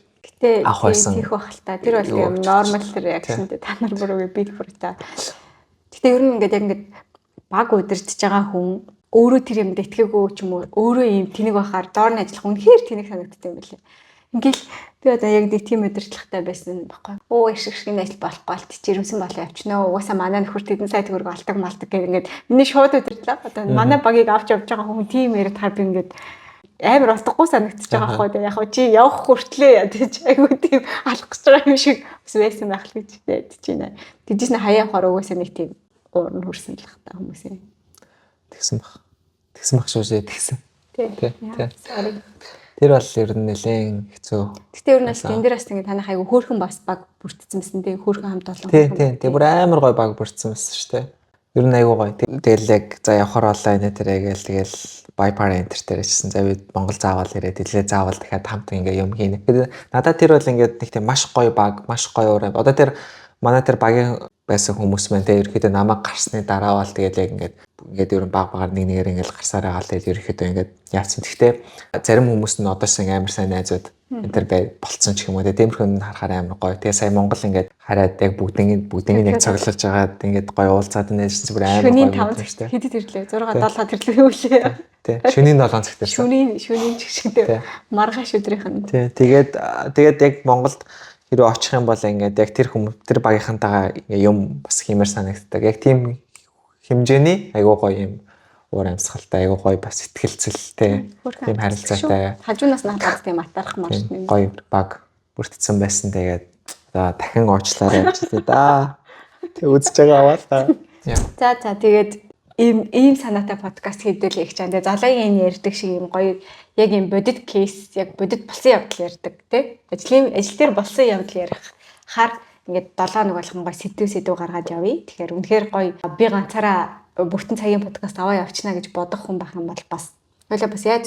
[SPEAKER 2] авах байсан.
[SPEAKER 1] Тийх байх л та. Тэр бол юм нормал реакшн дээ. Та нар бүр үгүй бит бүр та. Гэтэ ер нь ингээд яг ингээд баг удирдах байгаа хүн өөрөө тэр юмд итгээгүй ч юм уу өөрөө юм тэнэг байхаар доор нь ажиллах үнэхээр тэнэг санагддаг юм билээ. Ингээл би одоо яг нэг тийм удирдлагатай байсан байхгүй. Оо их шиг ажил болохгүй алт жирэмсэн болоо явчихнаа. Угаасаа манай нөхөр тэдэн сая төгрөг алдаг малдаг гэх ингээд миний шууд удирдлаа. Одоо манай багийг авч явж байгаа хүн тийм яриад хаа би ингээд амар утгагүй санагдчихж байгаа байхгүй. Яг чи явах хүртлээ ядаж айгуу тийм алах гэж байгаа юм шиг бас байсан байх л гэж бодож байна. Тэжээс нь хаяа явахаар угаасаа нэг тийм уур нь хүрсэн л хата хүмүүсээ.
[SPEAKER 2] Тэгсэн бах шүү дээ тэгсэн.
[SPEAKER 1] Тий.
[SPEAKER 2] Тэр бол ер нь нэлээд хэцүү.
[SPEAKER 1] Гэтэ ер нь бас энэ дээрээс ингэ танах айгу хөөрхөн бас баг бүрдсэн байсан тий. Хөөрхөн хамт олон.
[SPEAKER 2] Тий. Бүр амар гой баг бүрдсэн байсан шүү дээ. Ер нь айгу гой. Тэгэл яг за явахаар болоо энэ тэрэгэл тэгэл байпар энтер тэрчсэн. За бид Монгол заавал ирээд дэлээ заавал дахиад хамт ингээ юм хийнэ. Надад тэр бол ингээд нэг тийм маш гой баг, маш гой өөр. Одоо тэр манай тэр багийн байсан хүмүүс маань те ерөөхдөө намайг гарсны дараа бол тэгэл яг ингээд ер нь баг-багаар нэг нэгээр ингээд гарсаар байгаа л тэгэл ерөөхдөө ингээд яатсан. Гэхдээ зарим хүмүүс нь одоос амар сайн найзууд энэ төр болцсон ч юм уу те тиймэрхүү нь харахаар амар гоё. Тэгээ сая Монгол ингээд хараад яг бүгднийг яг цоглож байгаад ингээд гоё уулзаад нээжсэн зүгээр амар гоё юм шүү дээ.
[SPEAKER 1] Хэдэд ирлээ 6-7 тэрлээ үлээ.
[SPEAKER 2] Тэ шөнийн 7 цаг тэрсэн.
[SPEAKER 1] Шөнийн ч гişгтэй маргааш өдрийнх нь.
[SPEAKER 2] Тэ тэгээд яг Монголд хэрвээ очих юм бол ингээд яг тэр багийнхантайгаа юм бас хиймээр санагддаг. Яг тийм хэмжээний айгуу гоё юм уур амьсгалтай айгуу гоё бас сэтгэлцэлтэй тийм харилцаатай.
[SPEAKER 1] Хажуунаас надад тийм атарах маш
[SPEAKER 2] гоё баг бүрдсэн байсан. Тэгээд одоо дахин уучлаарай гэж да. Тэг үзэж байгаа аваа та.
[SPEAKER 1] За тэгээд ийм санаатай подкаст хийдэл их чам. Тэгээ залуугийн ярьдаг шиг юм гоё яг юм бодит кейс яг бодит болсон явдал ярьдаг тий. Ажил дээр болсон явдал ярих хар ингээд 7 нэг болгон гоё сэдв гаргаад явъя. Тэгэхээр үнэхээр гоё би ганцаараа бүтэн цагийн подкаст аваа явчихна гэж бодох хүн байх юм бол бас Ойлоо бас яаж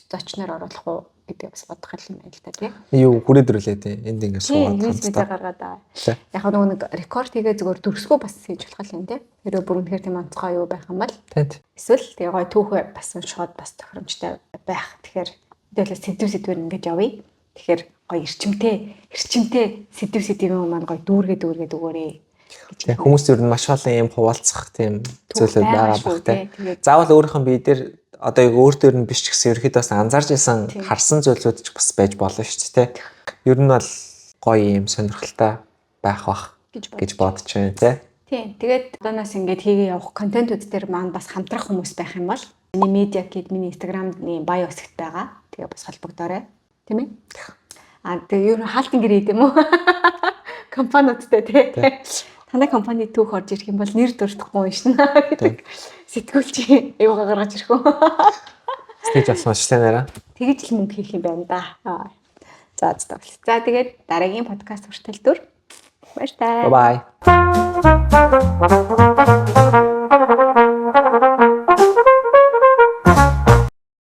[SPEAKER 1] зочноор оруулах уу гэдэг бас бодох юм байна л та тий.
[SPEAKER 2] Юу хүрээдрүүлээ тий. Энд ингэ суугаад
[SPEAKER 1] Тийм
[SPEAKER 2] хамтдаа.
[SPEAKER 1] гаргаад байгаа. Яг нэг рекорд хийгээ зүгээр дүрсгөө бас хийж болох юм тий. Хэрэв бүр үнэхээр тийм онцгой юу байх юм бол
[SPEAKER 2] Тий.
[SPEAKER 1] эсвэл тэгээ гой түүхээ бас уншихад бас тохиромжтой байх. Тэгэхээр хэдүүлээ сэдвэр ингэж явъя. Тэгэхээр гой эрчимтэй сэдв юм маань гой дүүргээд өгөөрэй.
[SPEAKER 2] Тэгээ хүмүүс ер нь маш олон юм хуваалцах тийм зүйлүүд байгаа бах тий.
[SPEAKER 1] Тэгээд
[SPEAKER 2] Заавал өөрийнх нь бие дээр одоо яг өөртөө нь биш ч гэсэн ерөөхдөө бас анзаарч исэн харсан зүйлүүд ч бас байж болно шүү дээ тий. Ер нь бол гоё юм сонирхолтой байх бах гэж бодож байна тий.
[SPEAKER 1] Тийм. Тэгээд одоноос ингээд хийгээ явах контентууд дээр маань бас хамтрах хүмүүс байх юм бол миний медиа гэд миний инстаграмны bio хэсэгт байгаа. Тэгээ бас холбогдоорой. Тийм ээ. Тэгээ ер нь хаалтан гэрээ юм уу? Компаниудтай тий. Танай компани түүх орж ирэх юм бол нэр дуртахгүй шнэ гэдэг сэтгүүлч юугаа гаргаж ирэх үү?
[SPEAKER 2] Стейж болсон шүү дээ нэраа.
[SPEAKER 1] Тэгэж л мөнгө хийх юм байна да. За тэгээд дараагийн подкаст хүртэл дүр. Баяр таа.
[SPEAKER 2] Bye bye.